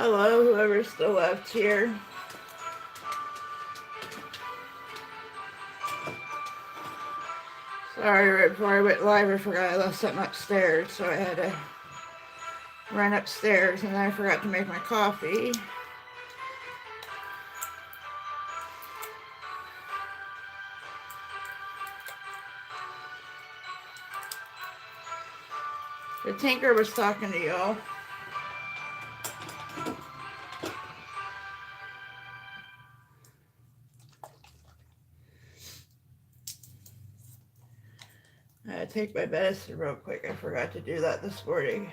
Hello, whoever's still left here. Sorry, right before I went live, I forgot I left something upstairs, so I had to run upstairs, and then I forgot to make my coffee. The Tinker was talking to y'all. I had to take my medicine real quick. I forgot to do that this morning.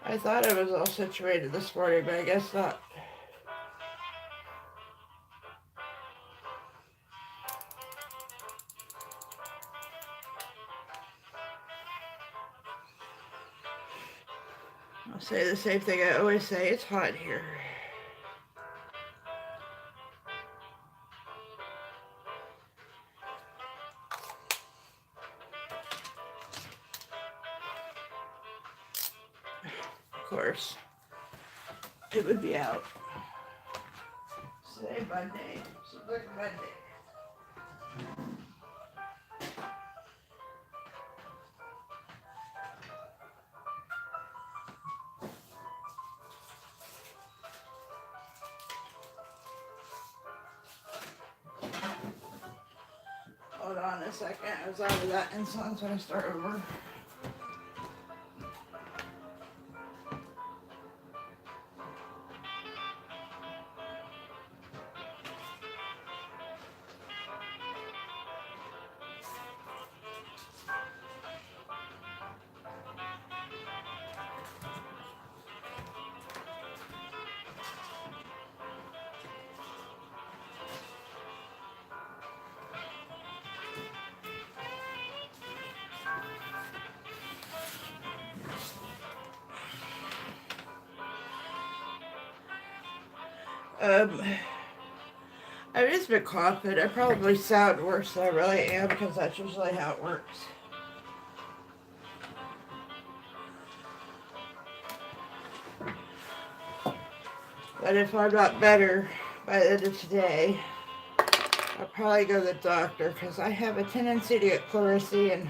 I thought I was all situated this morning, but I guess not. I'll say the same thing I always say. It's hot here. Of course, it would be out. Say Monday. So look Monday. Hold on a second. I was out of that insulin, so I start over. I've just been coughing. I probably sound worse than I really am because that's usually how it works. But if I'm not better by the end of today, I'll probably go to the doctor because I have a tendency to get pleurisy and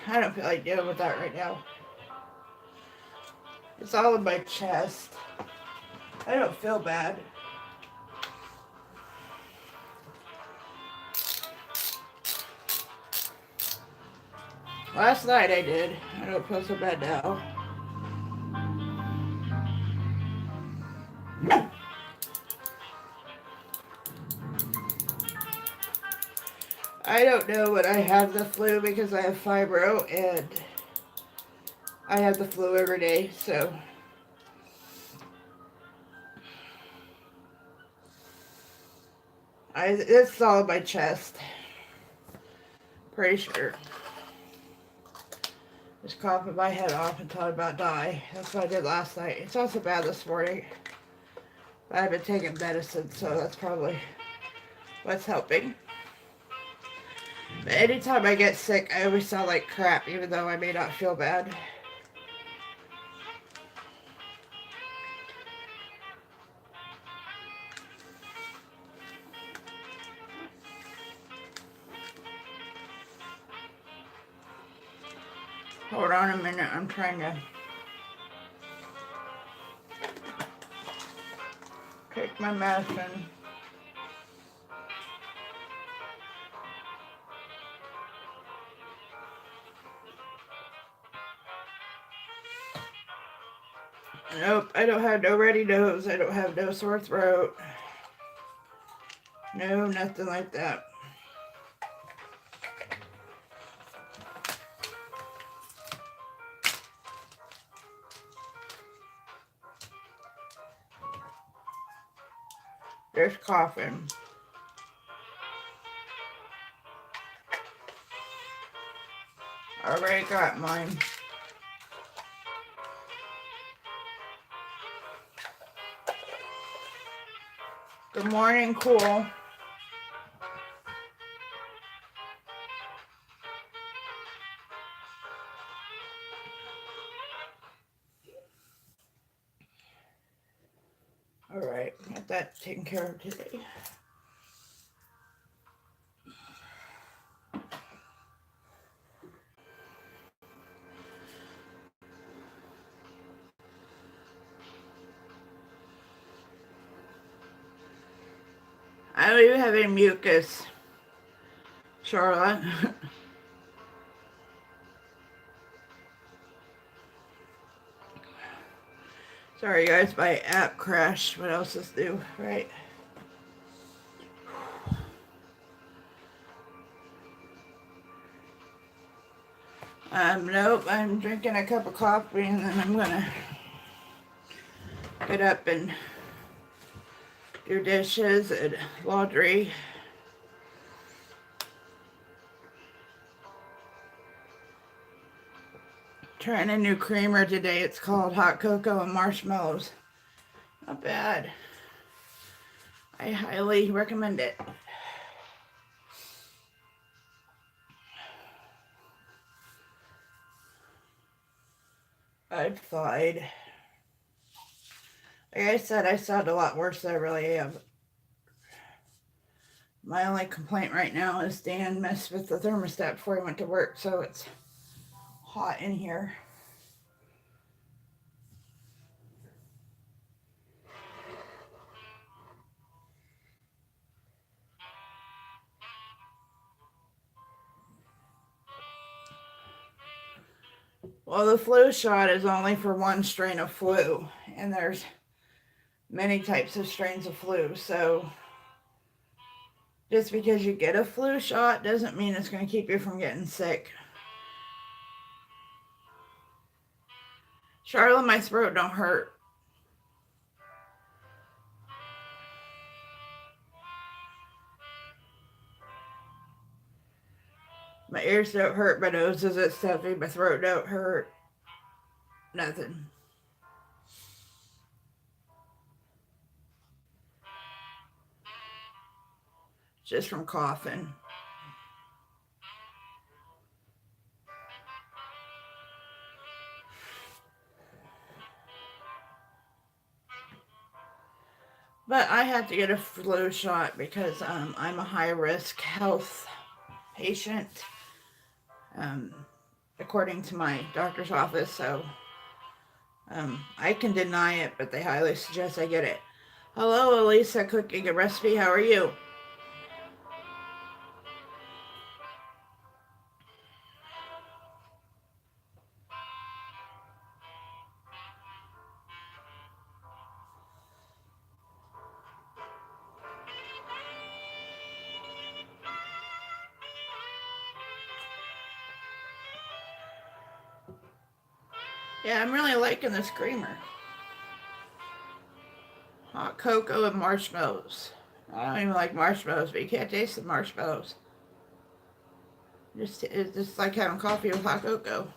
I don't feel like dealing with that right now. It's all in my chest. I don't feel bad. Last night I did. I don't feel so bad now. I don't know when I have the flu because I have fibro and I have the flu every day, so it's all in my chest. Pretty sure. Just coughing my head off until I about die. That's what I did last night. It's also bad this morning. But I've been taking medicine, so that's probably what's helping. But anytime I get sick, I always sound like crap, even though I may not feel bad. Hold on a minute, I'm trying to take my medicine. Nope, I don't have no runny nose. I don't have no sore throat. No, nothing like that. Just coughing. I already got mine. Good morning, Cool. Alright, got that taken care of today. I don't even have any mucus, Charlotte. Sorry guys, my app crashed. What else is new, right? Nope, I'm drinking a cup of coffee and then I'm gonna get up and do dishes and laundry. Trying a new creamer today. It's called hot cocoa and marshmallows. Not bad. I highly recommend it. I'm fine. Like I said, I sound a lot worse than I really am. My only complaint right now is Dan messed with the thermostat before he went to work, so it's hot in here. Well, the flu shot is only for one strain of flu, and there's many types of strains of flu, so just because you get a flu shot doesn't mean it's going to keep you from getting sick. Charlotte, my throat don't hurt. My ears don't hurt, my nose isn't stuffy, my throat don't hurt. Nothing. Just from coughing. But I had to get a flu shot because I'm a high risk health patient, um, according to my doctor's office. So I can deny it, but they highly suggest I get it. Hello, Elisa, cooking a recipe. How are you? Yeah, I'm really liking this creamer. Hot cocoa and marshmallows. I don't even like marshmallows, but you can't taste the marshmallows. It's just like having coffee with hot cocoa.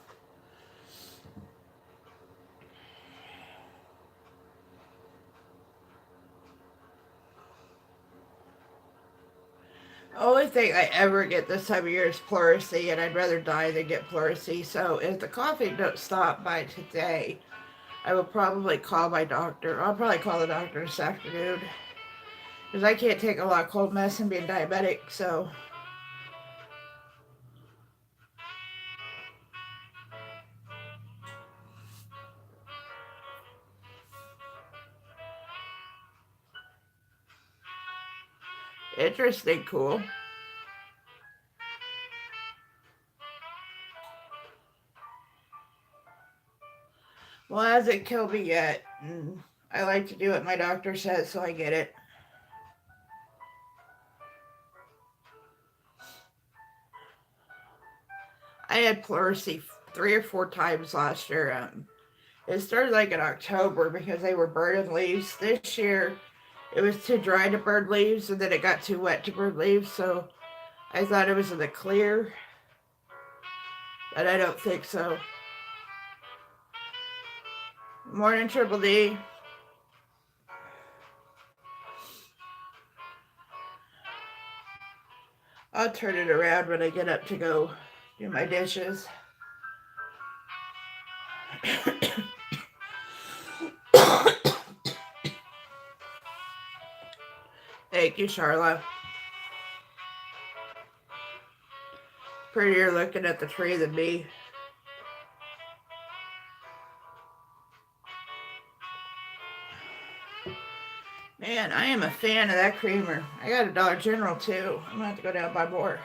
The only thing I ever get this time of year is pleurisy, and I'd rather die than get pleurisy. So if the coffee don't stop by today, I will probably call my doctor. I'll probably call the doctor this afternoon. Because I can't take a lot of cold medicine being diabetic, so. Interesting, cool. Well, it hasn't killed me yet. And I like to do what my doctor says, so I get it. I had pleurisy 3 or 4 times last year. It started like in October because they were burning leaves. This year, it was too dry to burn leaves, and then it got too wet to burn leaves. So I thought it was in the clear, but I don't think so. Morning, Triple D. I'll turn it around when I get up to go do my dishes. Thank you, Charlotte. Prettier looking at the tree than me. Man, I am a fan of that creamer. I got a Dollar General too. I'm gonna have to go down and buy more.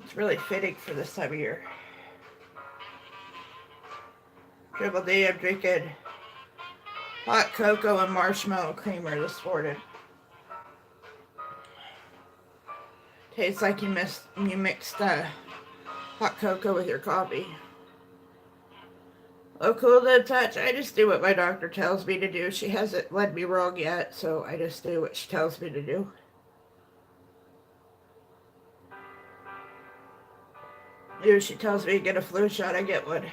It's really fitting for this time of year. Triple D, I'm drinking hot cocoa and marshmallow creamer this morning. Tastes like you mixed hot cocoa with your coffee. Oh, cool to touch. I just do what my doctor tells me to do. She hasn't led me wrong yet, so I just do what she tells me to do. If she tells me to get a flu shot, I get one.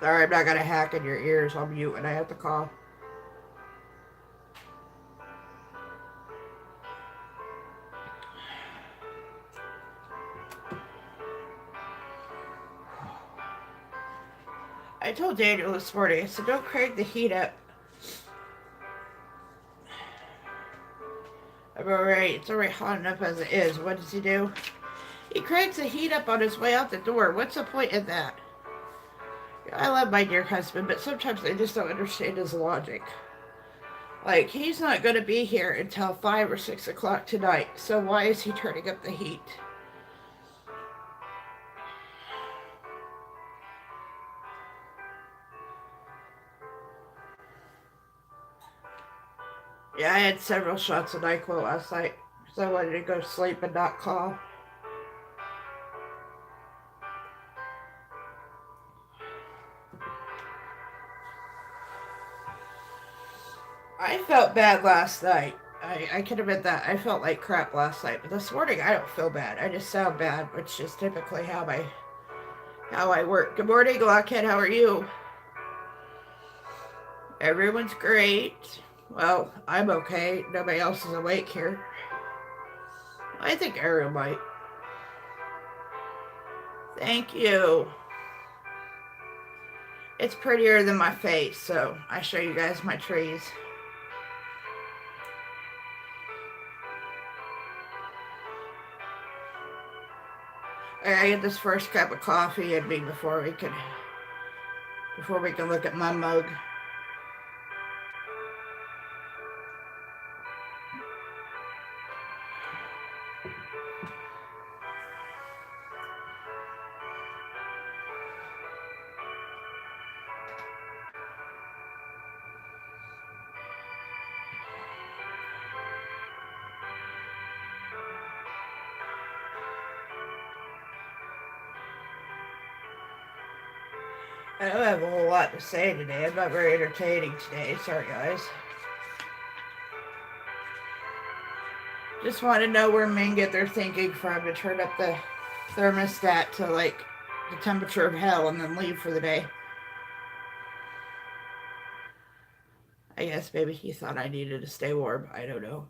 Sorry, I'm not gonna hack in your ears. I'll mute when I have to call. I told Daniel this morning, I said, don't crank the heat up. I'm alright. It's already hot enough as it is. What does he do? He cranks the heat up on his way out the door. What's the point in that? I love my dear husband, but sometimes I just don't understand his logic. Like, he's not going to be here until 5 or 6 o'clock tonight, so why is he turning up the heat? Yeah, I had several shots of NyQuil last night because I wanted to go to sleep and not call. I felt bad last night. I can admit that. I felt like crap last night. But this morning, I don't feel bad. I just sound bad, which is typically how I work. Good morning, Lockhead. How are you? Everyone's great. Well, I'm okay. Nobody else is awake here. I think Ariel might. Thank you. It's prettier than my face, so I show you guys my trees. I get this first cup of coffee in me before we can look at my mug. I don't have a whole lot to say today. I'm not very entertaining today. Sorry, guys. Just want to know where men get their thinking from to turn up the thermostat to like the temperature of hell and then leave for the day. I guess maybe he thought I needed to stay warm. I don't know.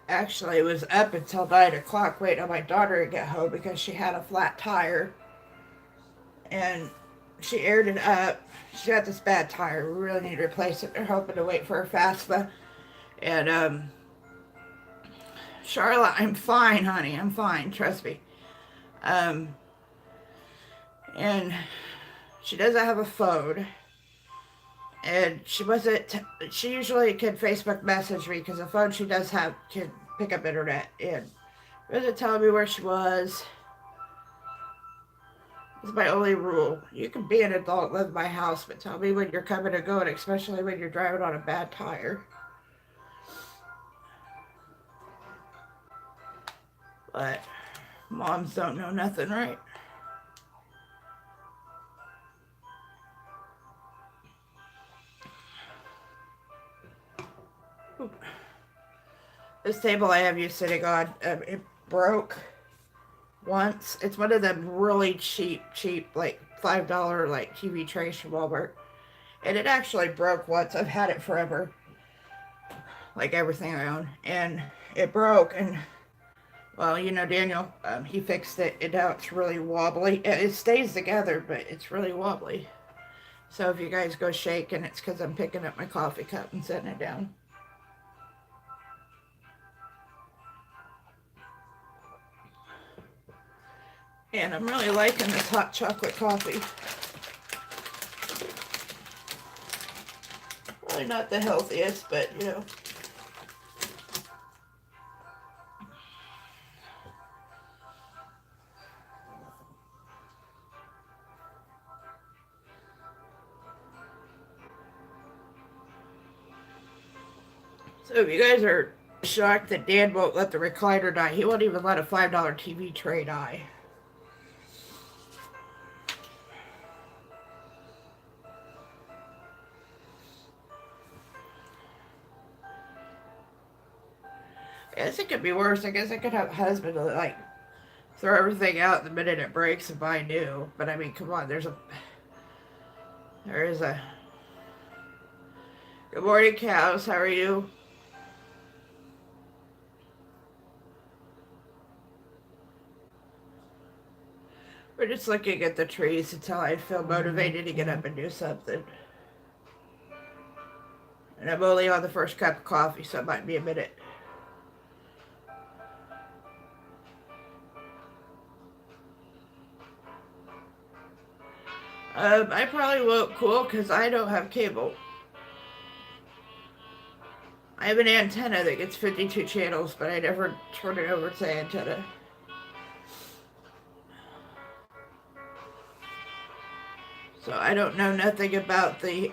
Actually, it was up until 9 o'clock waiting on my daughter to get home because she had a flat tire. And she aired it up. She got this bad tire. We really need to replace it. They're hoping to wait for her FAFSA. And, Charlotte, I'm fine, honey. I'm fine. Trust me. Um, and she doesn't have a phone. And she wasn't, she usually can Facebook message me because the phone she does have can pick up internet. And she wasn't telling me where she was. It's my only rule. You can be an adult, live in my house, but tell me when you're coming and going, especially when you're driving on a bad tire. But moms don't know nothing, right? This table I have you sitting on, it broke once. It's one of them really cheap, like $5 like TV trays from Walmart. And it actually broke once. I've had it forever, like everything I own. And it broke, and well, Daniel, he fixed it, and now it's really wobbly. It stays together, but it's really wobbly. So if you guys go shaking, it's because I'm picking up my coffee cup and setting it down. And I'm really liking this hot chocolate coffee. Really not the healthiest, but So if you guys are shocked that Dan won't let the recliner die, he won't even let a $5 TV tray die. I guess it could be worse. I guess I could have a husband to like throw everything out the minute it breaks and buy new. But I mean, come on, there is a. Good morning, cows. How are you? We're just looking at the trees until I feel motivated to get up and do something. And I'm only on the first cup of coffee, so it might be a minute. I probably won't cool because I don't have cable. I have an antenna that gets 52 channels, but I never turn it over to antenna. So I don't know nothing about the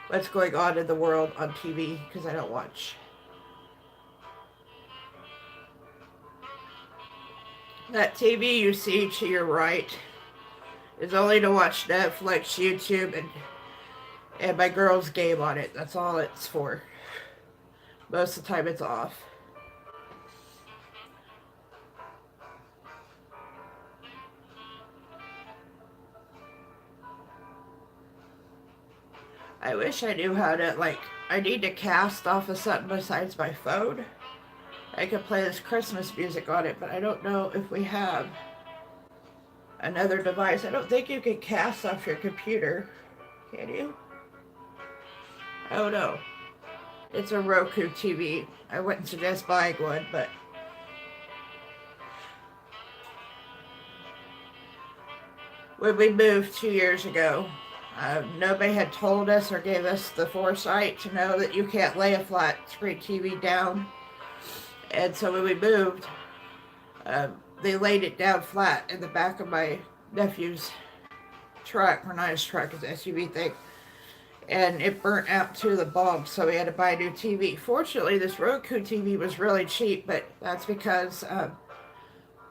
what's going on in the world on TV because I don't watch. That TV you see to your right is only to watch Netflix, YouTube, and my girl's game on it. That's all it's for. Most of the time it's off. I wish I knew how to, like, I need to cast off of something besides my phone. I could play this Christmas music on it, but I don't know if we have another device. I don't think you can cast off your computer. Can you? Oh no. It's a Roku TV. I wouldn't suggest buying one, but when we moved 2 years ago, nobody had told us or gave us the foresight to know that you can't lay a flat screen TV down. And so when we moved, they laid it down flat in the back of my nephew's truck, or not his truck, his SUV thing. And it burnt out to the bulb, so we had to buy a new TV. Fortunately, this Roku TV was really cheap, but that's because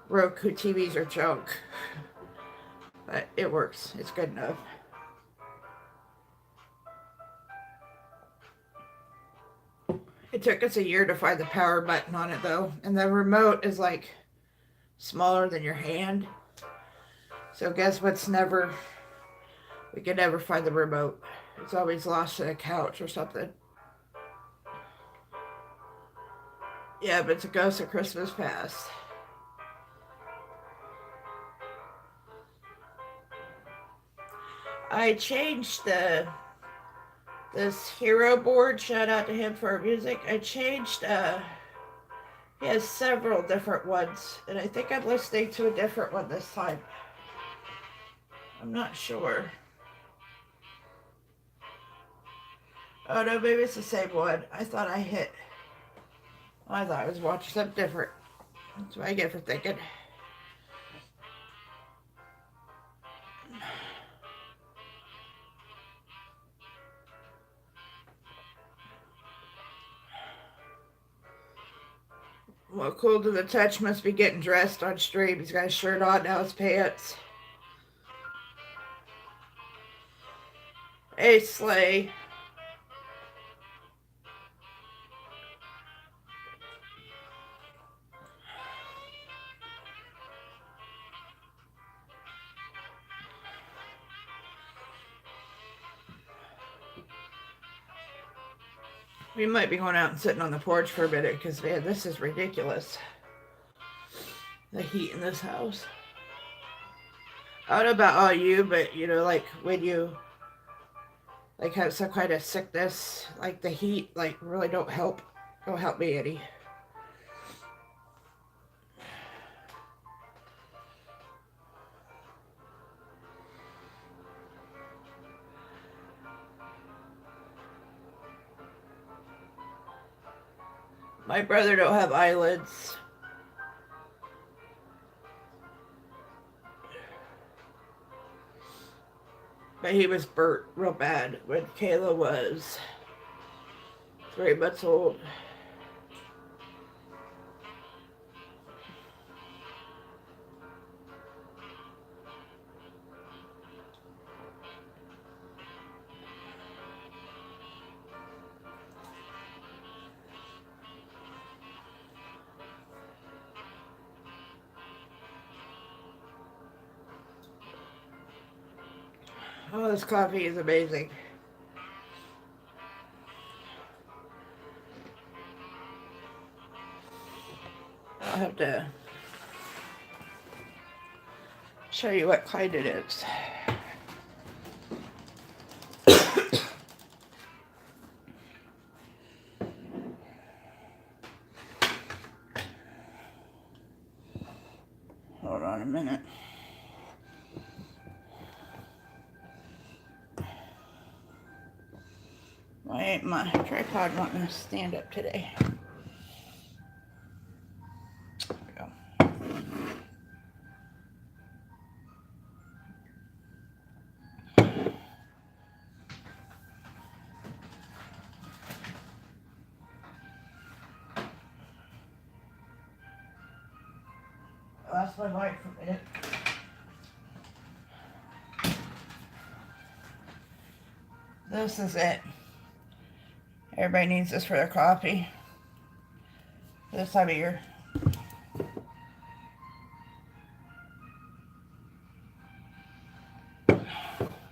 Roku TVs are junk. But it works. It's good enough. It took us a year to find the power button on it, though. And the remote is like smaller than your hand. So guess what's never... We can never find the remote. It's always lost in a couch or something. Yeah, but it's a ghost of Christmas past. I changed this hero board. Shout out to him for our music. I changed, he has several different ones. And I think I'm listening to a different one this time. I'm not sure. Oh no, maybe it's the same one. I thought I hit. I thought I was watching something different. That's what I get for thinking. Well, Cool to the Touch must be getting dressed on stream. He's got his shirt on, now his pants. Hey, Slay. We might be going out and sitting on the porch for a minute because, man, this is ridiculous. The heat in this house. I don't know about all you, but, you know, like when you like have some kind of sickness, like the heat, like really don't help me any. My brother don't have eyelids. But he was burnt real bad when Kayla was 3 months old. Oh, this coffee is amazing. I'll have to show you what kind it is. Hold on a minute. Why ain't my tripod wanting to stand up today? There we go. That's my mic for a minute. This is it. Everybody needs this for their coffee this time of year.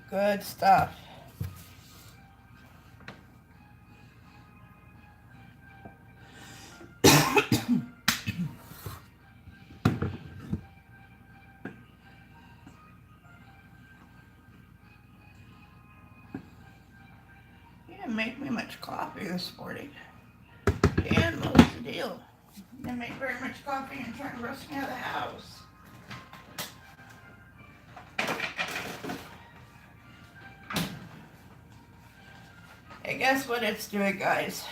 Good stuff. You didn't make me much coffee this morning. And what was the deal? You didn't make very much coffee and trying to rush me out of the house. Hey, guess what it's doing, guys?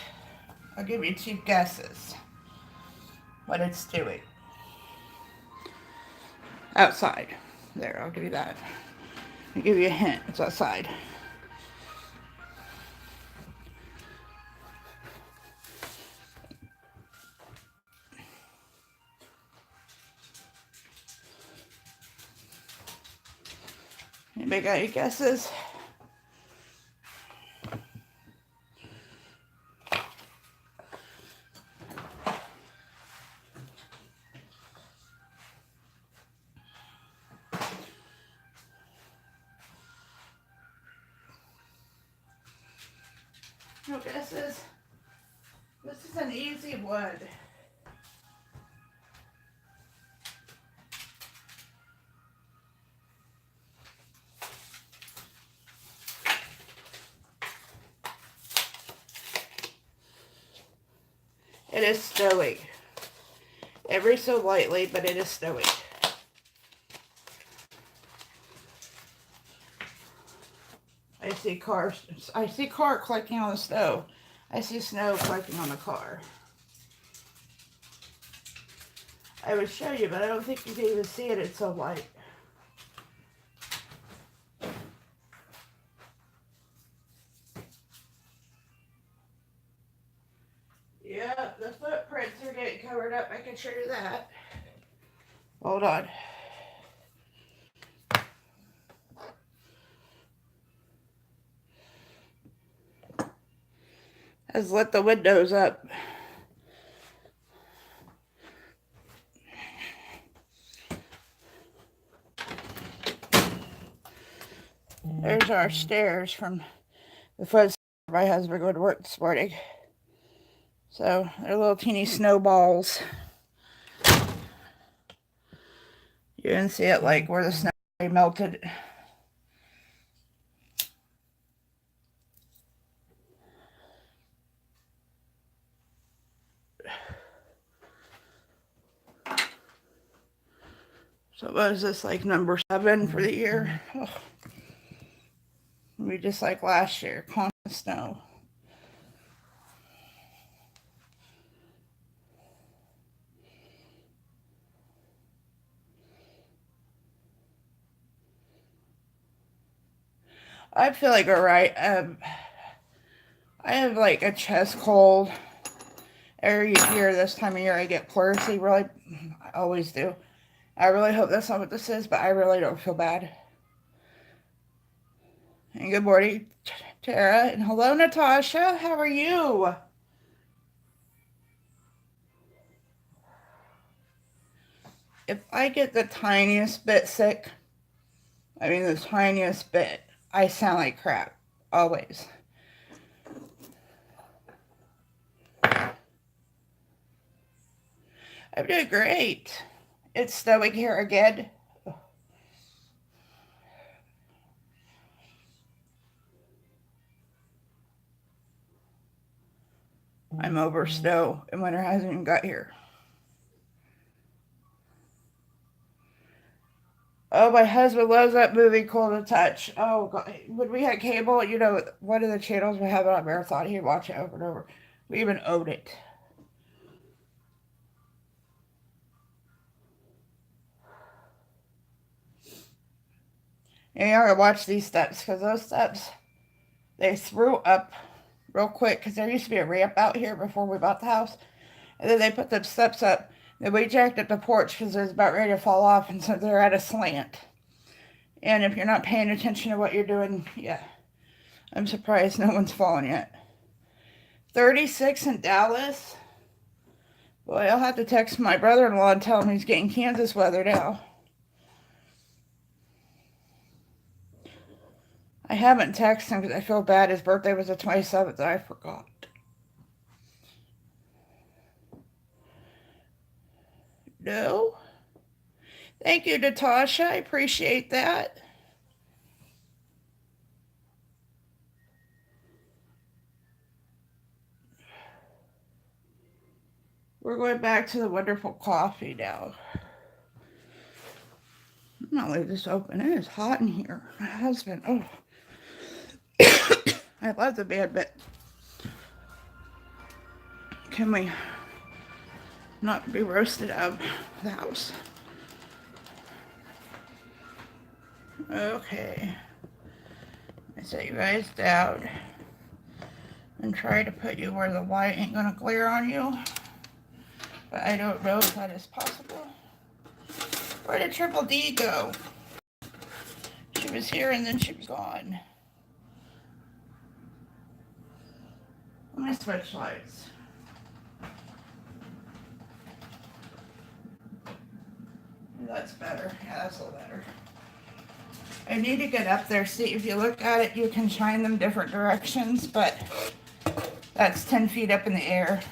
I'll give you 2 guesses what it's doing. Outside. There, I'll give you that. I'll give you a hint. It's outside. Anybody got any guesses? No guesses? This is an easy one. It is snowing. Ever so lightly, but it is snowing. I see car collecting on the snow. I see snow collecting on the car. I would show you, but I don't think you can even see it. It's so light. Yeah, the footprints are getting covered up. I can show you that. Hold on. Let's let the windows up. There's our stairs from the front. My husband going to work this morning. So they're little teeny snowballs. You can see it like where the snow melted. So what is this, like number 7 for the year? Oh. We just like last year, constant snow. I feel like alright. I have like a chest cold. Every year this time of year I get pleurisy, really. I always do. I really hope that's not what this is, but I really don't feel bad. And good morning, Tara. And hello, Natasha. How are you? If I get the tiniest bit sick, I mean the tiniest bit, I sound like crap. Always. I'm doing great. It's snowing here again. I'm over snow and winter hasn't even got here. Oh, my husband loves that movie, Cold to Touch. Oh, God. When we had cable, you know, one of the channels we have it on Marathon, he'd watch it over and over. We even owned it. And you gotta watch these steps, because those steps, they threw up real quick, because there used to be a ramp out here before we bought the house. And then they put the steps up. Then we jacked up the porch because it was about ready to fall off, and so they're at a slant. And if you're not paying attention to what you're doing, yeah. I'm surprised no one's fallen yet. 36 in Dallas. Boy, I'll have to text my brother-in-law and tell him he's getting Kansas weather now. I haven't texted him because I feel bad. His birthday was the 27th. I forgot. No? Thank you, Natasha. I appreciate that. We're going back to the wonderful coffee now. I'm not leave this open. It is hot in here. My husband, oh. I love the bed, but can we not be roasted out of the house? Okay. I set you guys down and try to put you where the light ain't gonna glare on you. But I don't know if that is possible. Where did Triple D go? She was here and then she was gone. Let me switch lights. That's better. Yeah, that's a little better. I need to get up there. See, if you look at it, you can shine them different directions, but that's 10 feet up in the air.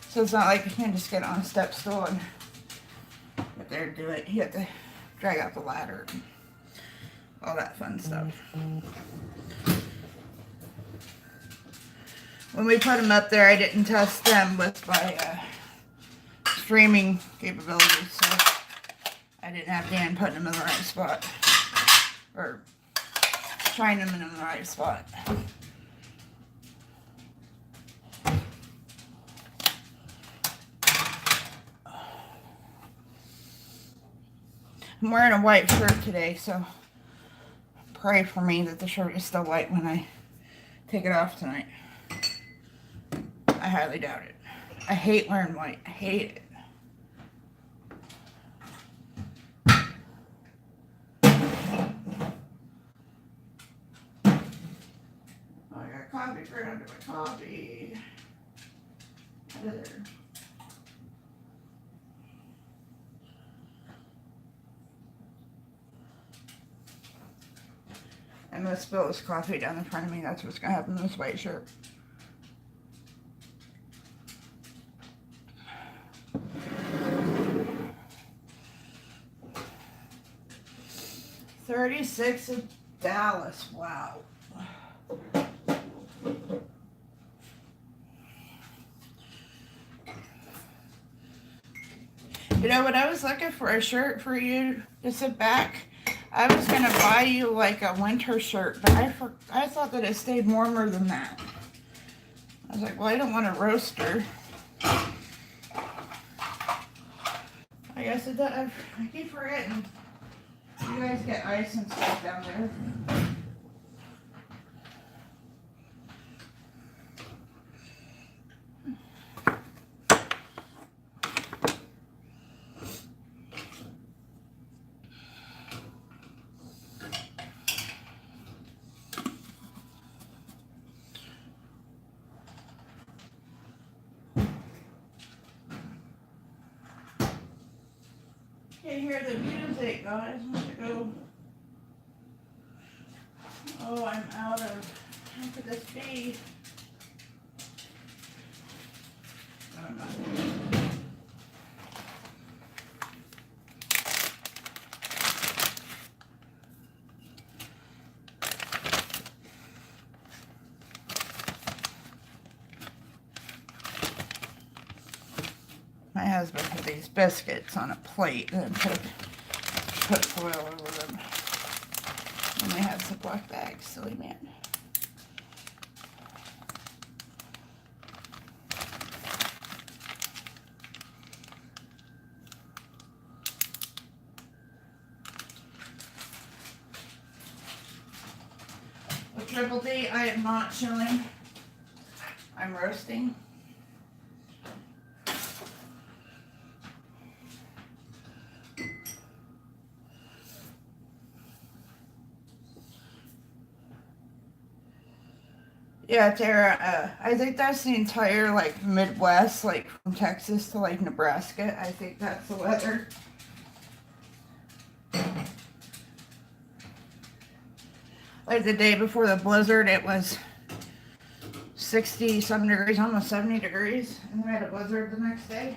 So it's not like you can just get on a step stool and get there and do it. You have to drag out the ladder and all that fun stuff. When we put them up there, I didn't test them with my streaming capabilities, so I didn't have Dan putting them in the right spot. Or shining them in the right spot. I'm wearing a white shirt today, so pray for me that the shirt is still white when I take it off tonight. I highly doubt it. I hate wearing white. I hate it. Oh, I got coffee right under my coffee. Out of there. I'm gonna spill this coffee down in front of me. That's what's gonna happen to this white shirt. 36 in Dallas. Wow. You know, when I was looking for a shirt for you to sit back, I was going to buy you like a winter shirt, but I thought that it stayed warmer than that. I was like, well, I don't want a roaster. I guess it does. I keep forgetting. You guys get ice and stuff down there. Can't hear the music, guys. Where'd it go? Oh, I'm out of. How could this be? I don't know. My husband put these biscuits on a plate and put foil over them. And they had Ziploc bags, silly man. With Triple D, I am not chilling. I'm roasting. Yeah, Tara, I think that's the entire, like, Midwest, like, from Texas to, like, Nebraska. I think that's the weather. Like, the day before the blizzard, it was 60-some degrees, almost 70 degrees, and we had a blizzard the next day.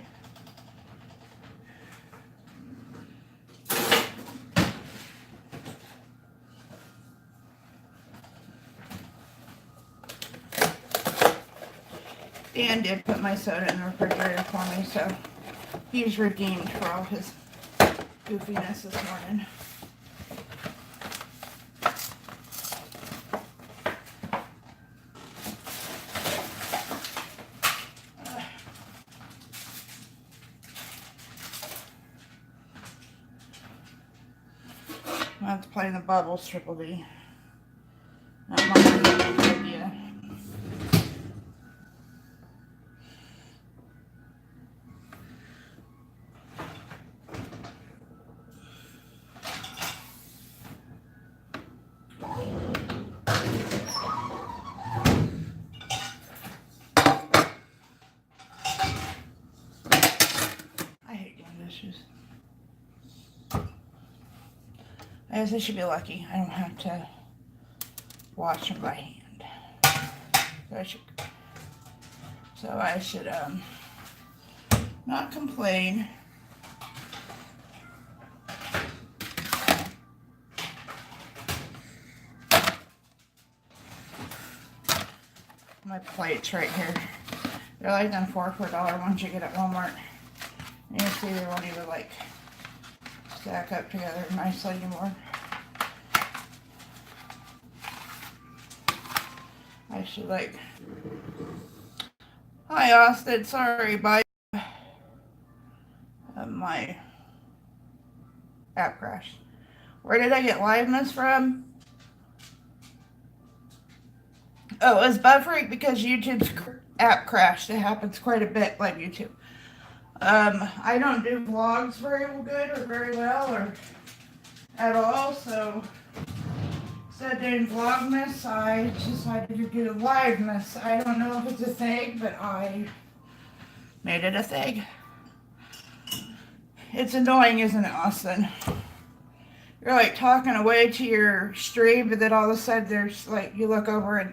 Dan did put my soda in the refrigerator for me, so he's redeemed for all his goofiness this morning. I have to play in the bubbles, Triple D. Not my idea. I hate doing dishes. I guess I should be lucky. I don't have to wash them by hand. So I should not complain. My plates right here. They're like them 4 for $1 ones you get at Walmart. And you see they won't even like stack up together nicely anymore. I should like. Hi Austin, sorry, bye. My app crashed. Where did I get Livemas from? Oh, it was buffering because YouTube's app crashed. It happens quite a bit, like YouTube. I don't do vlogs very good or very well or at all, so instead of doing Vlogmas, I decided to do Livemas. I don't know if it's a thing, but I made it a thing. It's annoying, isn't it, Austin? You're like talking away to your stream, but then all of a sudden there's like, you look over and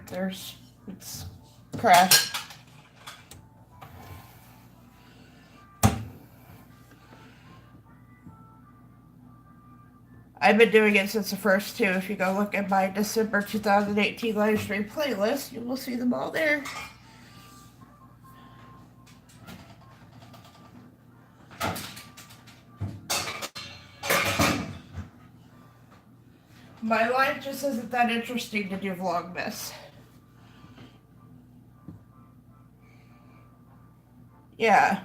it's crashed. I've been doing it since the first two. If you go look at my December 2018 live stream playlist, you will see them all there. My life just isn't that interesting to do Vlogmas. Yeah.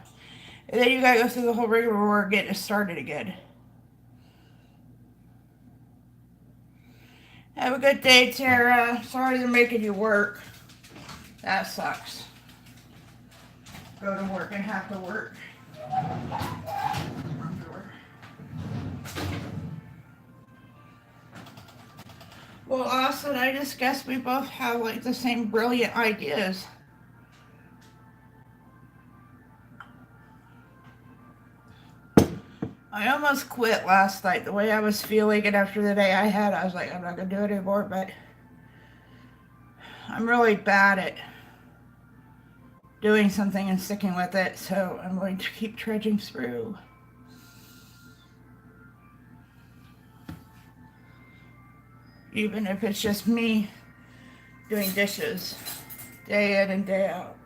And then you gotta go through the whole rigmarole and get it started again. Have a good day, Tara. Sorry they're making you work. That sucks. Go to work and have to work. Well, Austin, I just guess we both have like the same brilliant ideas. I almost quit last night. The way I was feeling, and after the day I had, I was like, I'm not going to do it anymore, but I'm really bad at doing something and sticking with it, so I'm going to keep trudging through. Even if it's just me doing dishes day in and day out.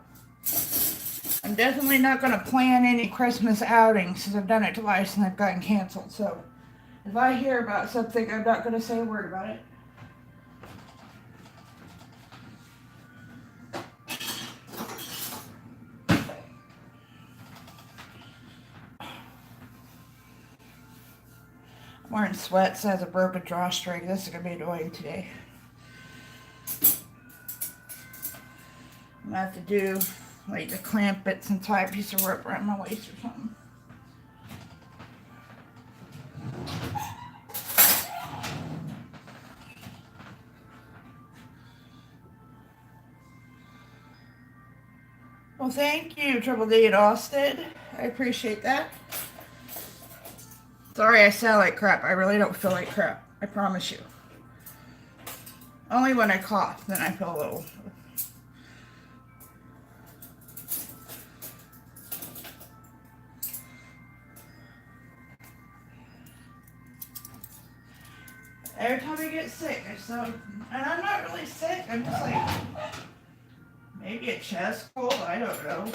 I'm definitely not going to plan any Christmas outings because I've done it twice and they've gotten canceled. So if I hear about something, I'm not going to say a word about it. I'm wearing sweats, has a broken drawstring. This is going to be annoying today. I'm going to have to do like to clamp it and tie a piece of rope around my waist or something. Well, thank you, Triple D and Austin. I appreciate that. Sorry I sound like crap. I really don't feel like crap. I promise you. Only when I cough, then I feel a little. Every time I get sick, and I'm not really sick. I'm just like, maybe a chest cold. I don't know.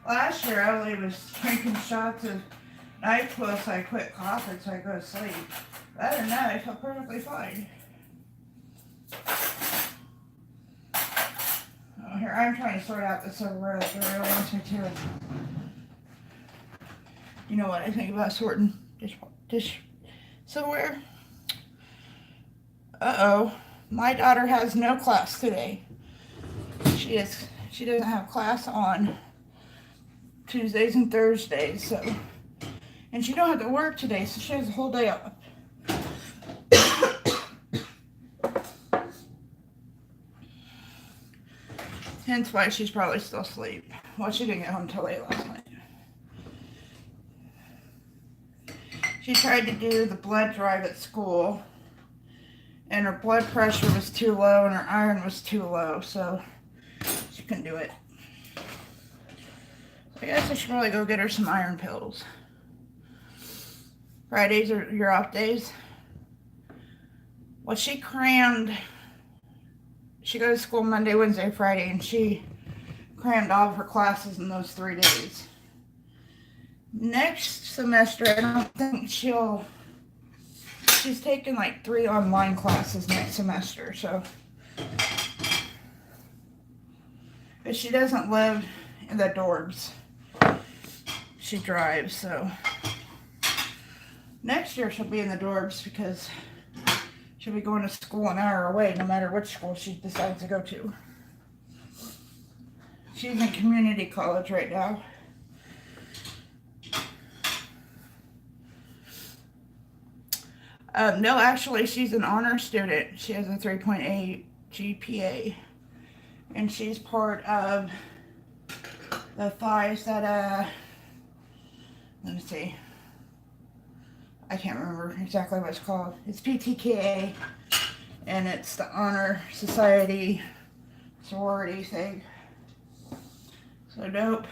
Last year, I only was drinking shots of NyQuil, so I quit coughing, so I go to sleep. But other than that, I felt perfectly fine. Oh, here, I'm trying to sort out the silverware that the real answer to it. You know what I think about sorting dish silverware? Uh-oh. My daughter has no class today. She doesn't have class on Tuesdays and Thursdays, so, and she don't have to work today, so she has a whole day off. Hence why she's probably still asleep. Well, she didn't get home till late last night. She tried to do the blood drive at school, and her blood pressure was too low and her iron was too low, so she couldn't do it. I guess I should probably go get her some iron pills. Fridays are your off days. Well, she crammed. She goes to school Monday, Wednesday, Friday, and she crammed all of her classes in those 3 days. Next semester, I don't think she's taking like 3 online classes next semester, so. But she doesn't live in the dorms. She drives, so next year she'll be in the dorms because she'll be going to school an hour away no matter which school she decides to go to. She's in community college right now. No, actually she's an honor student. She has a 3.8 GPA and she's part of the fives that let me see. I can't remember exactly what it's called. It's PTKA, and it's the honor society sorority thing. So dope.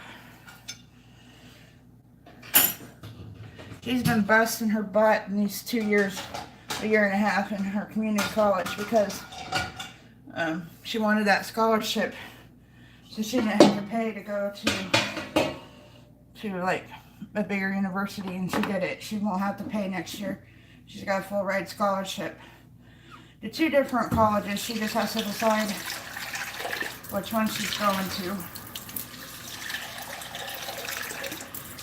She's been busting her butt in these 2 years, a year and a half in her community college because she wanted that scholarship, so she didn't have to pay to go to like a bigger university, and she did it. She won't have to pay next year. She's got a full ride scholarship to 2 different colleges. She just has to decide which one she's going to.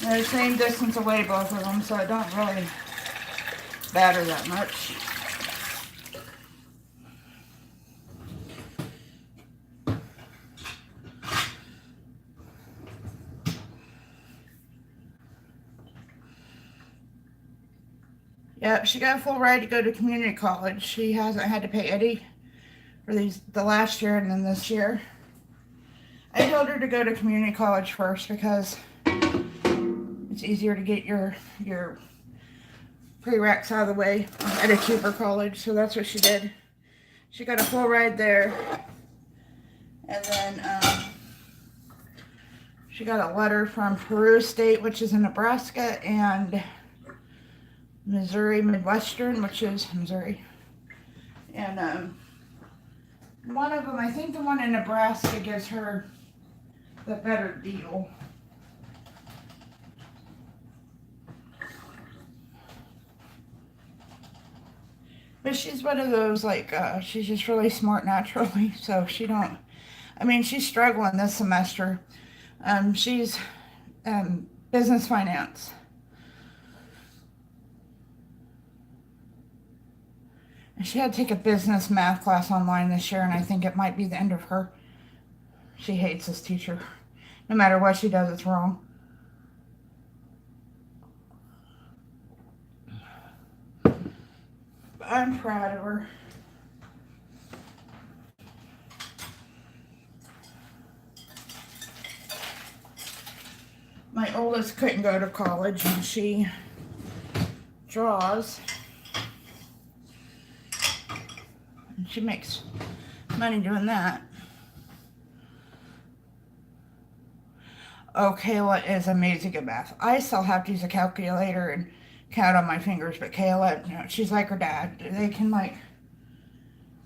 They're the same distance away, both of them, so it don't really matter that much. Yep, she got a full ride to go to community college. She hasn't had to pay Eddie for the last year and then this year. I told her to go to community college first because it's easier to get your prereqs out of the way at a cheaper college, so that's what she did. She got a full ride there, and then she got a letter from Peru State, which is in Nebraska, and Missouri Midwestern, which is Missouri. And one of them, I think the one in Nebraska gives her the better deal. But she's one of those, like, she's just really smart naturally, so she don't, I mean, she's struggling this semester. She's business finance. And she had to take a business math class online this year, and I think it might be the end of her. She hates this teacher. No matter what she does, it's wrong. I'm proud of her. My oldest couldn't go to college, and she draws. And she makes money doing that. Oh, Kayla is amazing at math. I still have to use a calculator and count on my fingers, but Kayla, you know, she's like her dad. They can, like,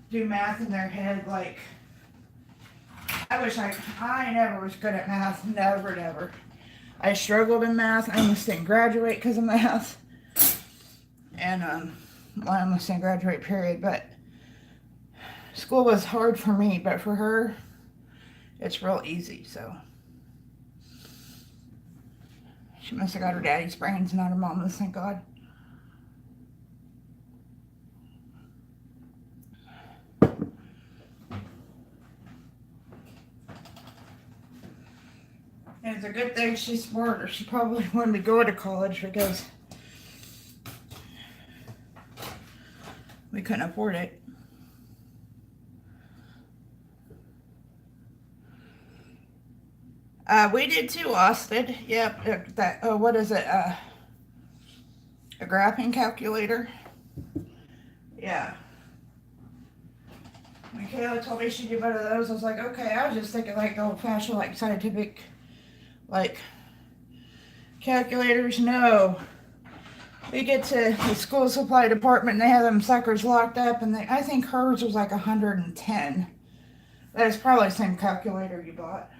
do math in their head. Like, I wish I never was good at math. Never. I struggled in math. I almost didn't graduate because of math. And, well, I almost didn't graduate, period. But school was hard for me, but for her, it's real easy, so. She must have got her daddy's brains, not her mama's, thank God. And it's a good thing she's smart, or she probably wanted to go to college because we couldn't afford it. We did too, Austin. Yep, that, what is it, a graphing calculator? Yeah. Michaela told me she'd do one of those. I was like, okay, I was just thinking like old-fashioned, like scientific, like, calculators. No. We get to the school supply department and they have them suckers locked up, and I think hers was like 110. That is probably the same calculator you bought.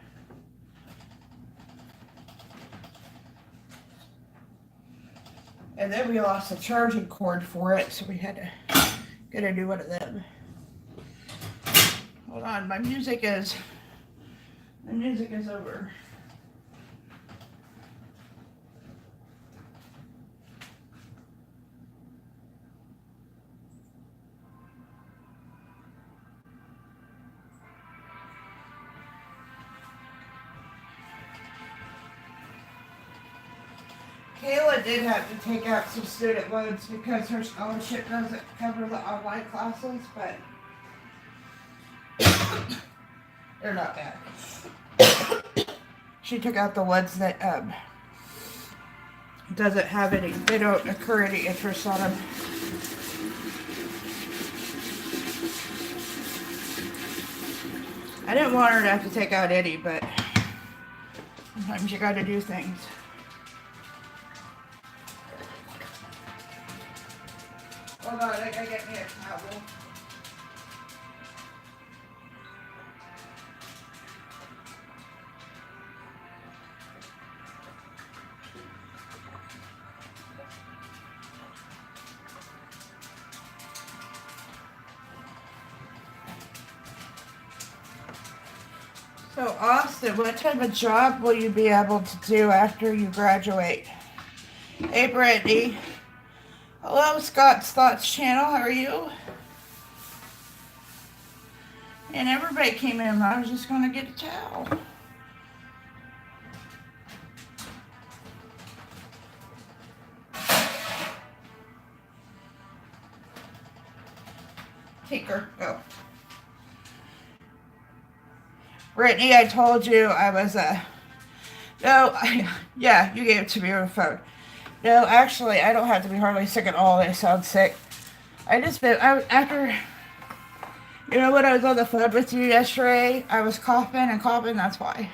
And then we lost the charging cord for it, so we had to get a new one of them. Hold on, my music is over. Kayla did have to take out some student loans because her scholarship doesn't cover the online classes, but they're not bad. She took out the ones that doesn't have any, they don't incur any interest on them. I didn't want her to have to take out any, but sometimes you gotta do things. Hold on, I gotta get me a towel. So Austin, what type of job will you be able to do after you graduate? Hey Brittany. Hello Scott's Thoughts channel, how are you? And everybody came in, I was just gonna get a towel. Tinker, go. Brittany, I told you I was yeah, you gave it to me over the phone. No, actually, I don't have to be hardly sick at all. I sound sick. After, you know what, I was on the phone with you yesterday. I was coughing and coughing, that's why.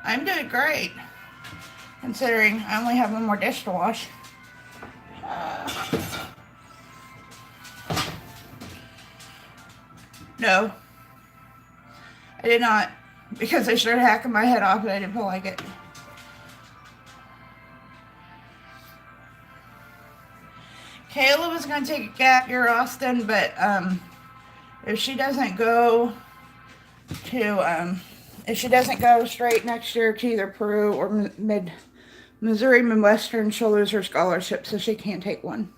I'm doing great, considering I only have one more dish to wash. No, I did not, because I started hacking my head off and I didn't feel like it. Kayla was going to take a gap year, Austin, but if she doesn't go straight next year to either Peru or Missouri Midwestern, she'll lose her scholarship, so she can't take one.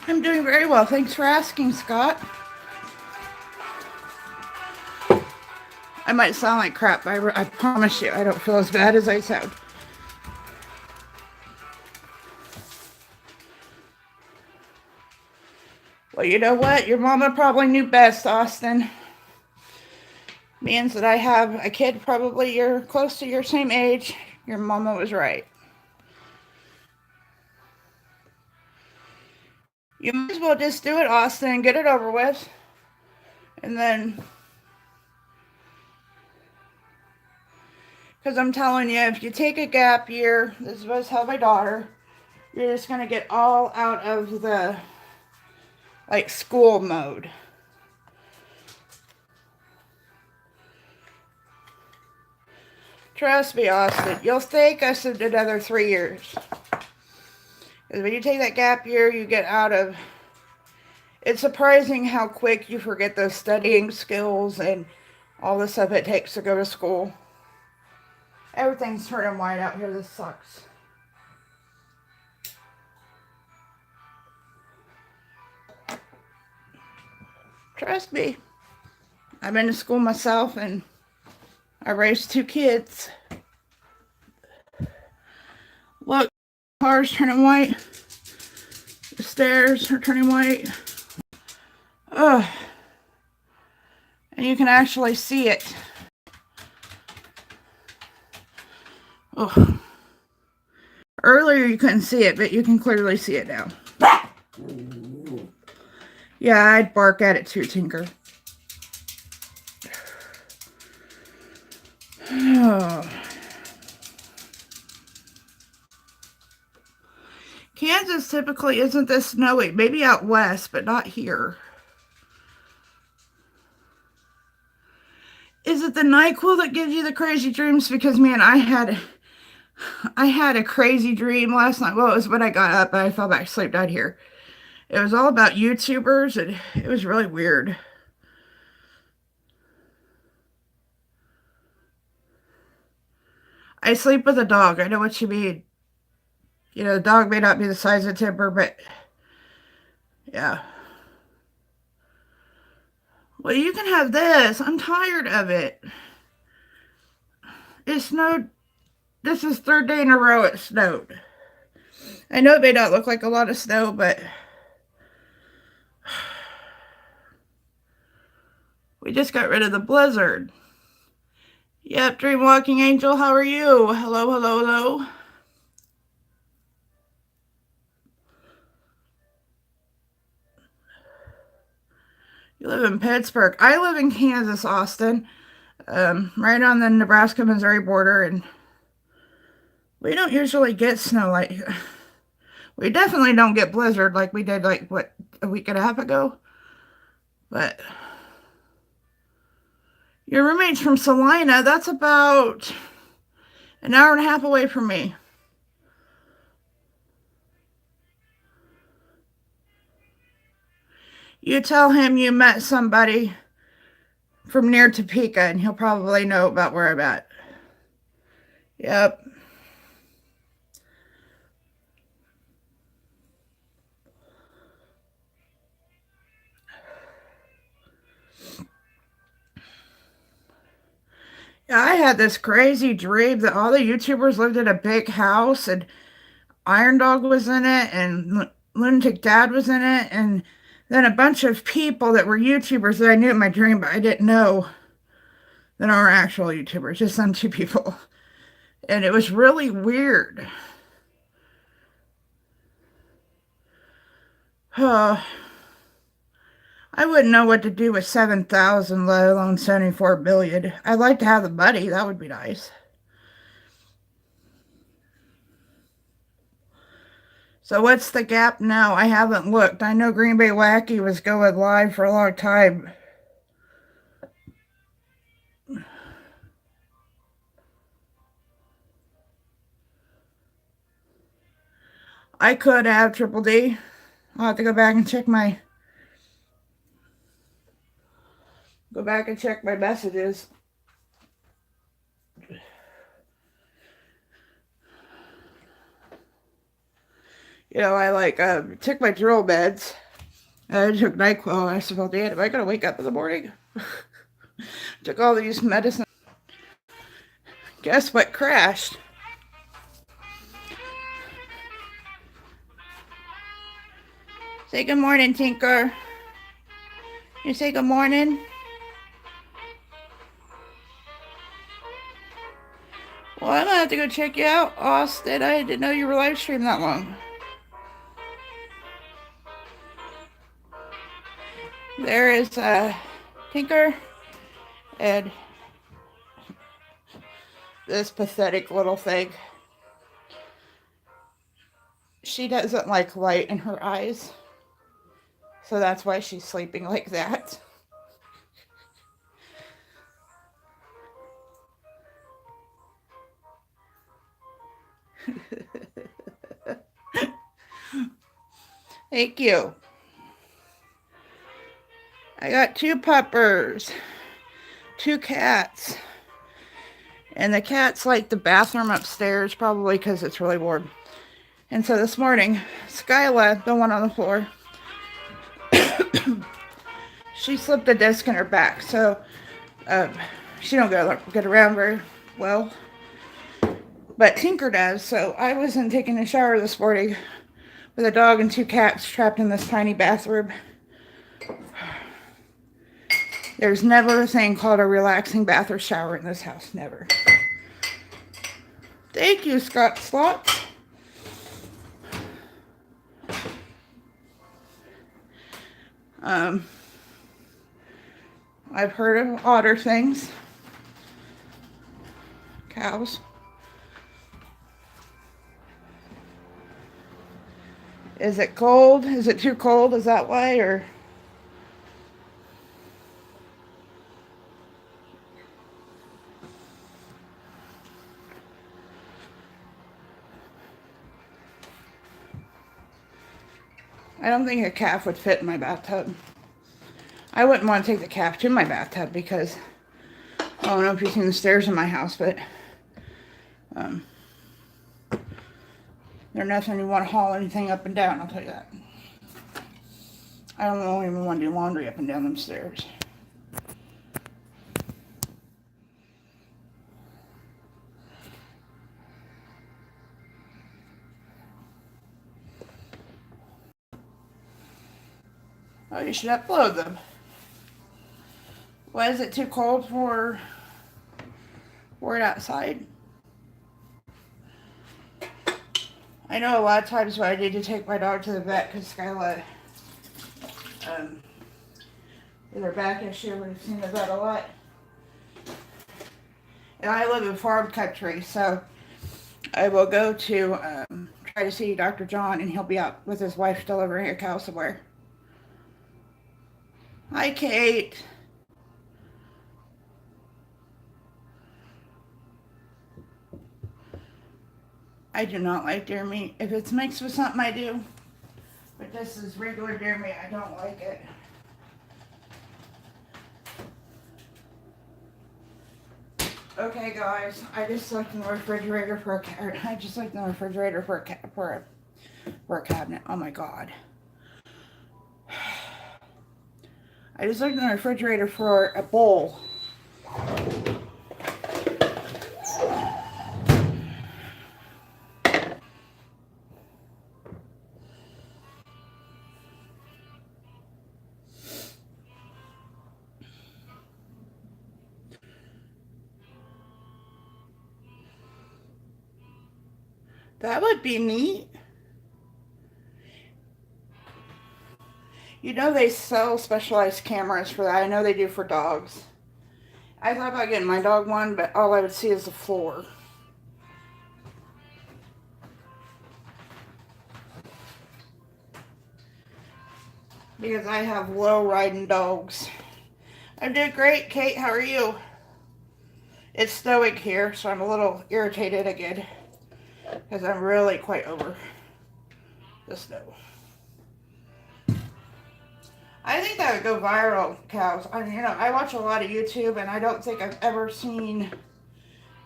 I'm doing very well. Thanks for asking, Scott. I might sound like crap, but I promise you I don't feel as bad as I sound. Well, you know what? Your mama probably knew best, Austin. Means that I have a kid probably you're close to your same age. Your mama was right. You might as well just do it, Austin, and get it over with. And then, because I'm telling you, if you take a gap year, this is what I tell my daughter, you're just going to get all out of the, like, school mode. Trust me, Austin, you'll take us another 3 years. Because when you take that gap year, you get out of... It's surprising how quick you forget those studying skills and all the stuff it takes to go to school. Everything's turning white out here. This sucks. Trust me. I've been to school myself and I raised 2 kids. Look, the car's turning white. The stairs are turning white. Ugh. And you can actually see it. Ugh. Earlier you couldn't see it, but you can clearly see it now. Yeah, I'd bark at it too, Tinker. Oh. Kansas typically isn't this snowy. Maybe out west, but not here. Is it the NyQuil that gives you the crazy dreams? Because, man, I had a crazy dream last night. Well, it was when I got up and I fell back asleep down here. It was all about YouTubers, and it was really weird. I sleep with a dog. I know what you mean. You know, the dog may not be the size of Timber, but yeah. Well, you can have this. I'm tired of it. It snowed. This is 3rd day in a row it snowed. I know it may not look like a lot of snow, but we just got rid of the blizzard. Yep, Dream Walking Angel, how are you? Hello, hello, hello. You live in Pittsburgh. I live in Kansas, Austin, right on the Nebraska-Missouri border, and we don't usually get snow like we definitely don't get blizzard like we did like what a week and a half ago. But your roommate's from Salina. That's about an hour and a half away from me. You tell him you met somebody from near Topeka, and he'll probably know about where I'm at. Yep. Yeah, I had this crazy dream that all the YouTubers lived in a big house, and Iron Dog was in it, and Lunatic Dad was in it, and then a bunch of people that were YouTubers that I knew in my dream, but I didn't know that are actual YouTubers, just some two people. And it was really weird. I wouldn't know what to do with 7,000, let alone 74 billion. I'd like to have the money. That would be nice. So what's the gap now? I haven't looked. I know Green Bay Wacky was going live for a long time. I could have Triple D. I'll have to go back and check my messages. You know, I like took my drill meds. I took NyQuil. I said, well, Dad, am I gonna wake up in the morning? Took all these medicines. Guess what crashed? Say good morning, Tinker. You say good morning? Well, I'm gonna have to go check you out, Austin. I didn't know you were live streaming that long. There is Tinker and this pathetic little thing. She doesn't like light in her eyes, so that's why she's sleeping like that. Thank you. I got 2 puppers, 2 cats, and the cats like the bathroom upstairs, probably because it's really warm. And so this morning, Skyla, the one on the floor, she slipped a disc in her back, so she don't get around very well. But Tinker does, so I wasn't taking a shower this morning with a dog and 2 cats trapped in this tiny bathroom. There's never a thing called a relaxing bath or shower in this house. Never. Thank you, Scott Slot. I've heard of otter things. Cows. Is it cold? Is it too cold? Is that why? Or I don't think a calf would fit in my bathtub. I wouldn't want to take the calf to my bathtub because I don't know if you've seen the stairs in my house, but they're nothing you want to haul anything up and down, I'll tell you that. I don't even want to do laundry up and down them stairs. Oh, you should upload them. Why is it too cold for it outside? I know a lot of times when I need to take my dog to the vet because Skyla with her back issue. We've seen that a lot. And I live in farm country, so I will go to try to see Dr. John, and he'll be out with his wife delivering a cow somewhere. Hi, Kate. I do not like deer meat. If it's mixed with something, I do. But this is regular deer meat. I don't like it. Okay, guys. I just looked in the refrigerator for a cabinet. For a cabinet. Oh my god. I just looked in the refrigerator for a bowl. That would be neat. You know they sell specialized cameras for that. I know they do for dogs. I thought about getting my dog one, but all I would see is the floor. Because I have low riding dogs. I'm doing great, Kate. How are you? It's snowing here, so I'm a little irritated again. Because I'm really quite over the snow. I think that would go viral, cows. I mean, I watch a lot of YouTube, and I don't think I've ever seen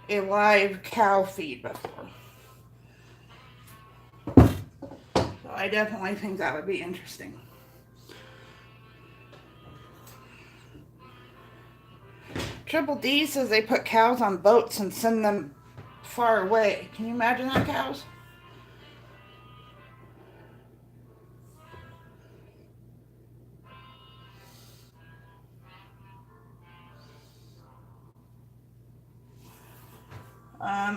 a live cow feed before. So I definitely think that would be interesting. Triple D says they put cows on boats and send them far away. Can you imagine that, cows?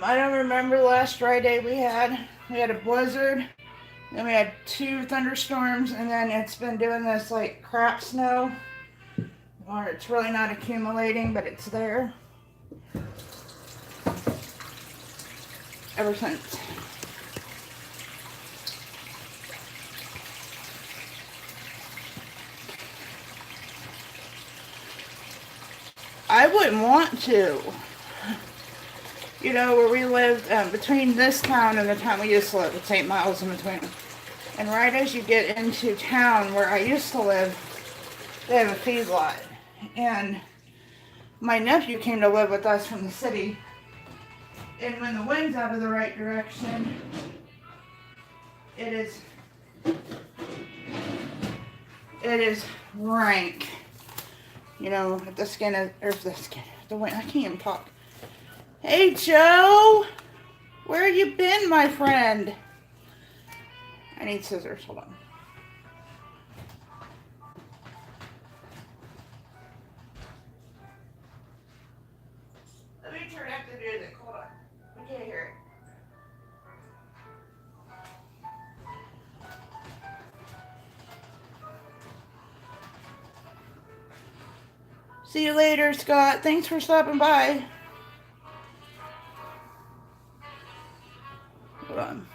I don't remember the last dry day we had. We had a blizzard, then we had 2 thunderstorms, and then it's been doing this like crap snow, or it's really not accumulating, but it's there ever since. I wouldn't want to. You know, where we lived, between this town and the town we used to live, it's 8 miles in between. And right as you get into town where I used to live, they have a feedlot. And my nephew came to live with us from the city. And when the wind's out of the right direction, it is rank. You know, the skin is, or the wind, I can't even talk. Hey, Joe! Where you been, my friend? I need scissors, hold on. Let me turn up the music, hold on. We can't hear it. See you later, Scott. Thanks for stopping by. Hold on.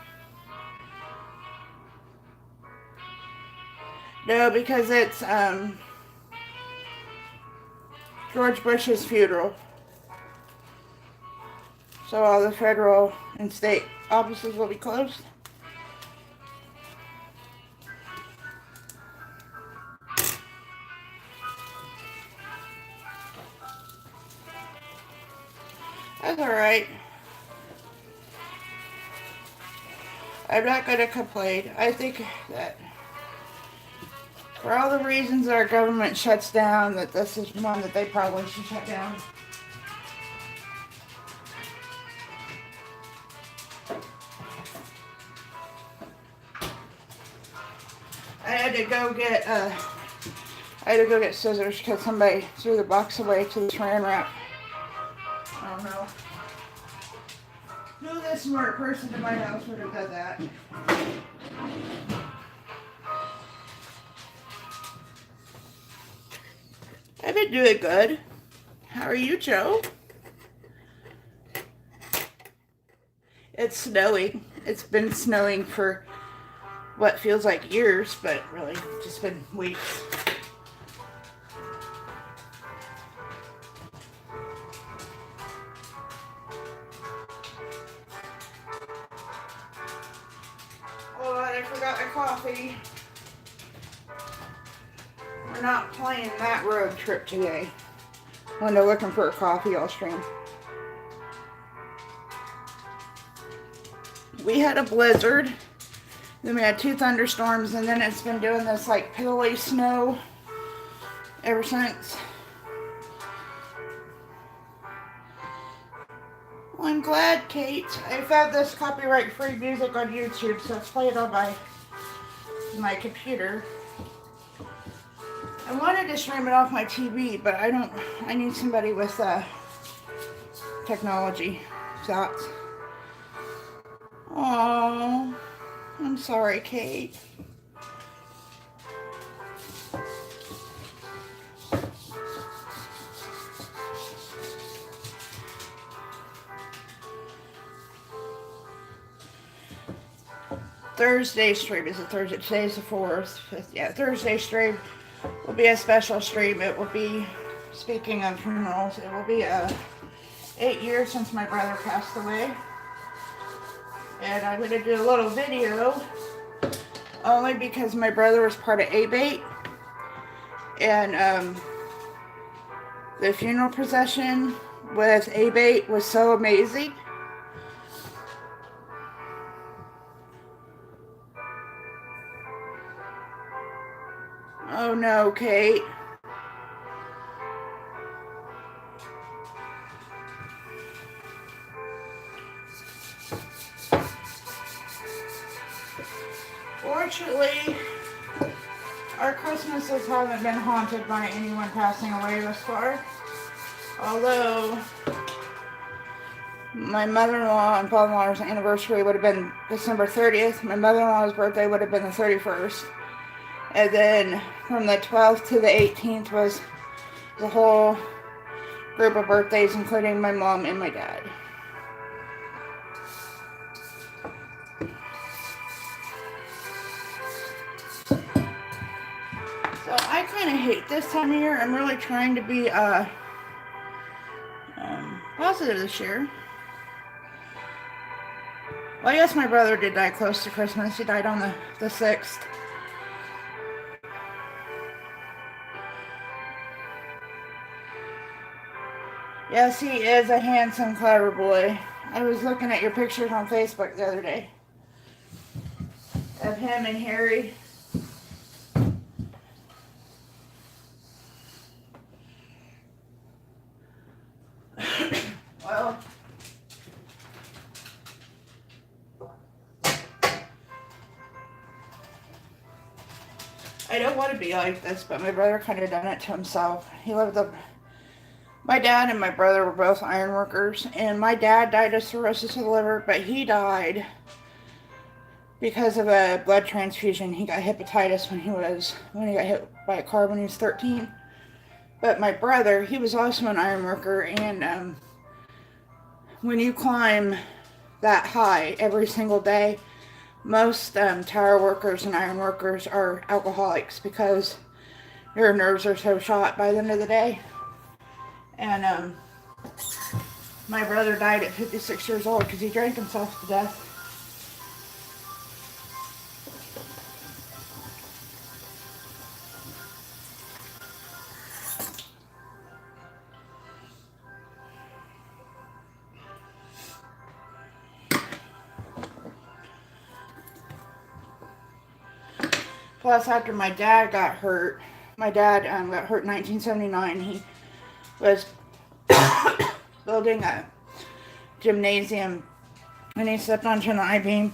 No, because it's George Bush's funeral. So all the federal and state offices will be closed. That's alright. I'm not going to complain. I think that for all the reasons our government shuts down, that this is one that they probably should shut down. I had to go get scissors because somebody threw the box away to the saran wrap. I don't know who this smart person in my house would have done that. been doing good. How are you, Joe? It's snowing. It's been snowing for what feels like years, but really just been weeks. Oh, I forgot my coffee. We're not playing that road trip today. When they're looking for a coffee, I'll stream. We had a blizzard, then we had 2 thunderstorms, and then it's been doing this like pillowy snow ever since. Well, I'm glad, Kate. I found this copyright-free music on YouTube, so it's playing on my computer. I wanted to stream it off my TV, but I need somebody with technology thoughts. Oh, I'm sorry, Kate. Thursday stream is a Thursday. Today's the 4th. 5th. Yeah, Thursday stream will be a special stream. It will be, speaking of funerals, it will be 8 years since my brother passed away. And I'm going to do a little video only because my brother was part of ABATE. And the funeral procession with ABATE was so amazing. Oh no, Kate. Fortunately, our Christmases haven't been haunted by anyone passing away thus far. Although my mother-in-law and father-in-law's anniversary would have been December 30th. My mother-in-law's birthday would have been the 31st. And then from the 12th to the 18th was the whole group of birthdays, including my mom and my dad. So I kind of hate this time of year. I'm really trying to be positive this year. Well, I guess my brother did die close to Christmas. He died on the 6th. Yes, he is a handsome, clever boy. I was looking at your pictures on Facebook the other day of him and Harry. Well, I don't want to be like this, but my brother kind of done it to himself. He lived my dad and my brother were both iron workers, and my dad died of cirrhosis of the liver, but he died because of a blood transfusion. He got hepatitis when he got hit by a car when he was 13. But my brother, he was also an iron worker, and when you climb that high every single day, most tower workers and iron workers are alcoholics because your nerves are so shot by the end of the day. And my brother died at 56 years old because he drank himself to death. Plus, after my dad got hurt, got hurt in 1979. He was building a gymnasium, and he stepped onto an I-beam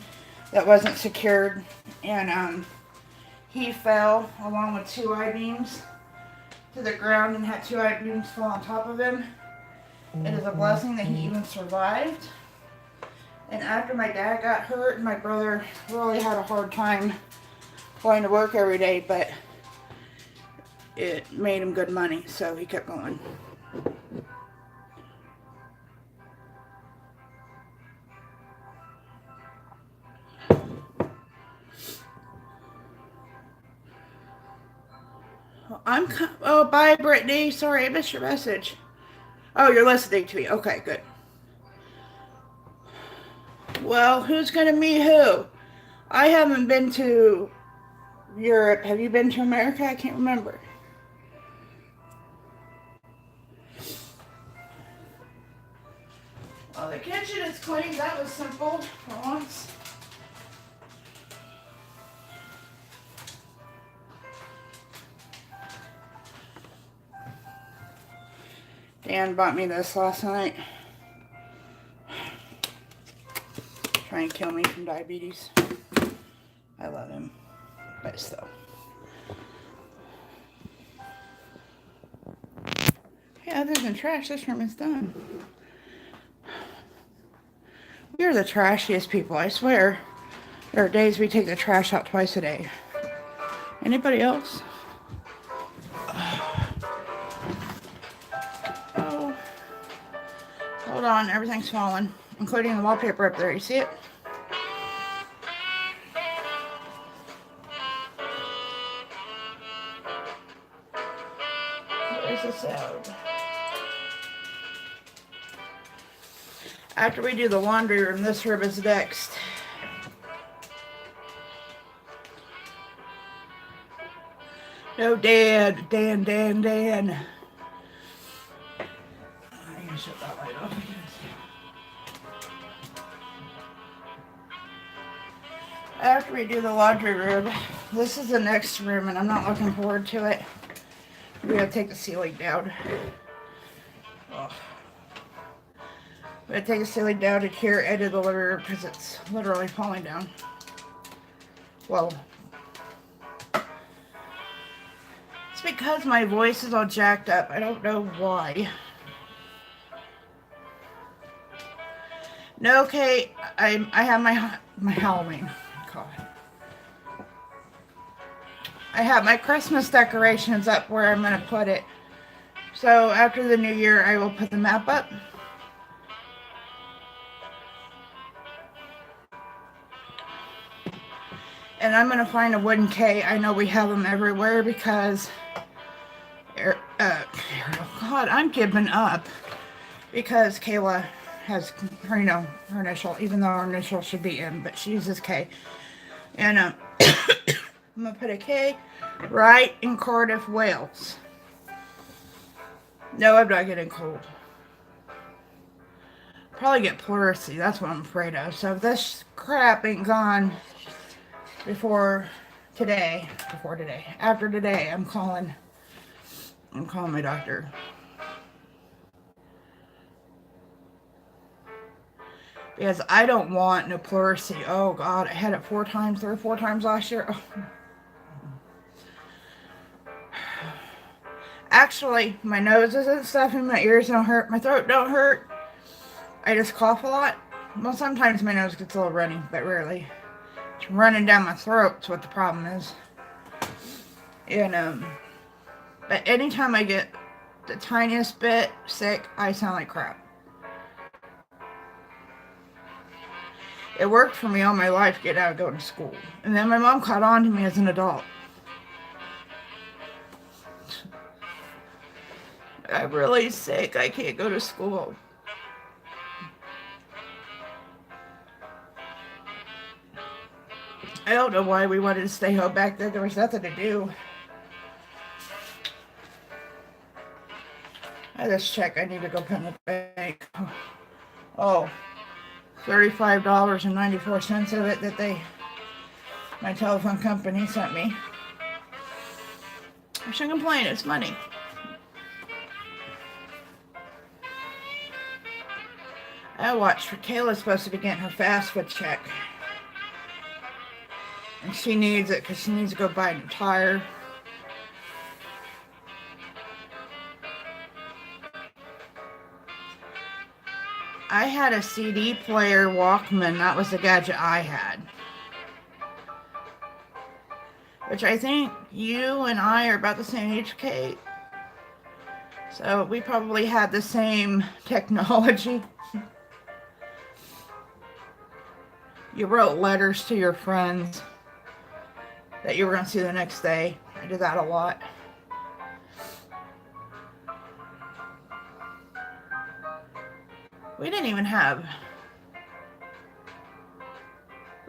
that wasn't secured, and he fell along with 2 I-beams to the ground and had 2 I-beams fall on top of him. It is a blessing that he even survived. And after my dad got hurt, my brother really had a hard time going to work every day, but it made him good money, so he kept going. Oh, bye, Brittany. Sorry, I missed your message. Oh, you're listening to me. Okay, good. Well, who's gonna meet who? I haven't been to Europe. Have you been to America? I can't remember. Well, the kitchen is clean. That was simple for once. Dan bought me this last night. Trying to kill me from diabetes. I love him, but still. Yeah, other than trash, this room is done. We are the trashiest people, I swear. There are days we take the trash out twice a day. Anybody else? Oh. Hold on, everything's falling, including the wallpaper up there. You see it? Where's the sound? After we do the laundry room, this room is next. No, Dan. I gotta shut that light off. After we do the laundry room, this is the next room, and I'm not looking forward to it. We gotta take the ceiling down. Oh. I'm gonna take the ceiling down to here end of the living room because it's literally falling down. Well, it's because my voice is all jacked up. I don't know why. No, Kate, I have my Halloween. God. I have my Christmas decorations up where I'm gonna put it. So after the new year, I will put the map up. And I'm going to find a wooden K. I know we have them everywhere because, God, I'm giving up. Because Kayla has her, her initial, even though her initial should be M, but she uses K. And I'm going to put a K right in Cardiff, Wales. No, I'm not getting cold. Probably get pleurisy. That's what I'm afraid of. So if this crap ain't gone after today, I'm calling my doctor. Because I don't want no pleurisy. Oh God, I had it 3 or 4 times last year. Oh. Actually, my nose isn't stuffing, my ears don't hurt, my throat don't hurt. I just cough a lot. Well, sometimes my nose gets a little runny, but rarely. It's running down my throat. That's what the problem is. And but anytime I get the tiniest bit sick, I sound like crap. It worked for me all my life, get out and go to school. And then my mom caught on to me as an adult. I'm really sick. I can't go to school. I don't know why we wanted to stay home back then. There was nothing to do. I just check. I need to go put in the bank. Oh, $35.94 of it that my telephone company sent me. I shouldn't complain. It's money. I watched for Kayla's supposed to be getting her fast food check. And she needs it because she needs to go buy a new tire. I had a CD player Walkman. That was the gadget I had. which I think you and I are about the same age, Kate. So we probably had the same technology. You wrote letters to your friends that you were going to see the next day. I did that a lot. We didn't even have.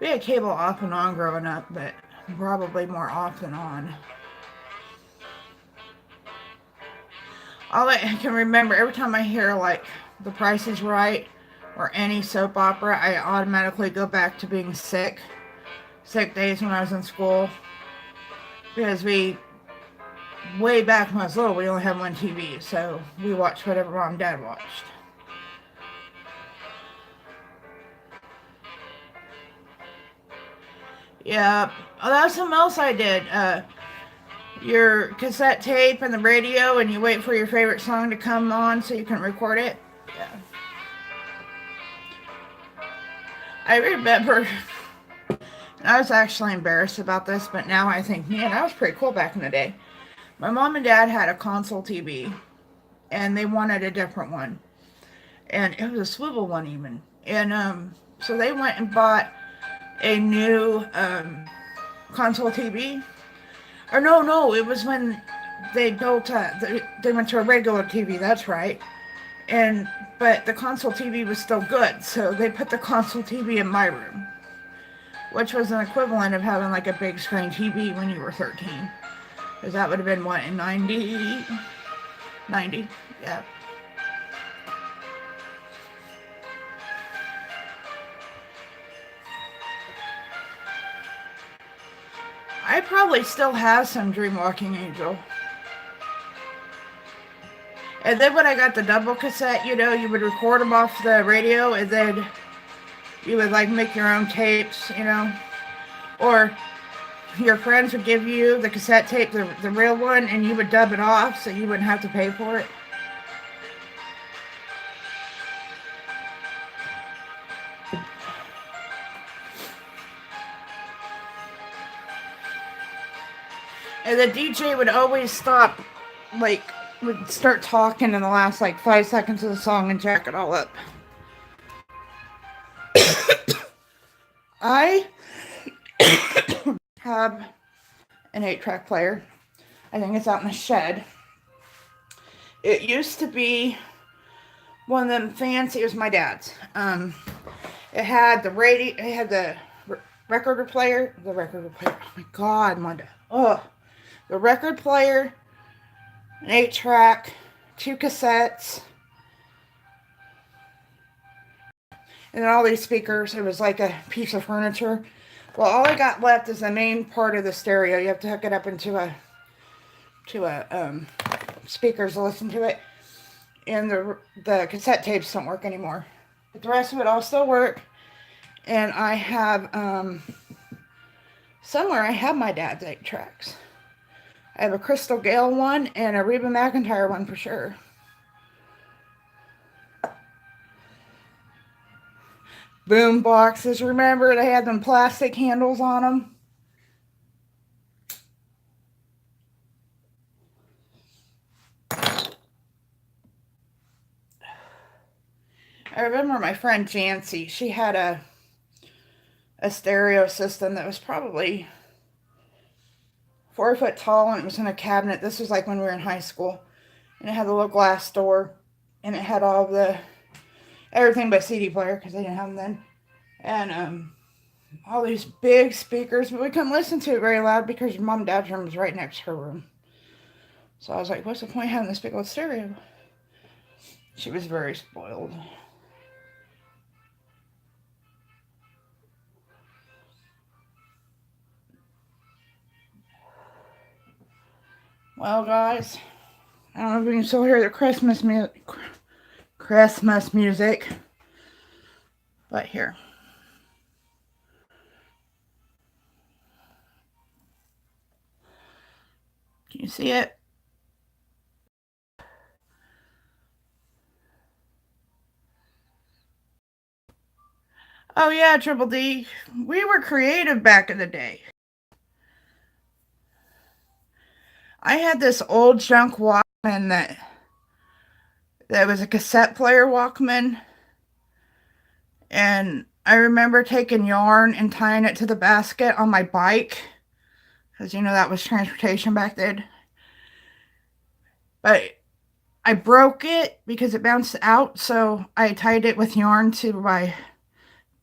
We had cable off and on growing up, but probably more off than on. All I can remember, every time I hear like The Price is Right or any soap opera, I automatically go back to being sick. Sick days when I was in school. Because way back when I was little, we only had one TV, so we watched whatever mom and dad watched. Yeah, oh, that's something else I did. Your cassette tape and the radio, and you wait for your favorite song to come on so you can record it. Yeah. I remember, I was actually embarrassed about this, but now I think, man, that was pretty cool back in the day. My mom and dad had a console TV, and they wanted a different one. And it was a swivel one even. And so they went and bought a new console TV. Or no, it was when they built they went to a regular TV. That's right. And but the console TV was still good, so they put the console TV in my room, which was an equivalent of having like a big screen TV when you were 13. Because that would have been what, in 90? 90, yeah. I probably still have some Dreamwalking Angel. And then when I got the double cassette, you would record them off the radio, and then you would like make your own tapes. Or your friends would give you the cassette tape, the real one, and you would dub it off so you wouldn't have to pay for it. And the DJ would always stop, like, would start talking in the last, like, 5 seconds of the song and jack it all up. I have an 8-track player. I think it's out in the shed. It used to be one of them fancy. It was my dad's. It had the radio. It had the record player. The record player. Oh my God, my dad. Oh, the record player, an 8-track, 2 cassettes, and then all these speakers. It was like a piece of furniture. Well, all I got left is the main part of the stereo. You have to hook it up into a speakers to listen to it. And the cassette tapes don't work anymore. But the rest of it all still work. And I have, somewhere I have my dad's 8 tracks. I have a Crystal Gale one and a Reba McEntire one for sure. Boom boxes, remember? They had them plastic handles on them. I remember my friend Jancy. She had a stereo system that was probably 4 foot tall, and it was in a cabinet. This was like when we were in high school. And it had a little glass door, and it had everything but CD player, because they didn't have them then. And all these big speakers, but we couldn't listen to it very loud because your mom and dad's room was right next to her room. So I was like, what's the point of having this big old stereo? She was very spoiled. Well, guys, I don't know if you can still hear the Christmas music, but here. Can you see it? Oh yeah, Triple D. We were creative back in the day. I had this old junk Walkman that was a cassette player Walkman, and I remember taking yarn and tying it to the basket on my bike, because you know that was transportation back then. But I broke it because it bounced out, so I tied it with yarn to my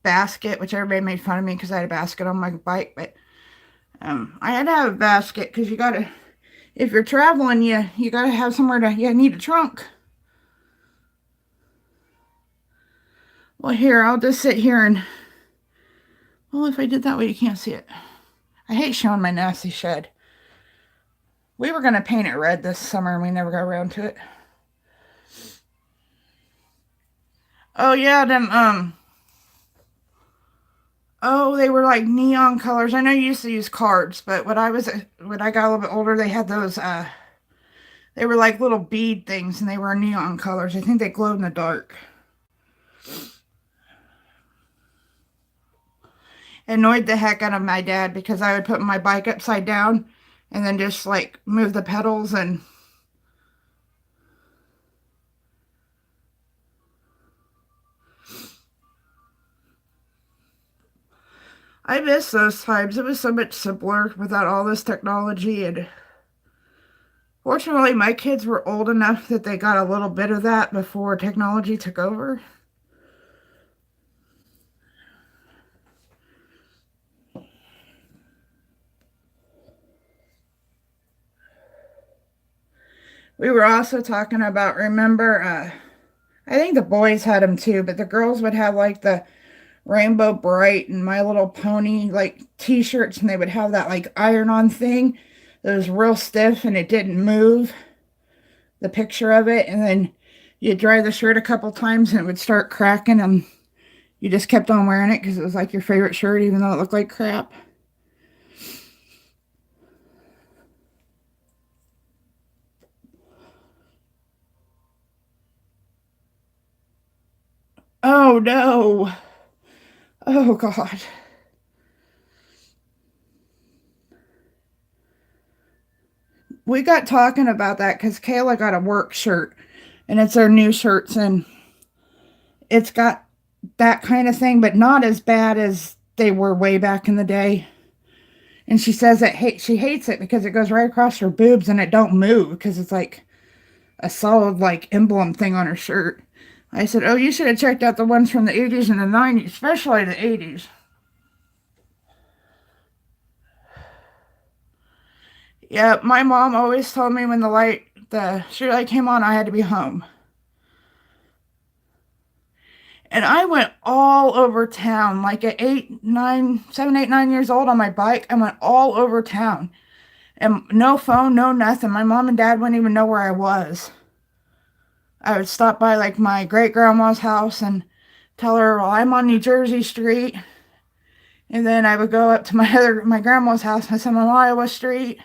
basket, which everybody made fun of me because I had a basket on my bike. But I had to have a basket because you gotta, if you're traveling, you gotta have somewhere to, you need a trunk. Well, here, I'll just sit here and, well, if I did that way, you can't see it. I hate showing my nasty shed. We were going to paint it red this summer and we never got around to it. Oh, yeah, oh, they were like neon colors. I know you used to use cards, but when I got a little bit older, they had those, they were like little bead things and they were neon colors. I think they glowed in the dark. Annoyed the heck out of my dad because I would put my bike upside down and then just like move the pedals, and I miss those times. It was so much simpler without all this technology, and fortunately my kids were old enough that they got a little bit of that before technology took over. We were also talking about, remember, I think the boys had them too, but the girls would have like the Rainbow Bright and My Little Pony like t-shirts, and they would have that like iron-on thing that was real stiff and it didn't move, the picture of it, and then you'd dry the shirt a couple times and it would start cracking, and you just kept on wearing it because it was like your favorite shirt even though it looked like crap. Oh no. Oh God. We got talking about that because Kayla got a work shirt and it's our new shirts, and it's got that kind of thing, but not as bad as they were way back in the day. And she says that she hates it because it goes right across her boobs and it don't move because it's like a solid like emblem thing on her shirt. I said, oh, you should have checked out the ones from the 80s and the 90s, especially the 80s. Yeah, my mom always told me when the street light came on, I had to be home. And I went all over town, like at 8, 9 years old on my bike. I went all over town. And no phone, no nothing. My mom and dad wouldn't even know where I was. I would stop by like my great grandma's house and tell her, well, I'm on New Jersey Street. And then I would go up to my grandma's house and I said, I'm on Iowa Street.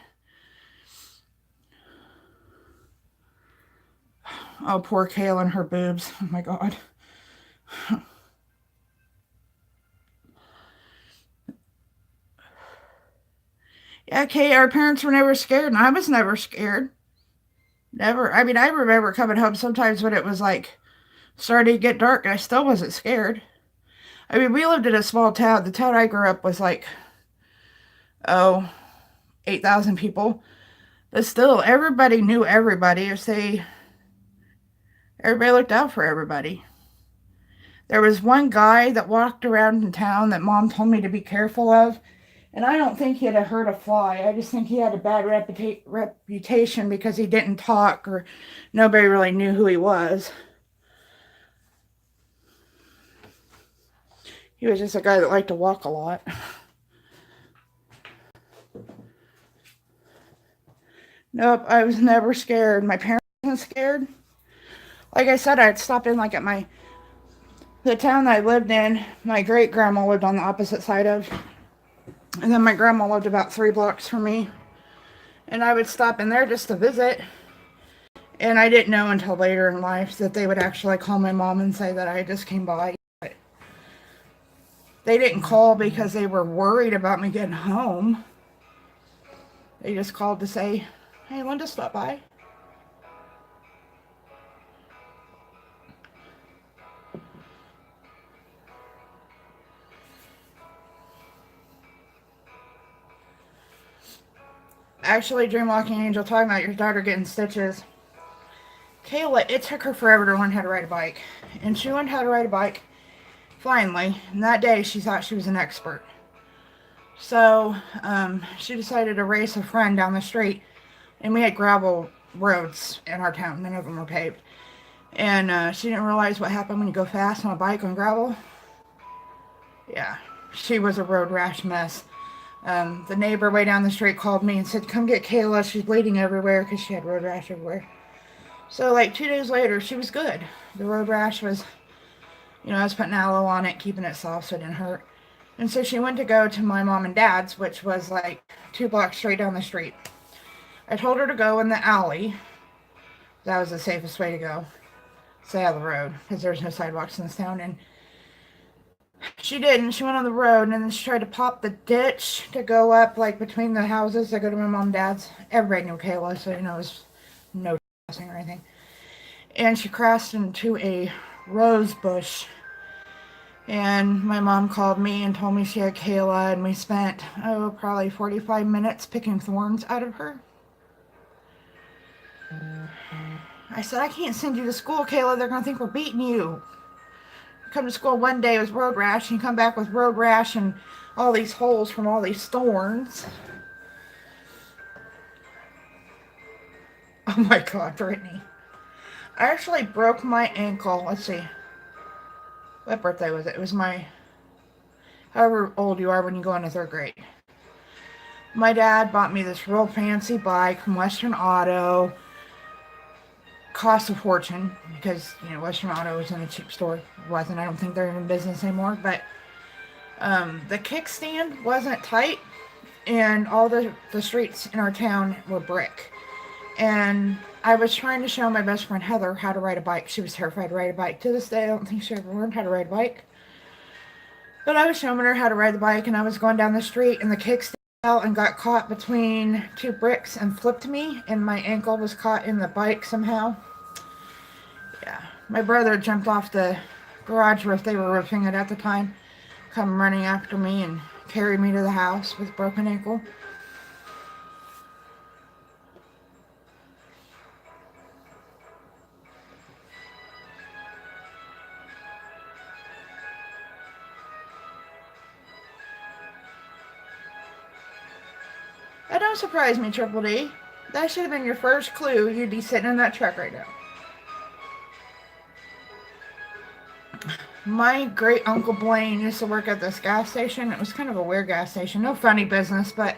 Oh, poor Kayla and her boobs. Oh my God. Yeah, Kay, our parents were never scared, and I was never scared. Never. I mean, I remember coming home sometimes when it was like starting to get dark, and I still wasn't scared. I mean, we lived in a small town. The town I grew up was like, oh, 8,000 people. But still, everybody knew everybody. Everybody looked out for everybody. There was one guy that walked around in town that mom told me to be careful of. And I don't think he had hurt a fly. I just think he had a bad reputation because he didn't talk or nobody really knew who he was. He was just a guy that liked to walk a lot. Nope, I was never scared. My parents weren't scared. Like I said, I'd stop in like at the town that I lived in. My great grandma lived on the opposite side of. And then my grandma lived about 3 blocks from me. And I would stop in there just to visit. And I didn't know until later in life that they would actually call my mom and say that I just came by. But they didn't call because they were worried about me getting home. They just called to say Hey, Linda, stop by. Actually, Dreamwalking Angel, talking about your daughter getting stitches. Kayla, it took her forever to learn how to ride a bike. And she learned how to ride a bike, finally. And that day, she thought she was an expert. So, she decided to race a friend down the street. And we had gravel roads in our town. None of them were paved. And she didn't realize what happened when you go fast on a bike on gravel. Yeah, she was a road rash mess. The neighbor way down the street called me and said, come get Kayla. She's bleeding everywhere because she had road rash everywhere. So like 2 days later, she was good. The road rash was, I was putting aloe on it, keeping it soft so it didn't hurt. And so she went to go to my mom and dad's, which was like 2 blocks straight down the street. I told her to go in the alley. That was the safest way to go. Stay out of the road because there's no sidewalks in this town. And she didn't. She went on the road and then she tried to pop the ditch to go up like between the houses that go to my mom and dad's. Everybody knew Kayla, so it was no or anything. And she crashed into a rose bush. And my mom called me and told me she had Kayla, and we spent, probably 45 minutes picking thorns out of her. I said, I can't send you to school, Kayla. They're going to think we're beating you. Come to school one day with road rash, and you come back with road rash and all these holes from all these thorns. Oh my God, Brittany. I actually broke my ankle. Let's see. What birthday was it? It was my, however old you are when you go into 3rd grade. My dad bought me this real fancy bike from Western Auto. Cost a fortune because, Western Auto was in a cheap store. It wasn't. I don't think they're in business anymore. But the kickstand wasn't tight. And all the streets in our town were brick. And I was trying to show my best friend Heather how to ride a bike. She was terrified to ride a bike. To this day, I don't think she ever learned how to ride a bike. But I was showing her how to ride the bike, and I was going down the street, and the kickstand fell and got caught between 2 bricks and flipped me, and my ankle was caught in the bike somehow. Yeah. My brother jumped off the garage roof. They were roofing it at the time. Come running after me and carried me to the house with a broken ankle. That don't surprise me, Triple D. That should have been your first clue you'd be sitting in that truck right now. My great uncle Blaine used to work at this gas station. It was kind of a weird gas station. No funny business, but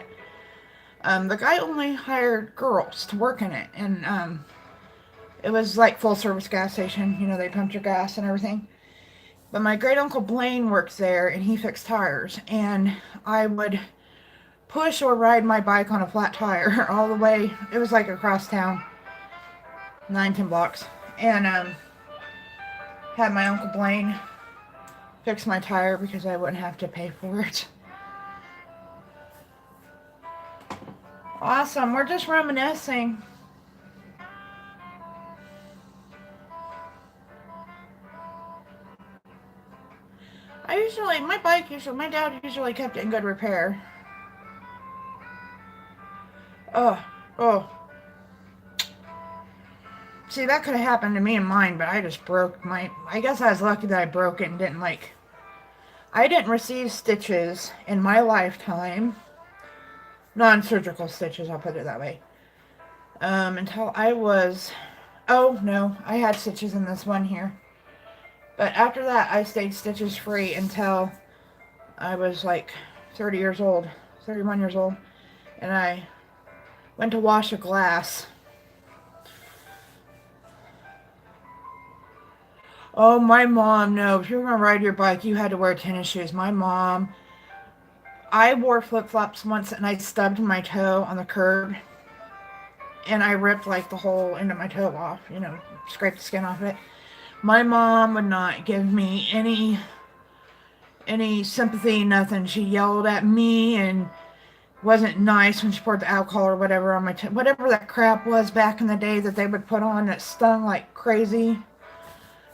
the guy only hired girls to work in it. And it was like full service gas station. They pumped your gas and everything. But my great uncle Blaine works there, and he fixed tires. And I would push or ride my bike on a flat tire all the way. It was like across town, 9-10 blocks, and had my uncle Blaine fix my tire because I wouldn't have to pay for it. Awesome. We're just reminiscing. My dad usually kept it in good repair. Oh. See, that could have happened to me and mine, but I just broke I guess I was lucky that I broke it and I didn't receive stitches in my lifetime. Non-surgical stitches, I'll put it that way. Until I was, no, I had stitches in this one here. But after that, I stayed stitches free until I was like 31 years old. And I went to wash a glass. Oh, my mom, no. If you were going to ride your bike, you had to wear tennis shoes. My mom, I wore flip-flops once and I stubbed my toe on the curb. And I ripped like the whole end of my toe off, scraped the skin off it. My mom would not give me any sympathy, nothing. She yelled at me and wasn't nice when she poured the alcohol or whatever on my whatever that crap was back in the day that they would put on that stung like crazy.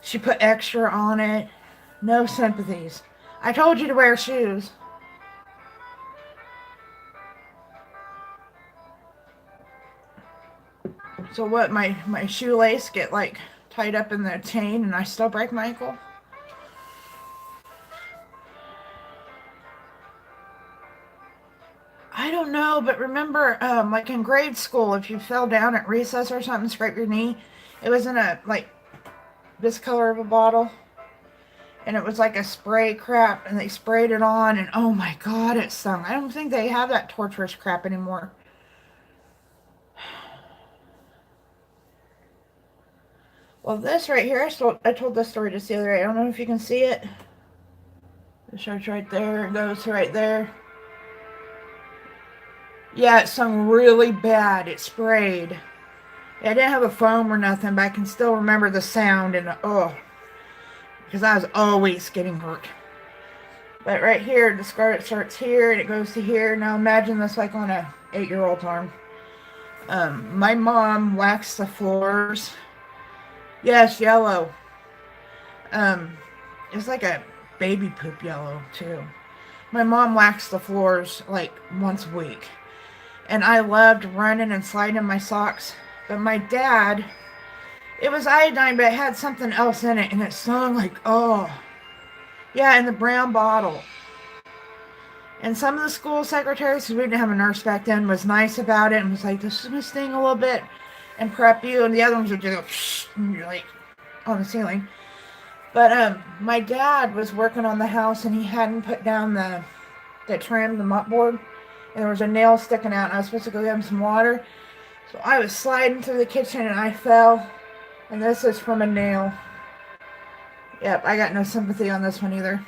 She put extra on it. No sympathies. I told you to wear shoes. So what, my shoelace get like tied up in the chain and I still break my ankle? I don't know, but remember, like in grade school, if you fell down at recess or something, scraped your knee, it was in a, like, this color of a bottle. And it was like a spray crap, and they sprayed it on, and oh my god, it stung. I don't think they have that torturous crap anymore. Well, this right here, I told this story just the other day. I don't know if you can see it. It starts right there, it goes right there. Yeah, it stung really bad. It sprayed. I didn't have a foam or nothing, but I can still remember the sound and oh, because I was always getting hurt. But right here, the scar starts here and it goes to here. Now imagine this like on a 8-year-old's arm. My mom waxed the floors. Yes, yellow. It's like a baby poop yellow too. My mom waxed the floors like once a week. And I loved running and sliding in my socks. But my dad, it was iodine, but it had something else in it. And it stung like, oh. Yeah, in the brown bottle. And some of the school secretaries, because we didn't have a nurse back then, was nice about it and was like, this is going to sting a little bit and prep you. And the other ones would just go, shh, and you're like on the ceiling. But my dad was working on the house and he hadn't put down the trim, the mopboard. And there was a nail sticking out and I was supposed to go get him some water. So I was sliding through the kitchen and I fell. And this is from a nail. Yep, I got no sympathy on this one either.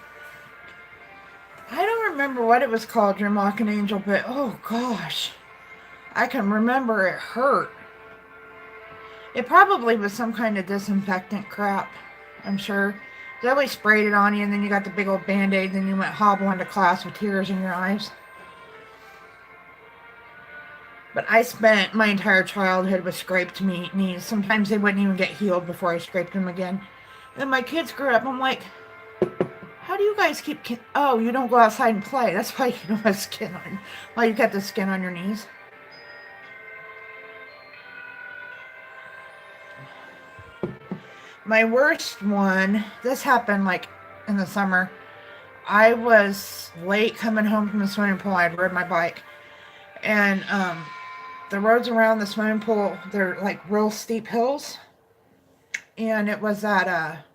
I don't remember what it was called, Dream Walking Angel, but oh gosh. I can remember it hurt. It probably was some kind of disinfectant crap, I'm sure. They always sprayed it on you and then you got the big old band-aid, then you went hobbling to class with tears in your eyes. But I spent my entire childhood with scraped knees. Sometimes they wouldn't even get healed before I scraped them again. Then my kids grew up. I'm like, how do you guys keep... Oh, you don't go outside and play. That's why you don't have skin on... Why you got the skin on your knees. My worst one, this happened like in the summer. I was late coming home from the swimming pool. I'd rode my bike. And the roads around the swimming pool, they're like real steep hills. And it was that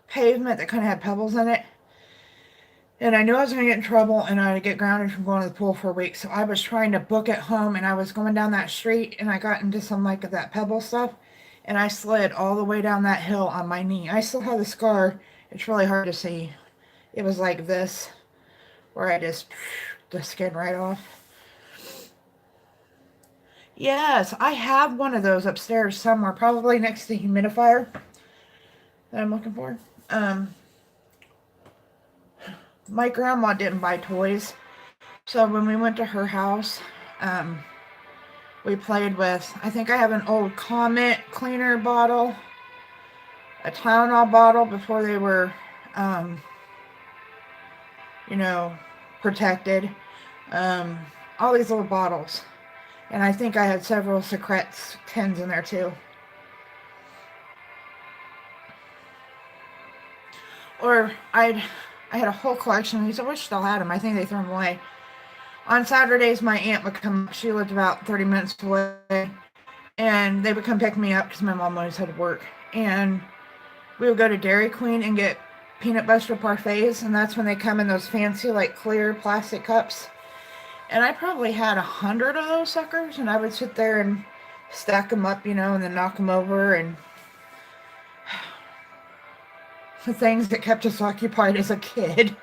pavement that kind of had pebbles in it. And I knew I was going to get in trouble and I'd get grounded from going to the pool for a week. So I was trying to book it home and I was going down that street and I got into some like that pebble stuff. And I slid all the way down that hill on my knee. I still have the scar. It's really hard to see. It was like this, where I just, the skin right off. Yes, I have one of those upstairs somewhere, probably next to the humidifier that I'm looking for. My grandma didn't buy toys, so when we went to her house, we played with, I think I have an old Comet cleaner bottle, a Tylenol bottle before they were, you know, protected, all these little bottles. And I think I had several Secrets tins in there too. Or I had a whole collection of these. I wish I still had them. I think they threw them away. On Saturdays, my aunt would come. She lived about 30 minutes away. And they would come pick me up because my mom always had to work. And we would go to Dairy Queen and get peanut butter parfaits. And that's when they come in those fancy, like, clear plastic cups. And I probably had 100 of those suckers. And I would sit there and stack them up, you know, and then knock them over. And the things that kept us occupied as a kid.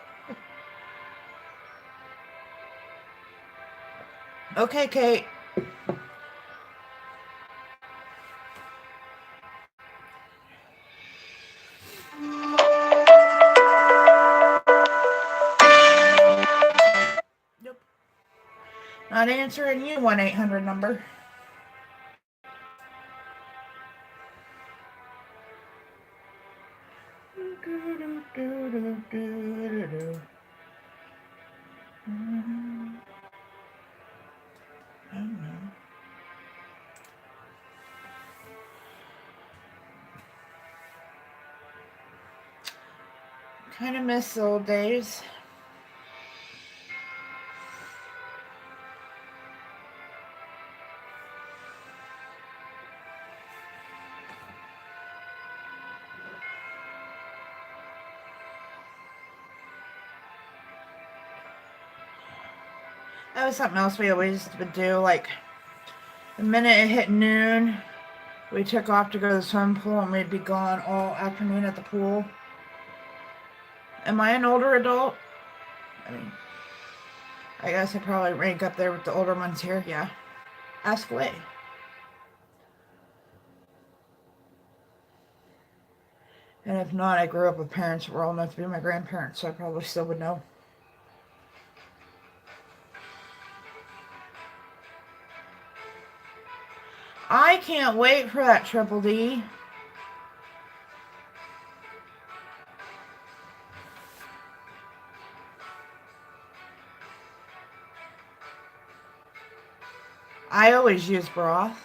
Okay, Kate. Nope. Not answering you 1-800 number. Kind of miss the old days. That was something else we always would do. Like, the minute it hit noon, we took off to go to the swimming pool and we'd be gone all afternoon at the pool. Am I an older adult? I mean, I guess I probably rank up there with the older ones here. Yeah. Ask away. And if not, I grew up with parents who were old enough to be my grandparents, so I probably still would know. I can't wait for that Triple D. I always use broth.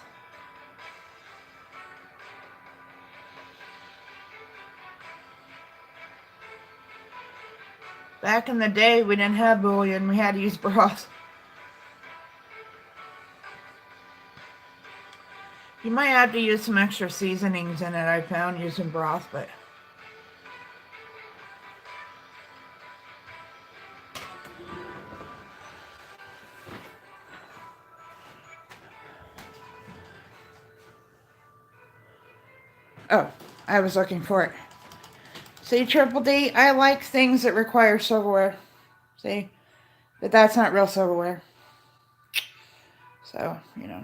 Back in the day, we didn't have bouillon. We had to use broth. You might have to use some extra seasonings in it, I found, using broth, but... Oh, I was looking for it. See, Triple D, I like things that require silverware. See? But that's not real silverware. So, you know.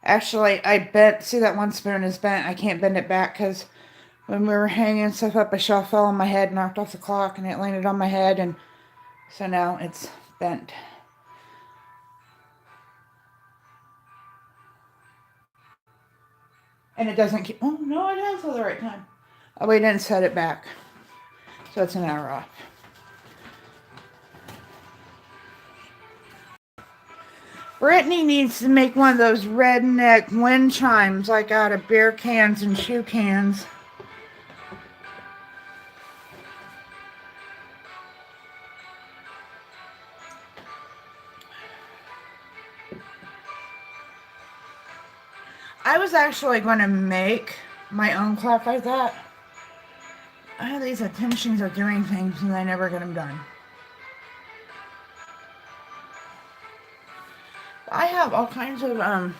Actually, I bent, see that one spoon is bent. I can't bend it back because when we were hanging stuff up, a shelf fell on my head, knocked off the clock, and it landed on my head, and so now it's bent. And it doesn't keep, oh no, it has all the right time. Oh, we didn't set it back. So it's an hour off. Brittany needs to make one of those redneck wind chimes like out of beer cans and shoe cans. I was actually going to make my own clock like that. I have these intentions of doing things and I never get them done. I have all kinds of,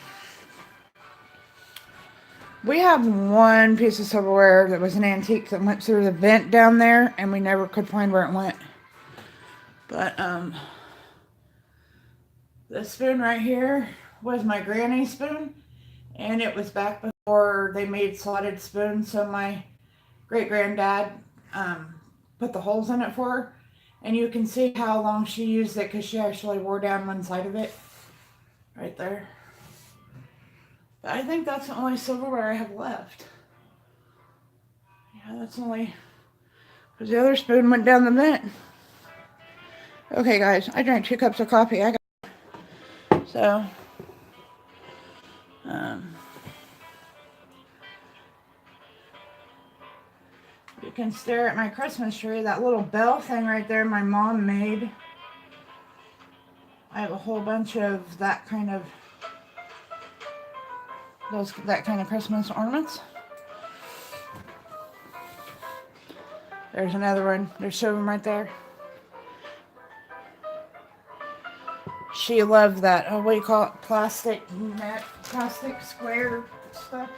we have one piece of silverware that was an antique that went through the vent down there and we never could find where it went. But, this spoon right here was my granny's spoon, and it was back before they made slotted spoons, so my great-granddad put the holes in it for her, and you can see how long she used it because she actually wore down one side of it right there. But I think that's the only silverware I have left. Yeah, that's only because the other spoon went down the vent. Okay, guys, I drank 2 cups of coffee. So, you can stare at my Christmas tree. That little bell thing right there my mom made. I have a whole bunch of that kind of Christmas ornaments. There's another one. There's 2 of them right there. She loved that. Oh, what do you call it? Plastic square stuff.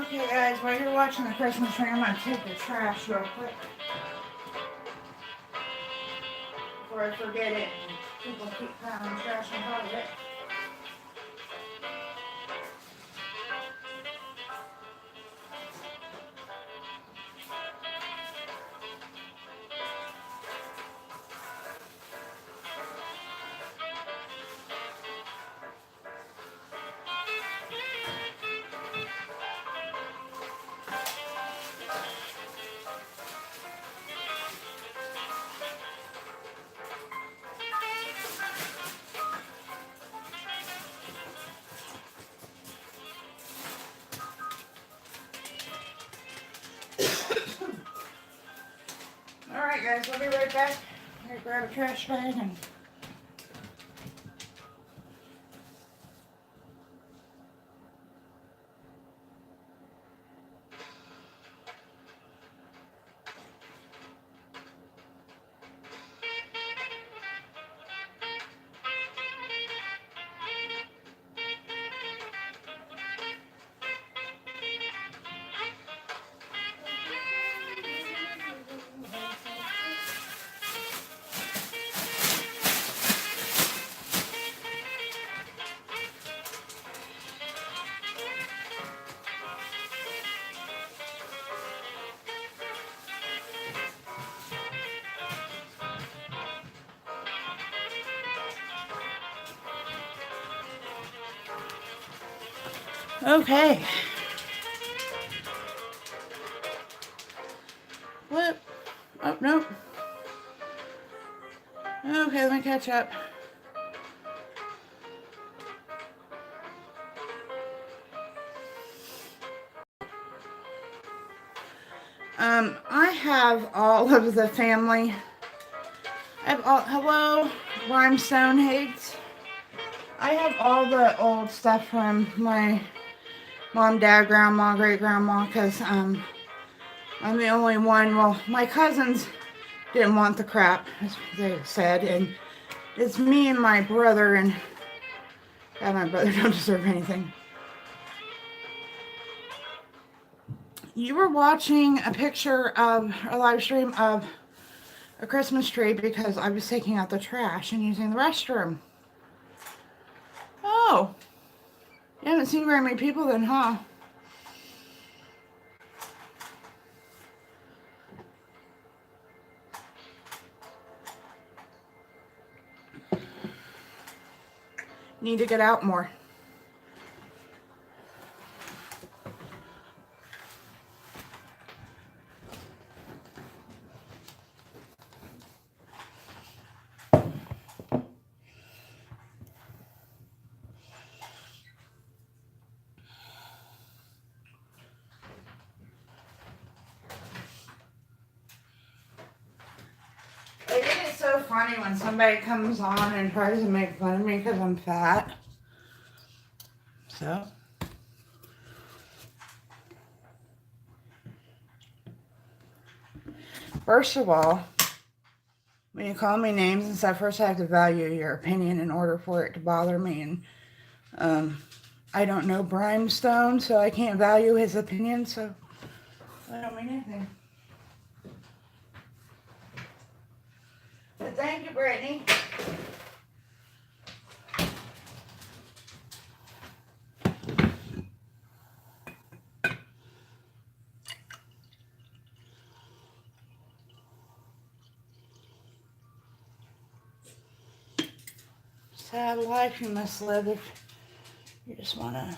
Okay, guys, while you're watching the Christmas tree, I'm going to take the trash real quick before I forget it. People keep piling trash on top of it. Alright, guys, I'll be right back. I'm going to grab a trash bag and... Okay. What? Oh, nope. Okay, let me catch up. I have all of the family. I have all, hello, Rhinestone Hates. I have all the old stuff from my mom, dad, grandma, great grandma, because I'm the only one. Well, my cousins didn't want the crap, as they said, and it's me and my brother, and God, my brother don't deserve anything. You were watching a picture of a live stream of a Christmas tree because I was taking out the trash and using the restroom. Oh, you haven't seen very many people then, huh? Need to get out more. I think it's so funny when somebody comes on and tries to make fun of me because I'm fat. So. First of all, when you call me names and stuff, first I have to value your opinion in order for it to bother me. And I don't know Brimstone, so I can't value his opinion, so I don't mean anything. But thank you, Brittany. Sad life you must live if you just want to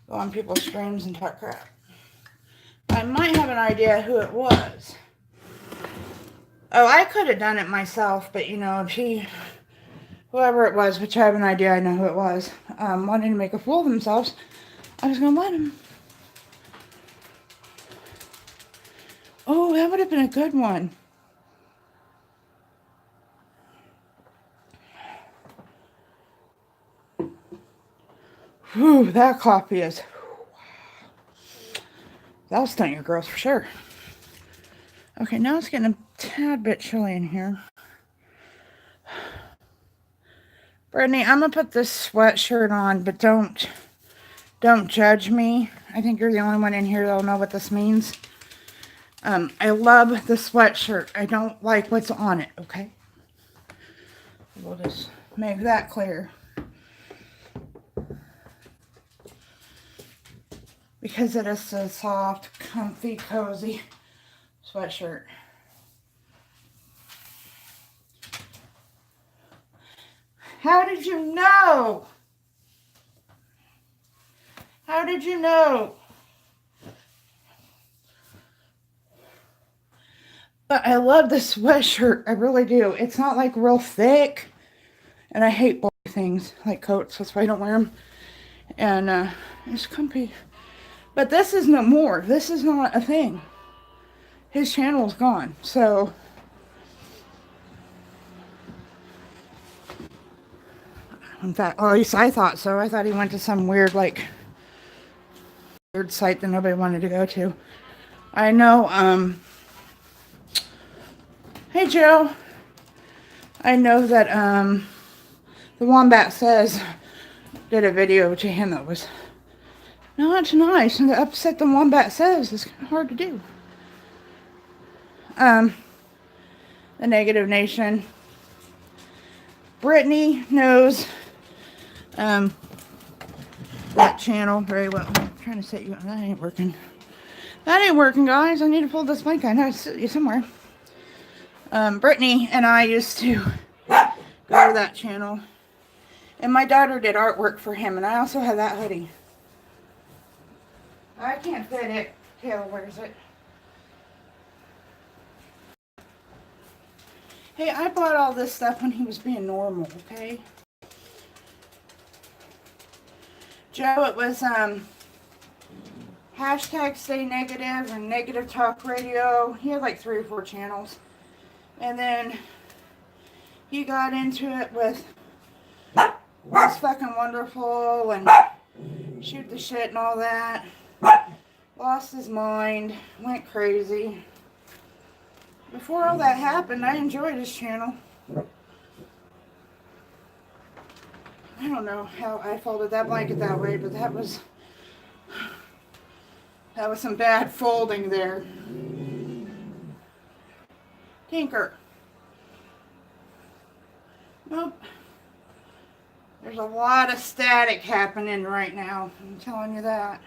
go on people's streams and talk crap. I might have an idea who it was. Oh, I could have done it myself, but you know, if whoever it was, which I have an idea, I know who it was, wanted to make a fool of themselves, I was going to let him. Oh, that would have been a good one. Whew, that coffee is... That'll stunt your girls for sure. Okay, now it's getting a tad bit chilly in here. Brittany, I'm going to put this sweatshirt on, but don't Don't judge me. I think you're the only one in here that'll know what this means. I love the sweatshirt. I don't like what's on it, okay? We'll just make that clear. Because it is so soft, comfy, cozy sweatshirt. How did you know? How did you know? But I love this sweatshirt. I really do. It's not like real thick. And I hate bulky things like coats. That's why I don't wear them. And it's comfy. But this is no more. This is not a thing. His channel's gone. So in fact, or at least I thought so. I thought he went to some weird, like, weird site that nobody wanted to go to. I know, hey Joe. I know that, the Wombat Says did a video to him that was not nice. And to upset the Wombat Says is kind of hard to do. The Negative Nation. Brittany knows, that channel very well. I'm trying to set you up. That ain't working. That ain't working, guys. I need to pull this mic. I know it's somewhere. Brittany and I used to go to that channel. And my daughter did artwork for him. And I also have that hoodie. I can't fit it. Taylor wears it. Hey, I bought all this stuff when he was being normal, okay? Joe, it was, hashtag Stay Negative and Negative Talk Radio. He had like 3 or 4 channels. And then he got into it with It's Fucking Wonderful and Shoot the Shit and all that. Lost his mind. Went crazy. Before all that happened, I enjoyed his channel. I don't know how I folded that blanket that way, but that was some bad folding there. Tinker. Nope. There's a lot of static happening right now. I'm telling you that.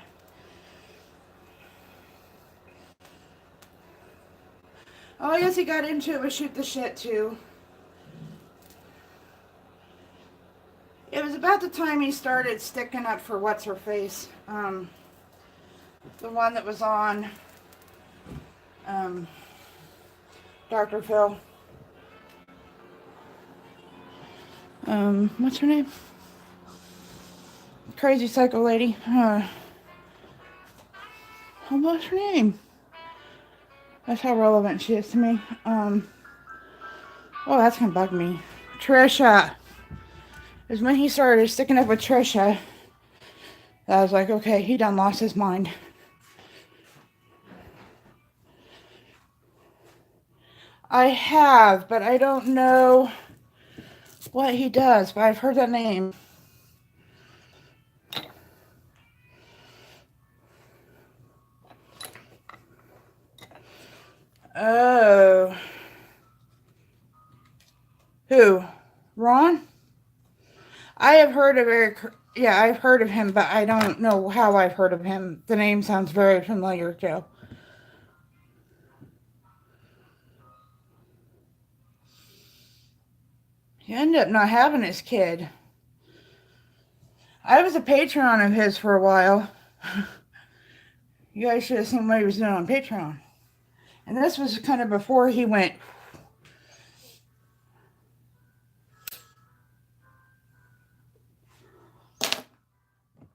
Oh, yes, he got into it with Shoot the Shit, too. It was about the time he started sticking up for What's-Her-Face. The one that was on Dr. Phil. What's her name? Crazy Psycho Lady. What's her name? That's how relevant she is to me. Oh, that's gonna bug me. Trisha. It was when he started sticking up with Trisha. I was like, okay, he done lost his mind. I have, but I don't know what he does, but I've heard that name. Oh. Who? Ron? I have heard of Eric. Yeah, I've heard of him, but I don't know how I've heard of him. The name sounds very familiar, Joe. He ended up not having his kid. I was a Patreon of his for a while. You guys should have seen what he was doing on Patreon. And this was kind of before he went.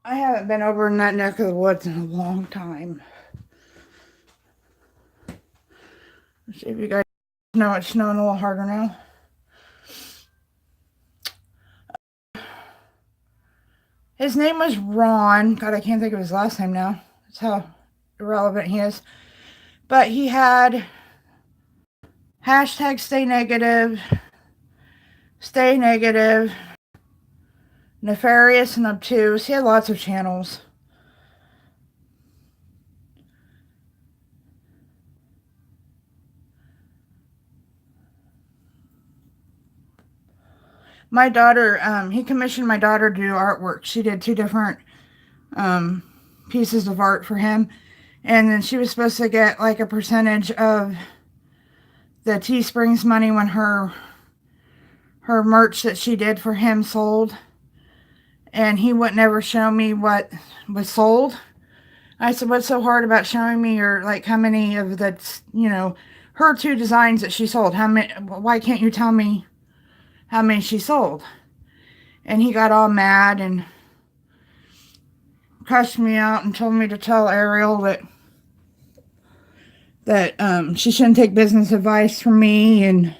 I haven't been over in that neck of the woods in a long time. Let's see if you guys know it's snowing a little harder now. His name was Ron. God, I can't think of his last name now. That's how irrelevant he is. But he had hashtag Stay Negative, Nefarious and Obtuse. He had lots of channels. My daughter, he commissioned my daughter to do artwork. She did 2 different pieces of art for him. And then she was supposed to get like a percentage of the Teesprings money when her merch that she did for him sold. And he wouldn't ever show me what was sold. I said, what's so hard about showing me your, like, how many of the, her 2 designs that she sold? Why can't you tell me how many she sold? And he got all mad and cussed me out and told me to tell Ariel that she shouldn't take business advice from me. And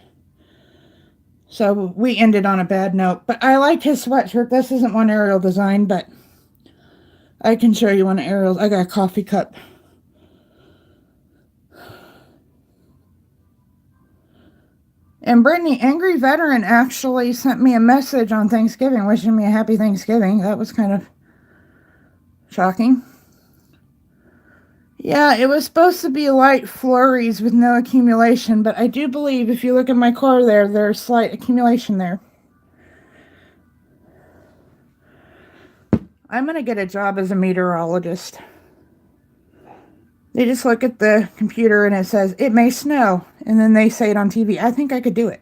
so we ended on a bad note. But I liked his sweatshirt. This isn't one Ariel designed, but I can show you one of Ariel's. I got a coffee cup. And Brittany, Angry Veteran, actually sent me a message on Thanksgiving wishing me a happy Thanksgiving. That was kind of shocking. Yeah, it was supposed to be light flurries with no accumulation, but I do believe if you look at my car there's slight accumulation there. I'm going to get a job as a meteorologist. They just look at the computer and it says, it may snow, and then they say it on TV. I think I could do it.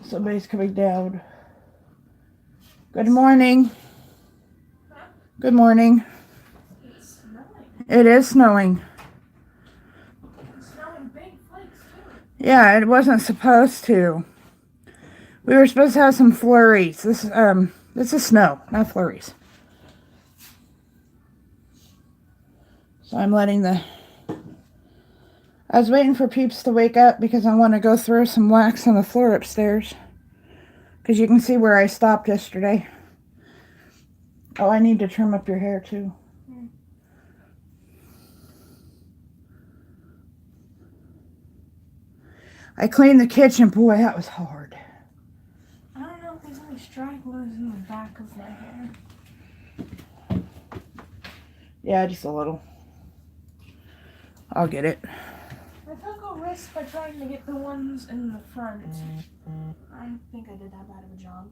Somebody's coming down. Good morning. Huh? Good morning. It's snowing. It is snowing. It's snowing big flakes too. Yeah, it wasn't supposed to. We were supposed to have some flurries. This is snow, not flurries. So I'm letting I was waiting for Peeps to wake up because I want to go throw some wax on the floor upstairs. Because you can see where I stopped yesterday. Oh, I need to trim up your hair too. I cleaned the kitchen. Boy, that was hard. I don't know if there's any stragglers in the back of my hair. Yeah, just a little. I'll get it. I took a risk by trying to get the ones in the front. I think I did that bad of a job.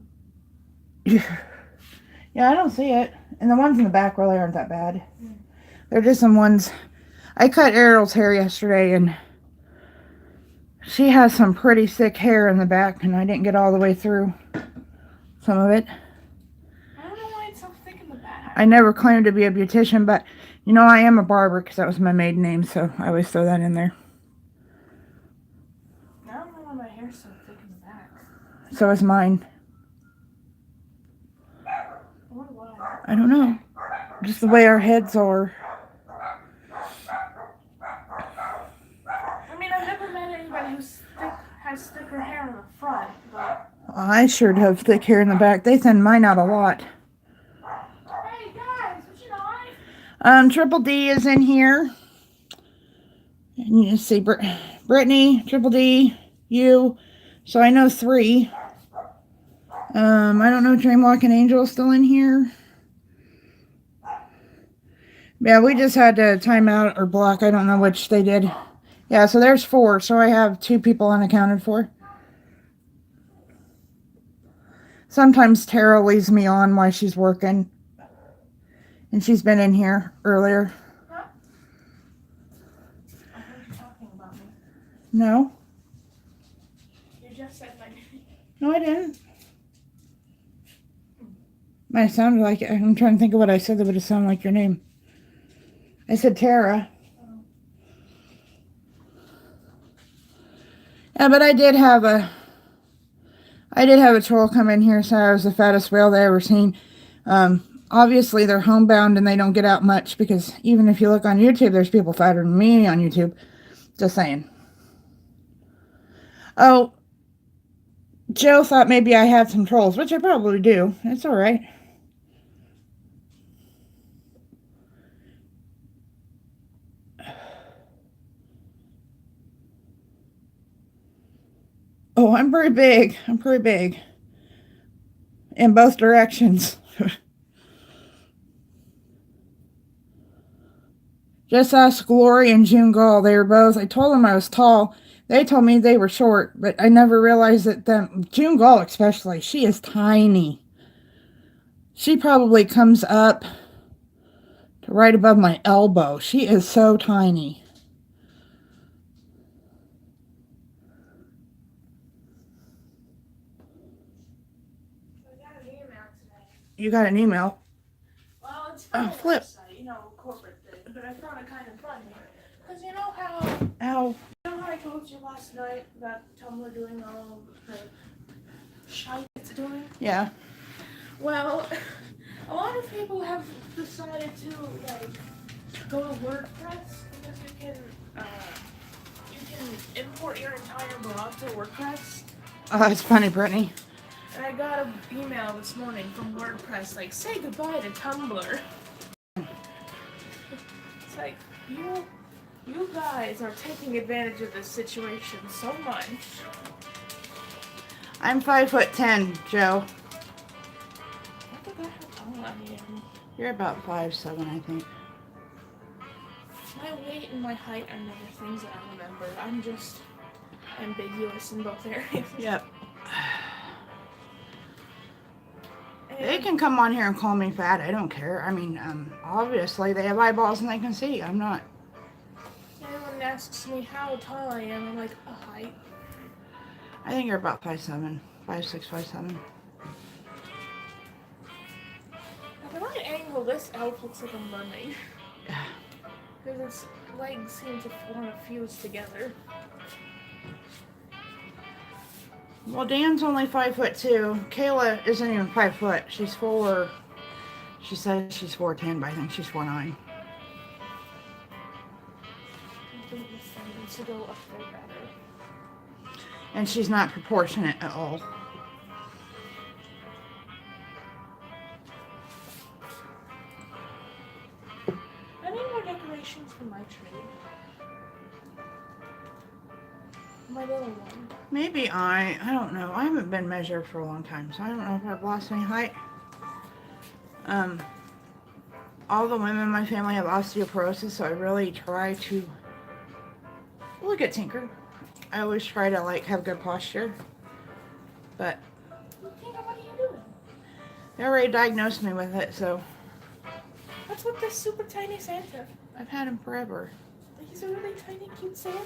Yeah, I don't see it. And the ones in the back really aren't that bad. They're just some ones. I cut Ariel's hair yesterday, and she has some pretty thick hair in the back, and I didn't get all the way through some of it. I don't know why it's so thick in the back. I never claimed to be a beautician, but, I am a barber because that was my maiden name, so I always throw that in there. I don't know why my hair's so thick in the back. So is mine. I wonder why. I don't know. Just the way our heads are. I mean, I've never met anybody has thicker hair in the front, but... I sure have thick hair in the back. They thin mine out a lot. Hey, guys, what you doing? Triple D is in here. And you see Brittany, Triple D, you. So I know 3. I don't know, Dreamwalking Angel is still in here. Yeah, we just had to time out or block. I don't know which they did. Yeah, so there's 4. So I have 2 people unaccounted for. Sometimes Tara leaves me on while she's working. And she's been in here earlier. Huh? I heard you talking about me. No? You just said my name. No, I didn't. Might sound like it. I'm trying to think of what I said that would have sounded like your name. I said Tara. Yeah, but I did have a troll come in here, say I was the fattest whale they ever seen. Obviously they're homebound and they don't get out much, because even if you look on YouTube, there's people fatter than me on YouTube. Just saying. Oh, Joe thought maybe I had some trolls, which I probably do. It's alright. Oh, I'm pretty big. I'm pretty big. In both directions. Just ask Glory and June Gall. They were both, I told them I was tall. They told me they were short, but I never realized that June Gall especially, she is tiny. She probably comes up to right above my elbow. She is so tiny. I got an email today. You got an email? Well, it's from a Flip. website, you know, a corporate thing, but I found it kind of funny. Because you know how Ow. I told you last night about Tumblr doing all the shite it's doing? Yeah. Well, a lot of people have decided to go to WordPress because you can import your entire blog to WordPress. Oh, that's funny, Brittany. And I got an email this morning from WordPress say goodbye to Tumblr. It's like you guys are taking advantage of this situation so much. I'm 5'10", Joe. I forgot how tall I am. You're about 5'7", I think. My weight and my height are never things that I remember. I'm just ambiguous in both areas. Yep. And They can come on here and call me fat. I don't care. I mean, obviously they have eyeballs and they can see. I'm not. anyone asks me how tall I am, I'm like, a height. I think you're about 5'7", 5'6", 5'7". At the right angle, this elf looks like a mermaid. Because its legs seem to want to fuse together. Well, Dan's only 5'2". Kayla isn't even 5 foot. She's 4. She says she's 4'10", but I think she's 4'9". I think this thing needs to go up there better. And she's not proportionate at all. I need more decorations for my tree. My little one. Maybe I don't know. I haven't been measured for a long time, so I don't know if I've lost any height. All the women in my family have osteoporosis, so I really try to look at Tinker. I always try to have good posture, but Tinker, what are you doing? they already diagnosed me with it, so What's with this super tiny Santa? I've had him forever. He's a really tiny, cute Santa.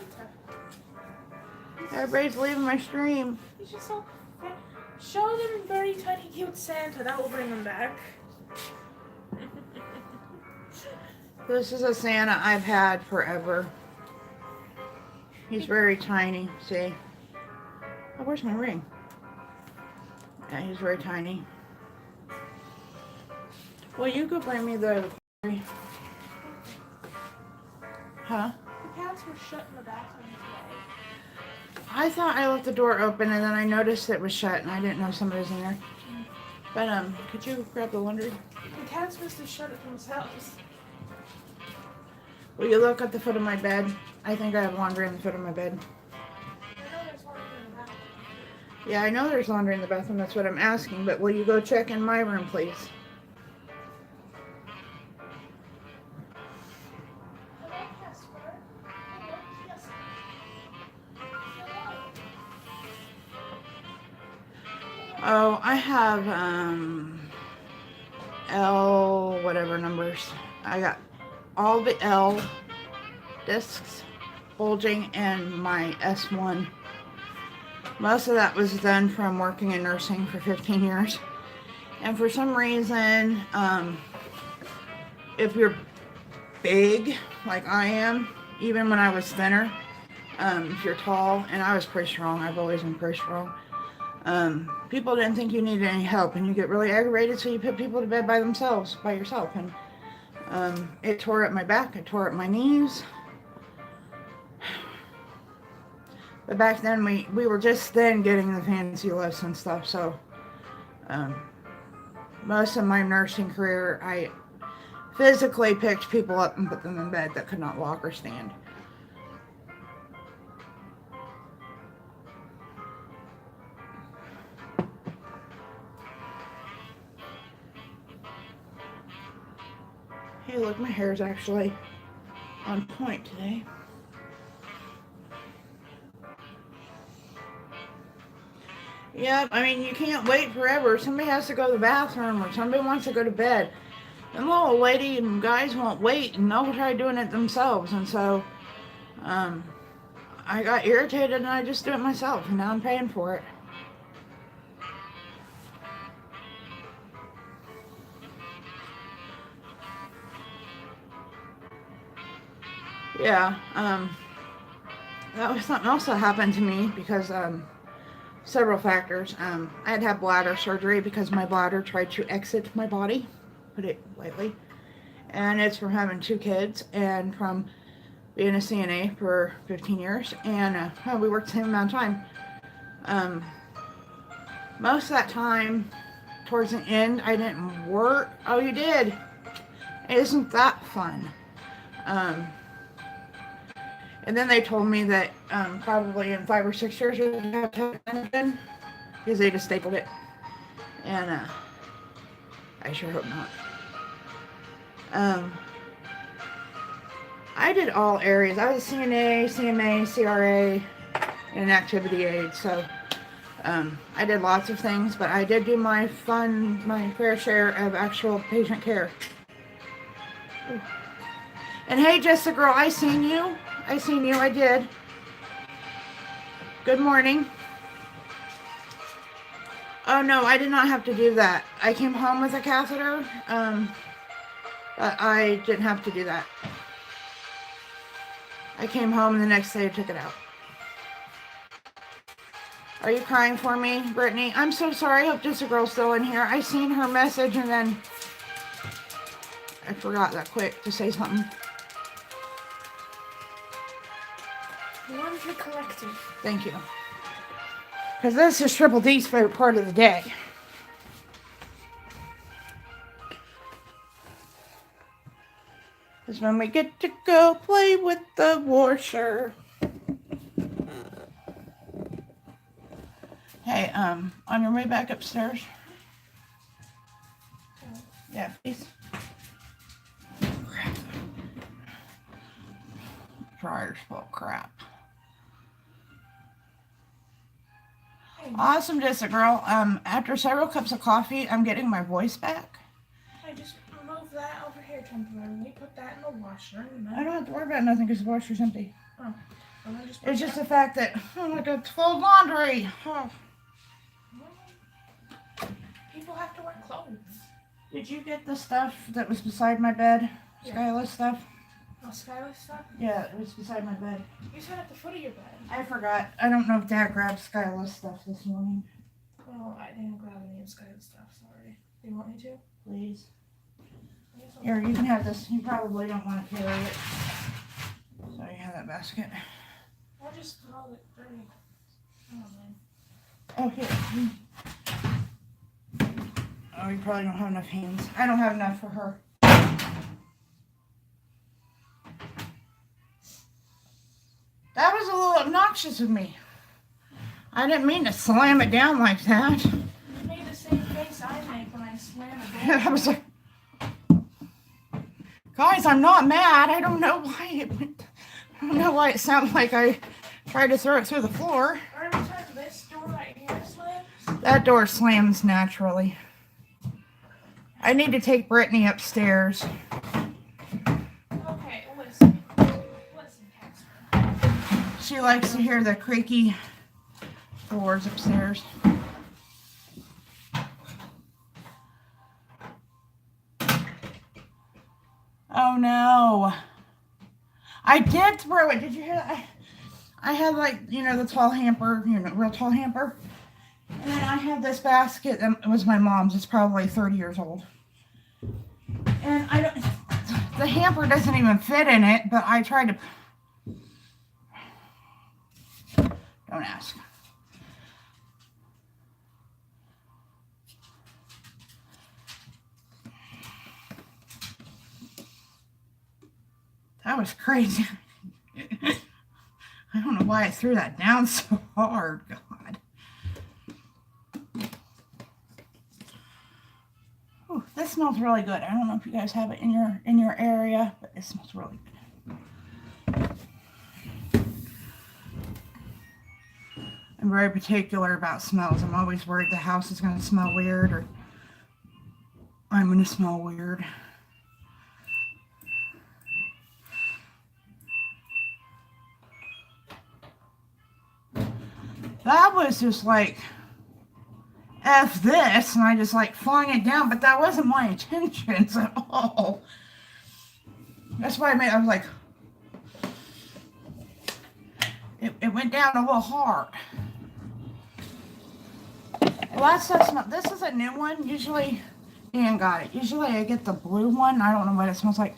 Everybody's leaving my stream. He's just so fat. Show them very tiny, cute Santa. That will bring them back. This is a Santa I've had forever. He's very tiny, see? Oh, where's my ring? Yeah, he's very tiny. Well, you go bring me the... Huh? The cats were shut in the bathroom today. I thought I left the door open and then I noticed it was shut and I didn't know somebody was in there. But, could you grab the laundry? The cats must have shut it themselves. Will you look at the foot of my bed? I think I have laundry on the foot of my bed. I know there's one in the bathroom. Yeah, I know there's laundry in the bathroom. That's what I'm asking. But will you go check in my room, please? Oh, I have, L whatever numbers. I got all the L discs bulging and my S1. Most of that was done from working in nursing for 15 years. And for some reason, if you're big, like I am, even when I was thinner, if you're tall, and I was pretty strong, I've always been pretty strong, people didn't think you needed any help, and you get really aggravated, so you put people to bed by yourself, and it tore up my back, it tore up my knees. But back then, we were just then getting the fancy lifts and stuff, so most of my nursing career, I physically picked people up and put them in bed that could not walk or stand. Hey, look, my hair's actually on point today. Yep, I mean, you can't wait forever. Somebody has to go to the bathroom or somebody wants to go to bed. And little lady and guys won't wait and they'll try doing it themselves. And so I got irritated and I just do it myself. And now I'm paying for it. Yeah, that was something else that happened to me because several factors. I had to have bladder surgery because my bladder tried to exit my body, put it lightly. And it's from having 2 kids and from being a CNA for 15 years. And we worked the same amount of time. Most of that time, towards the end, I didn't work. Oh, you did? Isn't that fun? And then they told me that probably in 5 or 6 years you have to have it again because they just stapled it. And I sure hope not. I did all areas. I was a CNA, CMA, CRA, and activity aide. So I did lots of things, but I did do my fair share of actual patient care. Ooh. And hey, Jessica girl, I seen you. I did. Good morning. Oh no, I did not have to do that. I came home with a catheter, but I didn't have to do that. I came home and the next day I took it out. Are you crying for me, Brittany? I'm so sorry. I hope this girl's still in here. I seen her message and then I forgot that quick to say something. Wonderful collective. Thank you. Because this is Triple D's favorite part of the day. Is when we get to go play with the washer. Hey, on your way back upstairs. Yeah, please. Crap. Dryer's full of crap. Awesome, Jessica girl. After several cups of coffee, I'm getting my voice back. I just move that over here temporarily. Put that in the washer. I don't have to worry about nothing because the washer's empty. Oh. It's just the fact that I got to fold laundry. Oh. People have to wear clothes. Did you get the stuff that was beside my bed? Yeah. Skyla's stuff? Oh, Skylar's stuff? Yeah, it was beside my bed. You said at the foot of your bed. I forgot. I don't know if Dad grabbed Skyla's stuff this morning. Oh, I didn't grab any of Skylar's stuff. Sorry. Do you want me to? Please. Here, you can have this. You probably don't want to carry it. So you have that basket. I'll just throw it dirty. Oh, here. Oh, you probably don't have enough hands. I don't have enough for her. That was a little obnoxious of me. I didn't mean to slam it down like that. You made the same face I make when I slam it down. I was like, guys, I'm not mad. I don't know why I don't know why it sounded like I tried to throw it through the floor. Or every time this door right here slams. That door slams naturally. I need to take Brittany upstairs. Okay, listen. Listen, Casper. She likes to hear the creaky doors upstairs. Oh no. I did throw it. Did you hear that? I had like, you know, the tall hamper, real tall hamper. And then I had this basket that was my mom's. It's probably 30 years old. And the hamper doesn't even fit in it, but I tried to. Don't ask. That was crazy. I don't know why I threw that down so hard. God. Ooh, this smells really good. I don't know if you guys have it in your area, but it smells really good. I'm very particular about smells. I'm always worried the house is going to smell weird or I'm going to smell weird. That was just like, F this, and I just like flung it down, but that wasn't my intentions at all. That's why I was like, it went down a little hard. Well, that's not, this is a new one. Usually, Dan got it. Usually I get the blue one. I don't know what it smells like.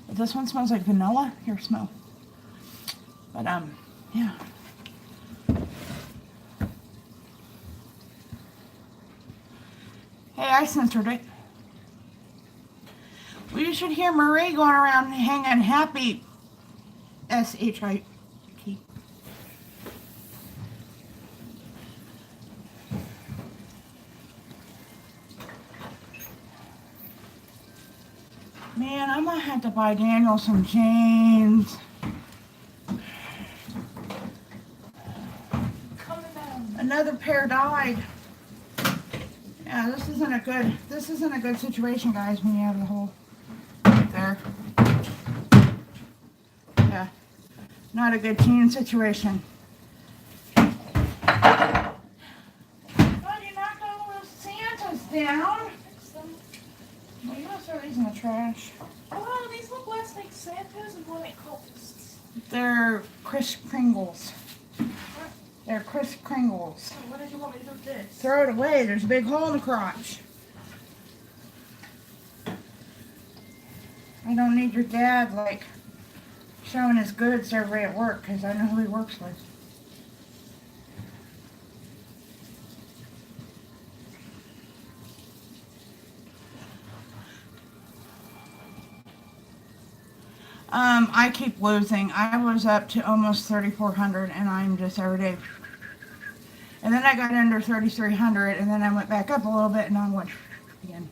But this one smells like vanilla. Here, smell. But, yeah. Hey, I censored it. Well, you should hear Marie going around hanging happy. S-H-I-T. Man, I might have to buy Daniel some jeans. Coming down. Another pair died. Yeah, this isn't a good situation, guys, when you have the hole right there. Yeah. Not a good teen situation. Oh, you knocked all those Santas down. Well, you gotta throw these in the trash. Oh, these look less like Santas and more like cultists. They're crisp Pringles. They're crisp Pringles. So what did you want me to do with this? Throw it away. There's a big hole in the crotch. I don't need your dad, like, showing his goods to everybody at work, because I know who he works with. I keep losing. I was up to almost 3,400, and I'm just every day. And then I got under 3,300, and then I went back up a little bit, and I went again.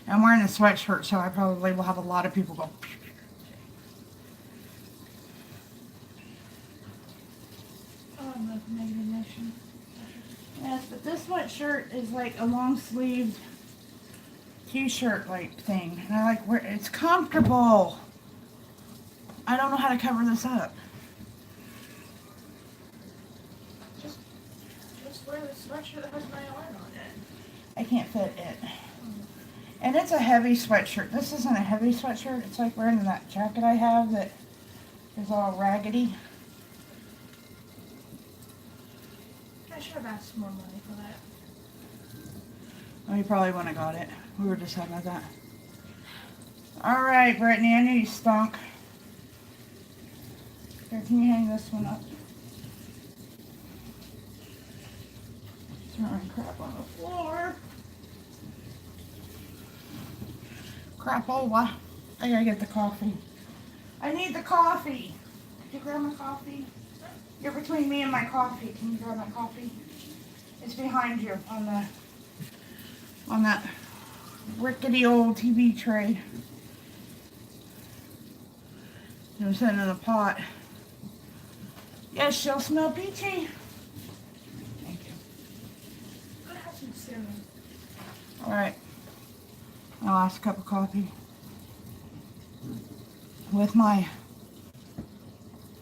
I'm wearing a sweatshirt, so I probably will have a lot of people go. Oh, I love negative motion. Yes, but this sweatshirt is like a long-sleeved t-shirt like thing, and I like where it's comfortable. I don't know how to cover this up. Just wear the sweatshirt that has my line on it. I can't fit it. And it's a heavy sweatshirt. This isn't a heavy sweatshirt. It's like wearing that jacket I have that is all raggedy. I should have asked more money for that. Oh, you probably wouldn't have got it. We were just talking about that. All right, Brittany, I knew you stunk. Here, can you hang this one up? Throwing crap on the floor. Crapola. I gotta get the coffee. I need the coffee. Could you grab my coffee? You're between me and my coffee. Can you grab my coffee? It's behind you on that rickety old TV tray. It was sitting in the pot. Yes, she'll smell peachy. Thank you. I'm gonna have some cereal. All right. My last cup of coffee with my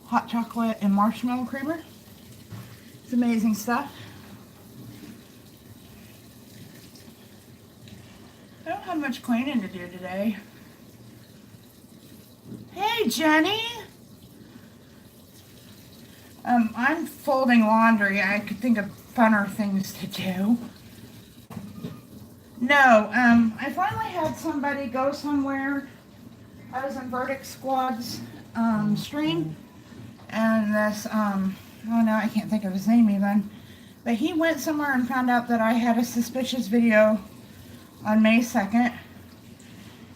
hot chocolate and marshmallow creamer. It's amazing stuff. I don't have much cleaning to do today. Hey, Jenny. I'm folding laundry. I could think of funner things to do. No, I finally had somebody go somewhere. I was in Verdict Squad's stream, and this, oh no, I can't think of his name even, but he went somewhere and found out that I had a suspicious video on May 2nd,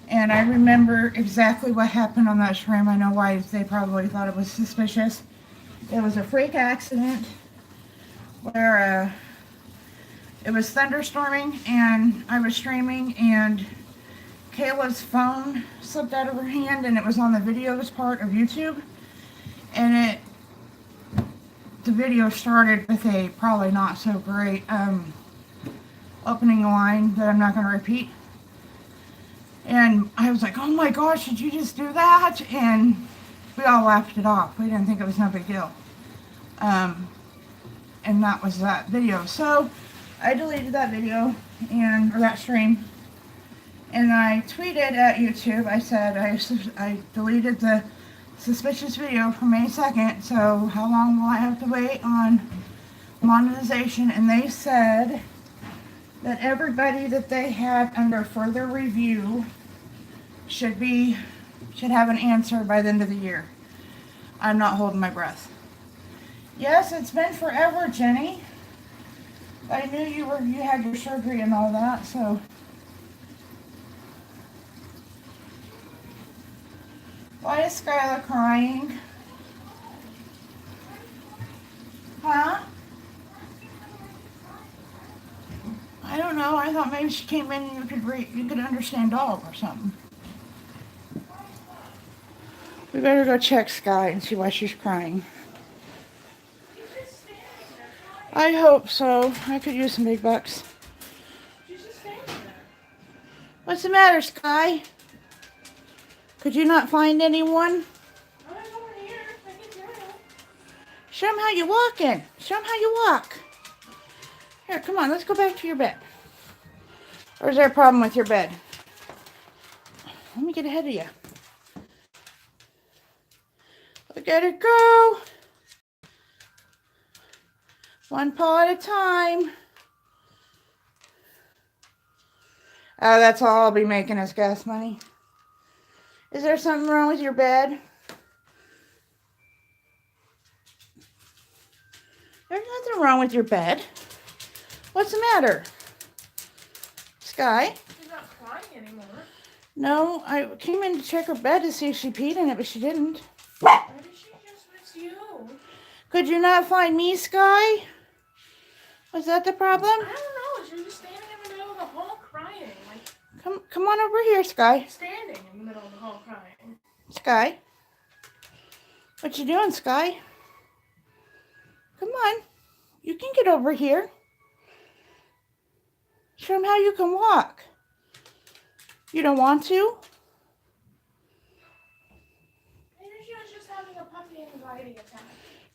and I remember exactly what happened on that stream. I know why they probably thought it was suspicious. It was a freak accident where it was thunderstorming and I was streaming and Kayla's phone slipped out of her hand and it was on the videos part of YouTube, and the video started with a probably not so great opening line that I'm not going to repeat. And I was like, oh my gosh, did you just do that? And we all laughed it off. We didn't think it was no big deal. And that was that video. So I deleted that video or that stream. And I tweeted at YouTube. I said I deleted the suspicious video from May 2nd. So how long will I have to wait on monetization? And they said that everybody that they had under further review should have an answer by the end of the year. I'm not holding my breath. Yes, it's been forever, Jenny. I knew you had your surgery and all that, so. Why is Skylar crying? Huh? I don't know. I thought maybe she came in and you could understand dog or something. We better go check Sky and see why she's crying. I hope so. I could use some big bucks. She's just standing there. What's the matter, Sky? Could you not find anyone? I'm over here. I can tell. Show them how you walking. Show them how you walk. Here, come on. Let's go back to your bed. Or is there a problem with your bed? Let me get ahead of you. Look at her go. One paw at a time. Oh, that's all I'll be making is gas money. Is there something wrong with your bed? There's nothing wrong with your bed. What's the matter? Sky? She's not crying anymore. No, I came in to check her bed to see if she peed in it, but she didn't. Maybe she just missed you. Could you not find me, Sky? Was that the problem? I don't know. She was just standing in the middle of the hall crying. Come on over here, Sky. Standing in the middle of the hall crying. Sky? What you doing, Sky? Come on. You can get over here. Show them how you can walk. You don't want to? Maybe she was just having a puppy anxiety attack.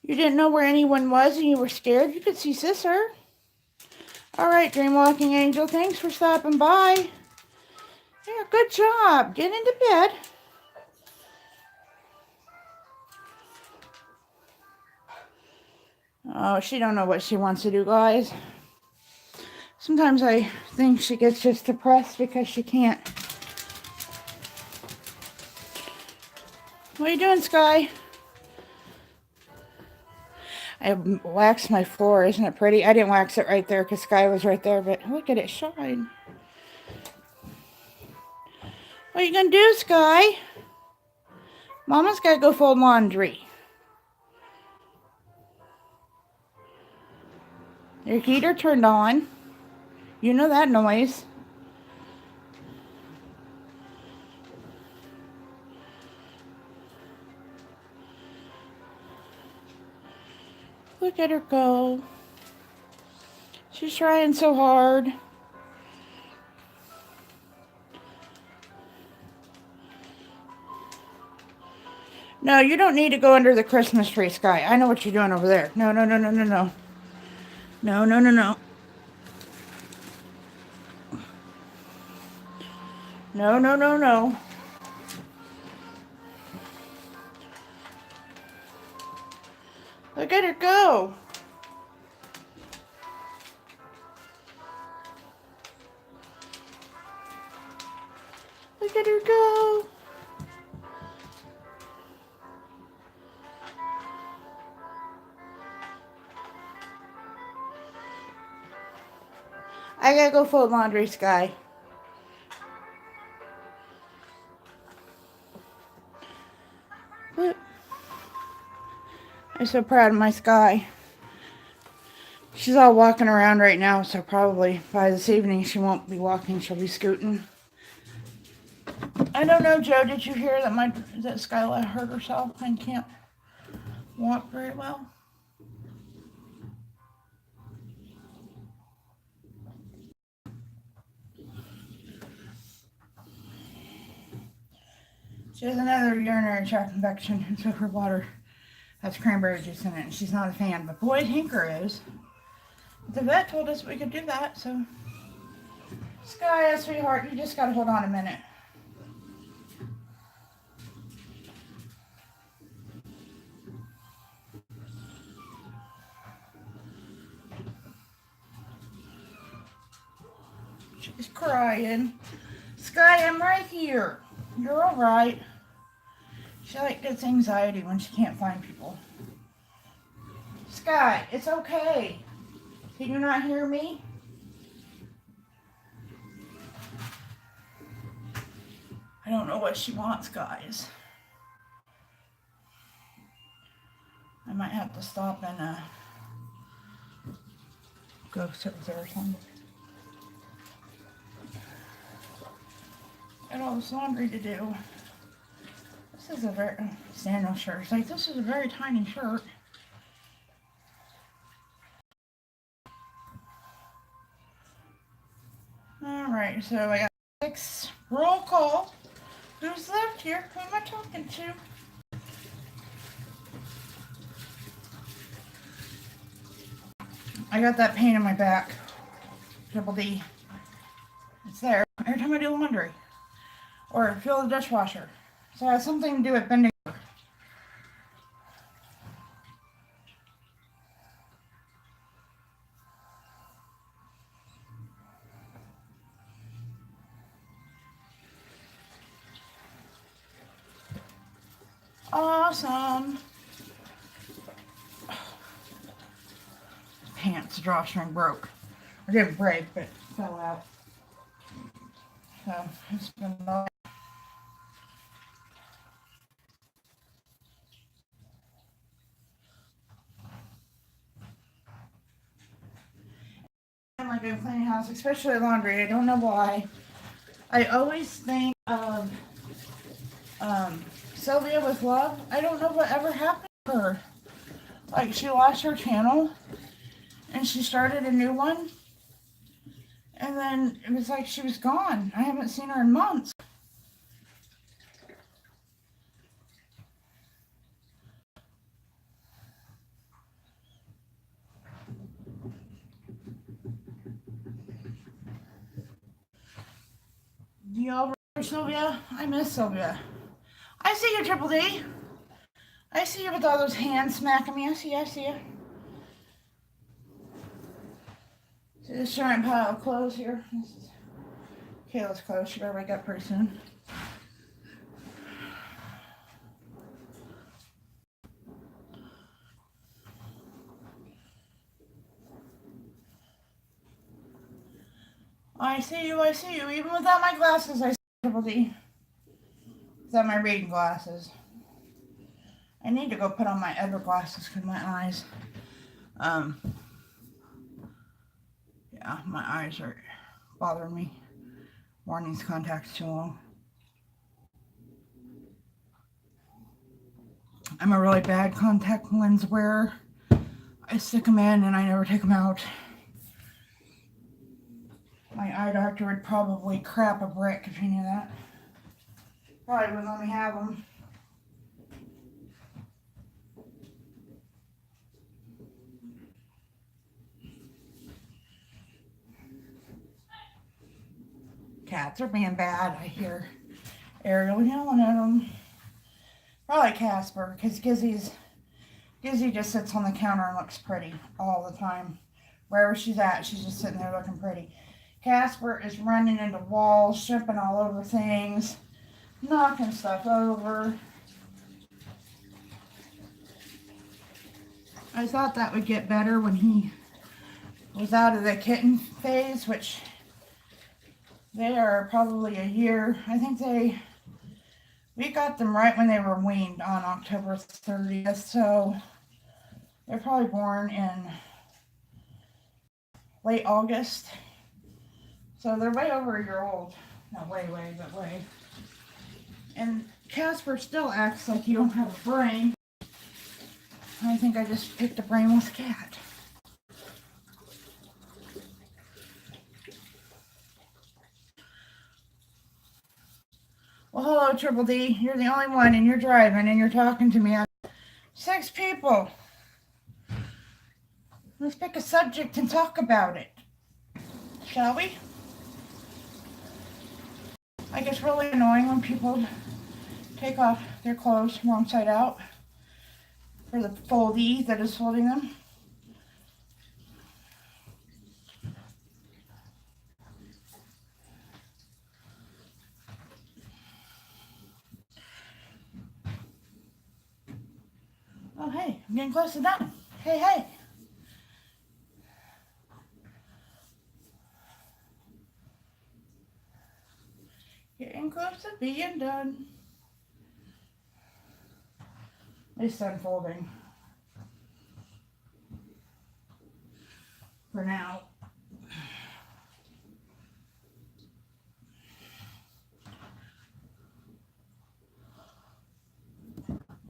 You didn't know where anyone was and you were scared? You could see Sister. All right, Dream Walking Angel, thanks for stopping by. Yeah, good job. Get into bed. Oh, she don't know what she wants to do, guys. Sometimes I think she gets just depressed because she can't. What are you doing, Sky? I waxed my floor. Isn't it pretty? I didn't wax it right there because Sky was right there, but look at it shine. What are you going to do, Sky? Mama's got to go fold laundry. Your heater turned on. You know that noise. Look at her go. She's trying so hard. No, you don't need to go under the Christmas tree, Sky. I know what you're doing over there. No, no, no, no, no, no. No, no, no, no. No, no, no, no. Look at her go. Look at her go. I gotta go fold laundry, Sky. Look. I'm so proud of my Sky. She's all walking around right now, so probably by this evening she won't be walking, she'll be scooting. I don't know, Joe, did you hear that Skyla hurt herself and can't walk very well? She has another urinary tract infection, and so her water has cranberry juice in it, and she's not a fan, but boy, Hinker is. The vet told us we could do that, so. Sky, sweetheart, you just gotta hold on a minute. She's crying. Sky, I'm right here. You're alright. She like gets anxiety when she can't find people. Sky, it's okay. Can you not hear me? I don't know what she wants, guys. I might have to stop and go sit with her or something. Got all this laundry to do. This is a very sandal shirt. It's like this is a very tiny shirt. Alright, so I got 6 roll call. Who's left here? Who am I talking to? I got that pain in my back. Triple D. It's there every time I do laundry. Or fill the dishwasher. So it has something to do with bending over. Awesome. Pants drawstring broke. Or didn't break, but it fell out. So it's been a like I'm cleaning house, especially laundry. I don't know why. I always think of Sylvia with Love. I don't know what ever happened to her. Like she lost her channel and she started a new one. And then it was like she was gone. I haven't seen her in months. Do y'all remember Sylvia? I miss Sylvia. I see you, Triple D. I see you with all those hands smacking me. I see you. See this giant pile of clothes here. This is Kayla's clothes. She better wake up pretty soon. I see you. Even without my glasses, I see Triple D. Without my reading glasses. I need to go put on my other glasses because my eyes, yeah, my eyes are bothering me. Wearing these contacts too long. I'm a really bad contact lens wearer. I stick them in and I never take them out. My eye doctor would probably crap a brick if he knew that. Probably wouldn't let me have them. Cats are being bad, I hear. Ariel yelling at them. Probably Casper, because Gizzy just sits on the counter and looks pretty all the time. Wherever she's at, she's just sitting there looking pretty. Casper is running into walls, tripping all over things, knocking stuff over. I thought that would get better when he was out of the kitten phase, which they are probably a year. I think we got them right when they were weaned on October 30th, so they're probably born in late August. So they're way over a year old. Not way. And Casper still acts like you don't have a brain. I think I just picked a brainless cat. Well, hello, Triple D. You're the only one, and you're driving, and you're talking to me. 6 people. Let's pick a subject and talk about it. Shall we? Like, it's really annoying when people take off their clothes wrong side out for the foldie that is folding them. Oh, hey, I'm getting close to done. Hey, hey. Getting close to being done. At least unfolding. For now.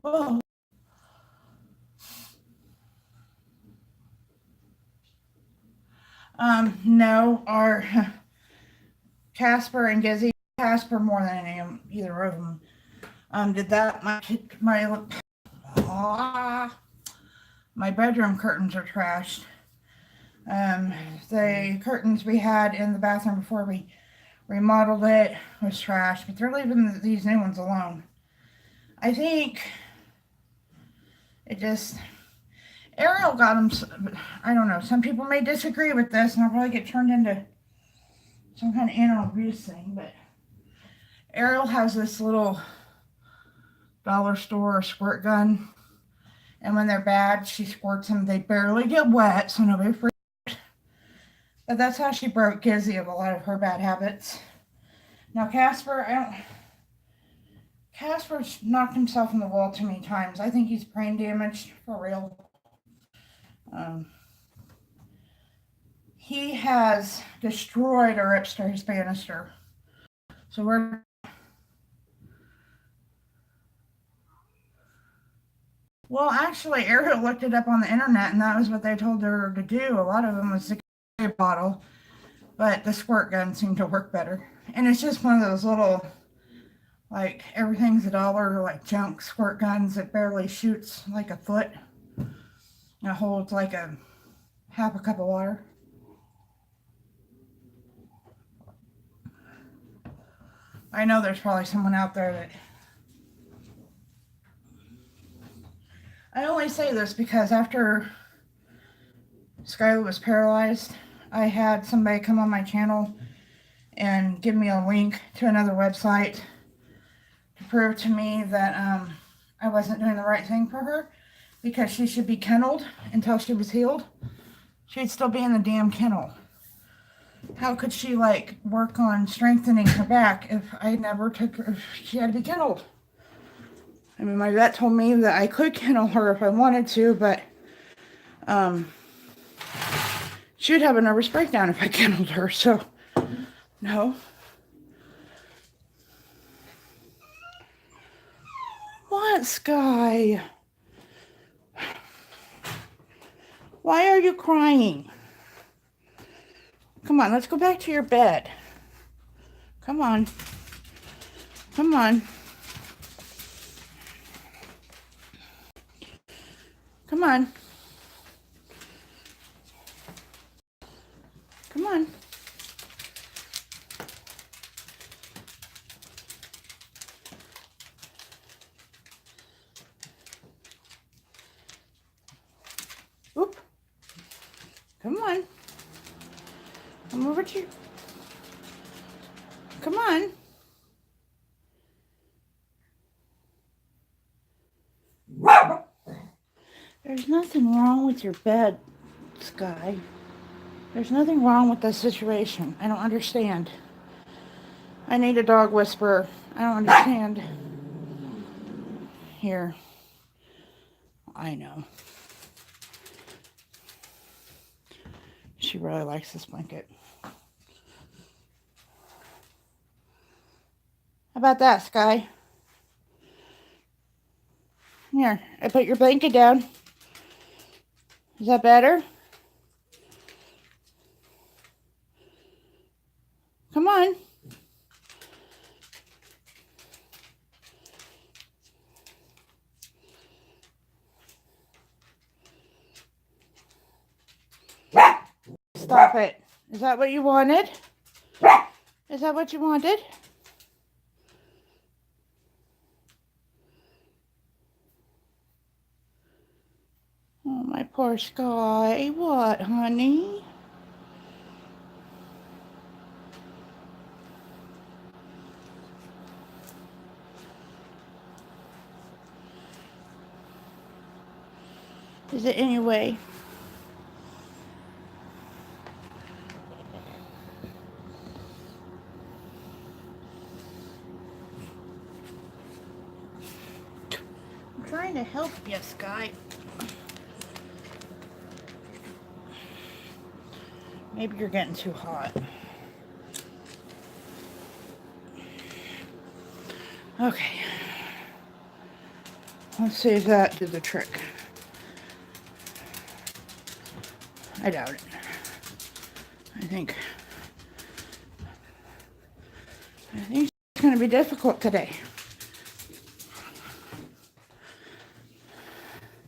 Oh. No, our Casper and Gizzy, Casper more than any of them, either of them, did that. My bedroom curtains are trashed. The curtains we had in the bathroom before we remodeled it was trashed, but they're leaving these new ones alone. I think it just, Ariel got them, I don't know, some people may disagree with this, and I'll probably get turned into some kind of animal abuse thing, but Ariel has this little dollar store squirt gun, and when they're bad, she squirts them. They barely get wet, so nobody freaks out. But that's how she broke Gizzy of a lot of her bad habits. Now Casper's knocked himself in the wall too many times. I think he's brain damaged, for real. He has destroyed our upstairs banister. So well, actually, Ariel looked it up on the internet, and that was what they told her to do. A lot of them was the bottle, but the squirt gun seemed to work better. And it's just one of those little, like, everything's $1, like junk squirt guns that barely shoots like a foot. It holds like half a cup of water. I know there's probably someone out there that... I only say this because after Skylar was paralyzed, I had somebody come on my channel and give me a link to another website to prove to me that I wasn't doing the right thing for her, because she should be kenneled until she was healed. She'd still be in the damn kennel. How could she, like, work on strengthening her back if I never took her, if she had to be kenneled? I mean, my vet told me that I could kennel her if I wanted to, but she would have a nervous breakdown if I kenneled her, so no. What, Sky? Why are you crying? Come on, let's go back to your bed. Come on. Come on. Come on. Come on. Oop. Come on. Come over to you. Come on. There's nothing wrong with your bed, Sky. There's nothing wrong with this situation. I don't understand. I need a dog whisperer. I don't understand. Here. I know. She really likes this blanket. How about that, Sky? Here, I put your blanket down. Is that better? Come on. stop it. Is that what you wanted? Is that what you wanted? Oh, my poor Sky. What, honey? Is it anyway? I'm trying to help you, Sky. Maybe you're getting too hot. Okay. Let's see if that did the trick. I doubt it. I think it's going to be difficult today.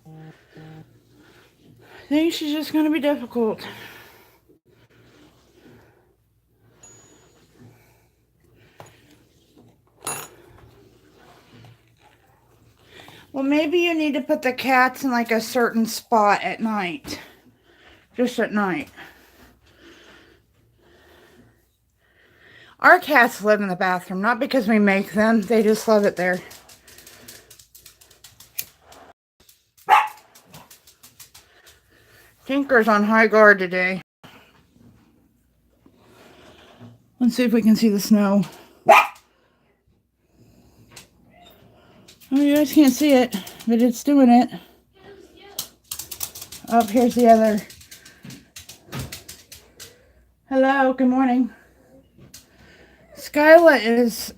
I think she's just going to be difficult. Well, maybe you need to put the cats in like a certain spot at night. Just at night. Our cats live in the bathroom, not because we make them. They just love it there. Tinker's on high guard today. Let's see if we can see the snow. Oh, you guys can't see it, but it's doing it. Oh, here's the other. Hello, good morning. Skyla is...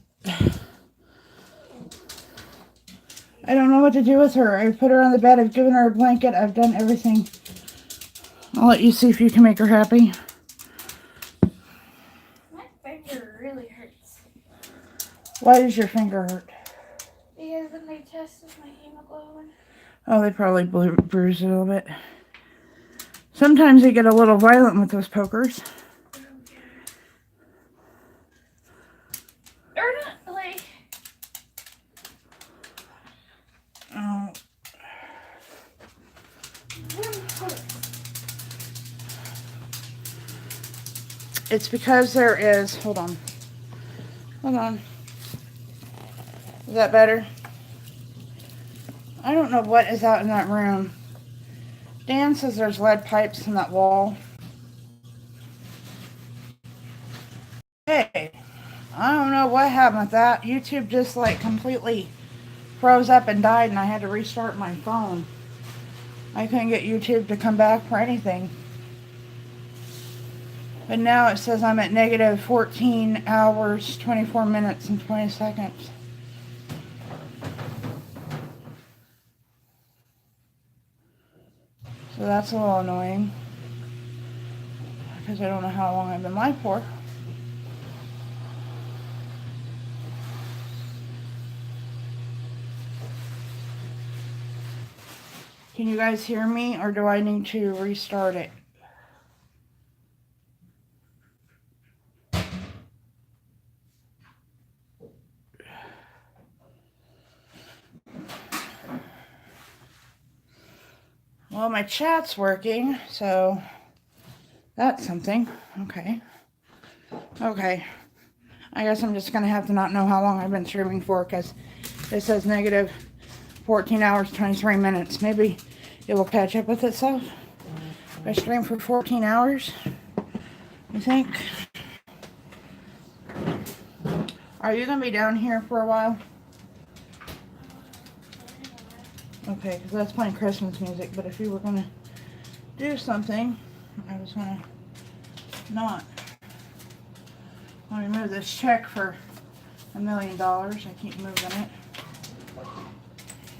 I don't know what to do with her. I put her on the bed. I've given her a blanket. I've done everything. I'll let you see if you can make her happy. My finger really hurts. Why does your finger hurt? Because when they tested my hemoglobin. Oh, they probably bruised it a little bit. Sometimes they get a little violent with those pokers. Or not, like... Oh. It's because there is... Hold on. Hold on. Is that better? I don't know what is out in that room. Dan says there's lead pipes in that wall. Hey, I don't know what happened with that. YouTube just like completely froze up and died, and I had to restart my phone. I couldn't get YouTube to come back for anything. But now it says I'm at negative 14 hours, 24 minutes, and 20 seconds. So that's a little annoying. Because I don't know how long I've been live for. Can you guys hear me, or do I need to restart it? Well, my chat's working, so that's something. Okay. Okay. I guess I'm just going to have to not know how long I've been streaming for, because it says negative 14 hours, 23 minutes. Maybe it will catch up with itself. If I stream for 14 hours, you think? Are you going to be down here for a while? Okay, because that's playing Christmas music, but if you were going to do something, I was going to not. Let me move this check for $1 million. I keep moving it.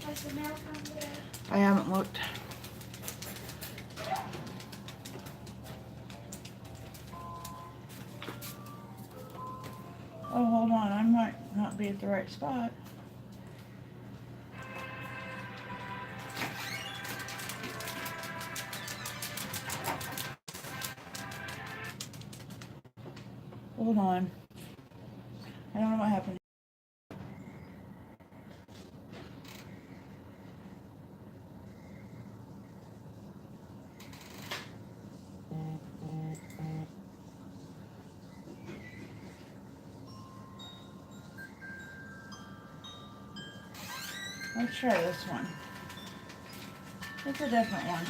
Has the mail come today? I haven't looked. Oh, hold on. I might not be at the right spot. Hold on. I don't know what happened. Let's try this one. It's a different one.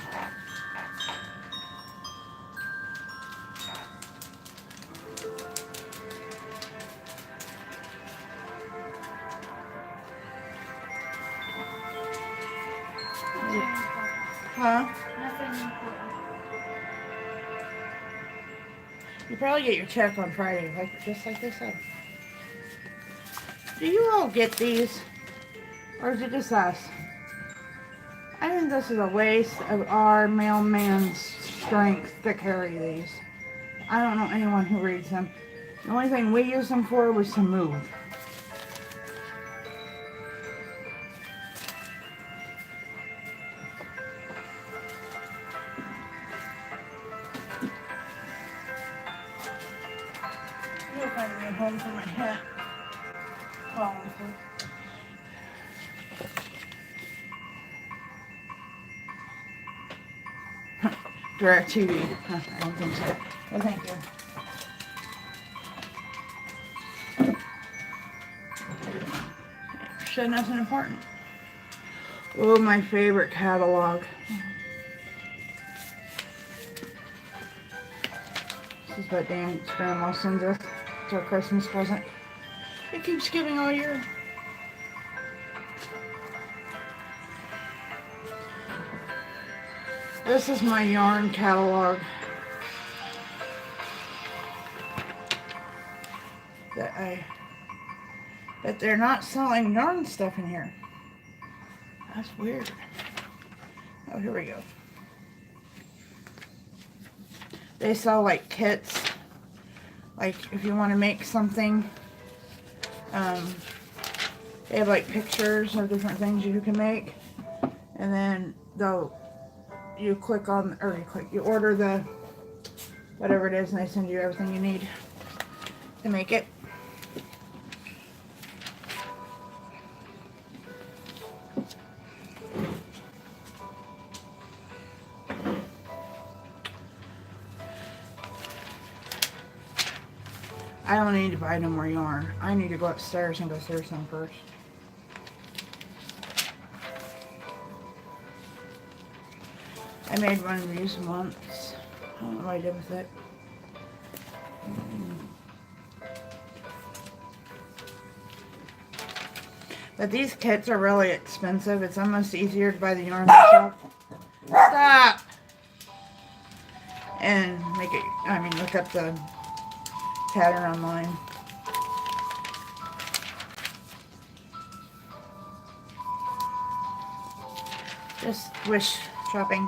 Huh? Nothing important. You probably get your check on Friday, just like they said. Do you all get these? Or is it just us? I think this is a waste of our mailman's strength to carry these. I don't know anyone who reads them. The only thing we use them for was to move. You'll find me a home for my hat. Direct TV. I don't think so. Well, thank you. Said nothing important. Oh, my favorite catalog. This is what Dan's grandma sends us. It's our Christmas present. It keeps giving all year. This is my yarn catalog. But they're not selling yarn stuff in here. That's weird. Oh, here we go. They sell like kits. Like if you want to make something, they have like pictures of different things you can make. And then you order the, whatever it is, and they send you everything you need to make it. I don't need to buy no more yarn. I need to go upstairs and go through some first. I made one of these once. I don't know what I did with it. But these kits are really expensive. It's almost easier to buy the yarn myself. Stop! And look up the pattern online. Just wish shopping.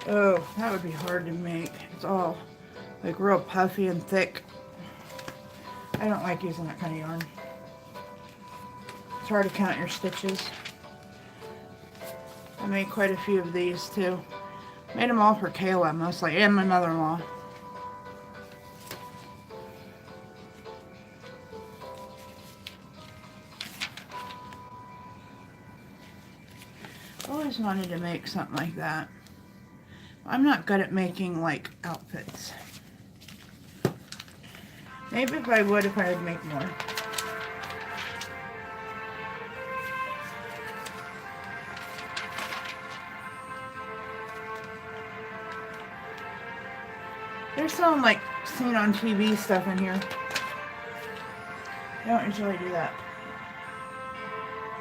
Oh, that would be hard to make. It's all like real puffy and thick. I don't like using that kind of yarn. It's hard to count your stitches. I made quite a few of these too. Made them all for Kayla mostly, and my mother-in-law. Always wanted to make something like that. I'm not good at making like outfits. Maybe if I would make more. There's some like seen on TV stuff in here. I don't usually do that.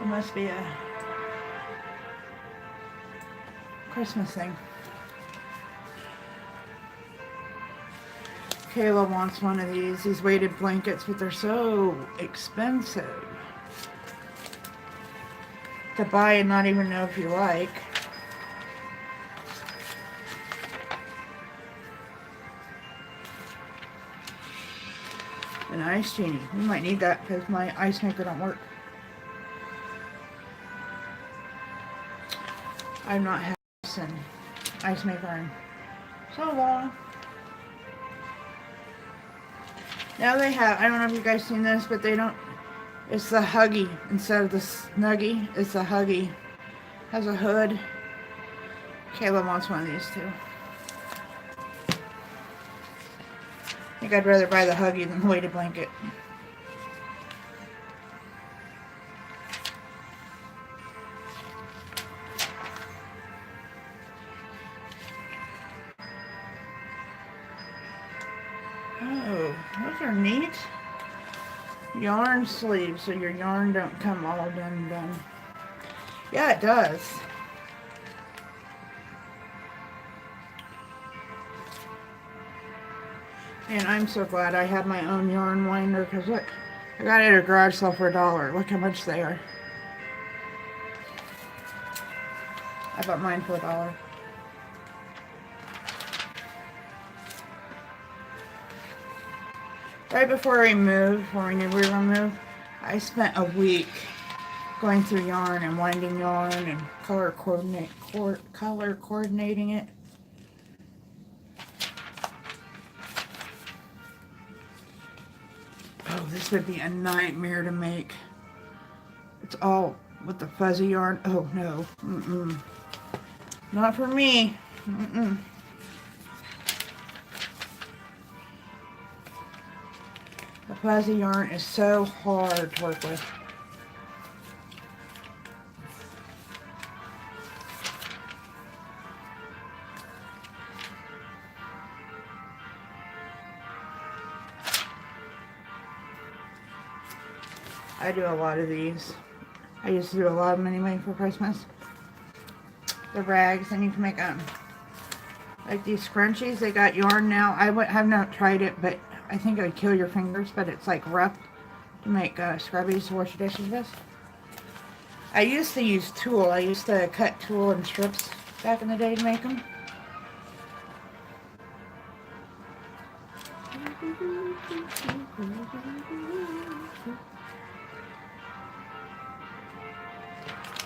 It must be a Christmas thing. Kayla wants one of these weighted blankets, but they're so expensive to buy and not even know if you like. An ice genie. We might need that because my ice maker don't work. I've not had an ice maker in so long. Now they have, I don't know if you guys seen this, but they don't, it's the Huggy instead of the Snuggie. It's the Huggy. Has a hood. Caleb wants one of these too. I think I'd rather buy the Huggy than the weighted blanket. Oh, those are neat. Yarn sleeves so your yarn don't come all done. Yeah, it does. And I'm so glad I have my own yarn winder because look, I got it at a garage sale for $1. Look how much they are. I bought mine for $1. Right before we moved, before we knew we were going to move, I spent a week going through yarn and winding yarn and color coordinating it. Oh, this would be a nightmare to make. It's all with the fuzzy yarn. Oh no, not for me. The fuzzy yarn is so hard to work with. I do a lot of these. I used to do a lot of them anyway for Christmas. The rags, I need to make like these scrunchies. They got yarn now. I have not tried it, but I think it would kill your fingers, but it's like rough to make scrubbies to wash your dishes with. I used to use tulle. I used to cut tulle in strips back in the day to make them.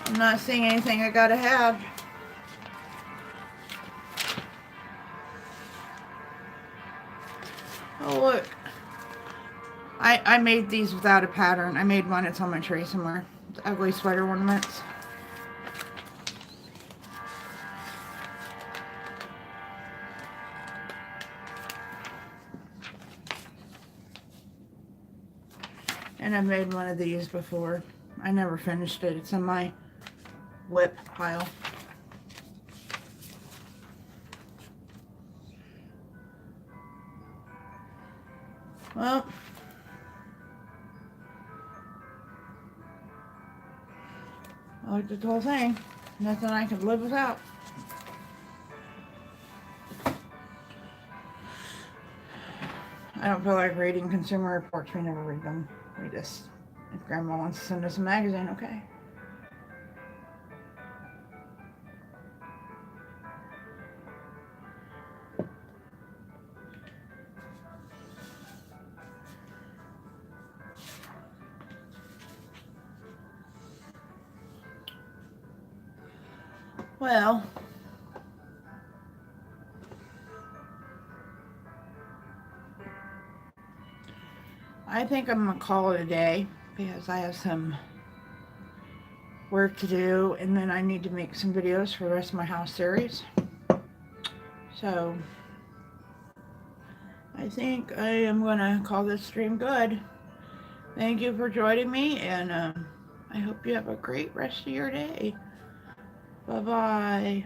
I'm not seeing anything I gotta have. Oh look. I made these without a pattern. I made one, it's on my tray somewhere. The ugly sweater ornaments. And I've made one of these before. I never finished it. It's in my whip pile. Well, I like the whole thing. Nothing I could live without. I don't feel like reading Consumer Reports. We never read them. We just, if Grandma wants to send us a magazine, okay. Well, I think I'm gonna call it a day because I have some work to do and then I need to make some videos for the rest of my house series. So I think I am gonna call this stream good. Thank you for joining me, and I hope you have a great rest of your day. Bye-bye.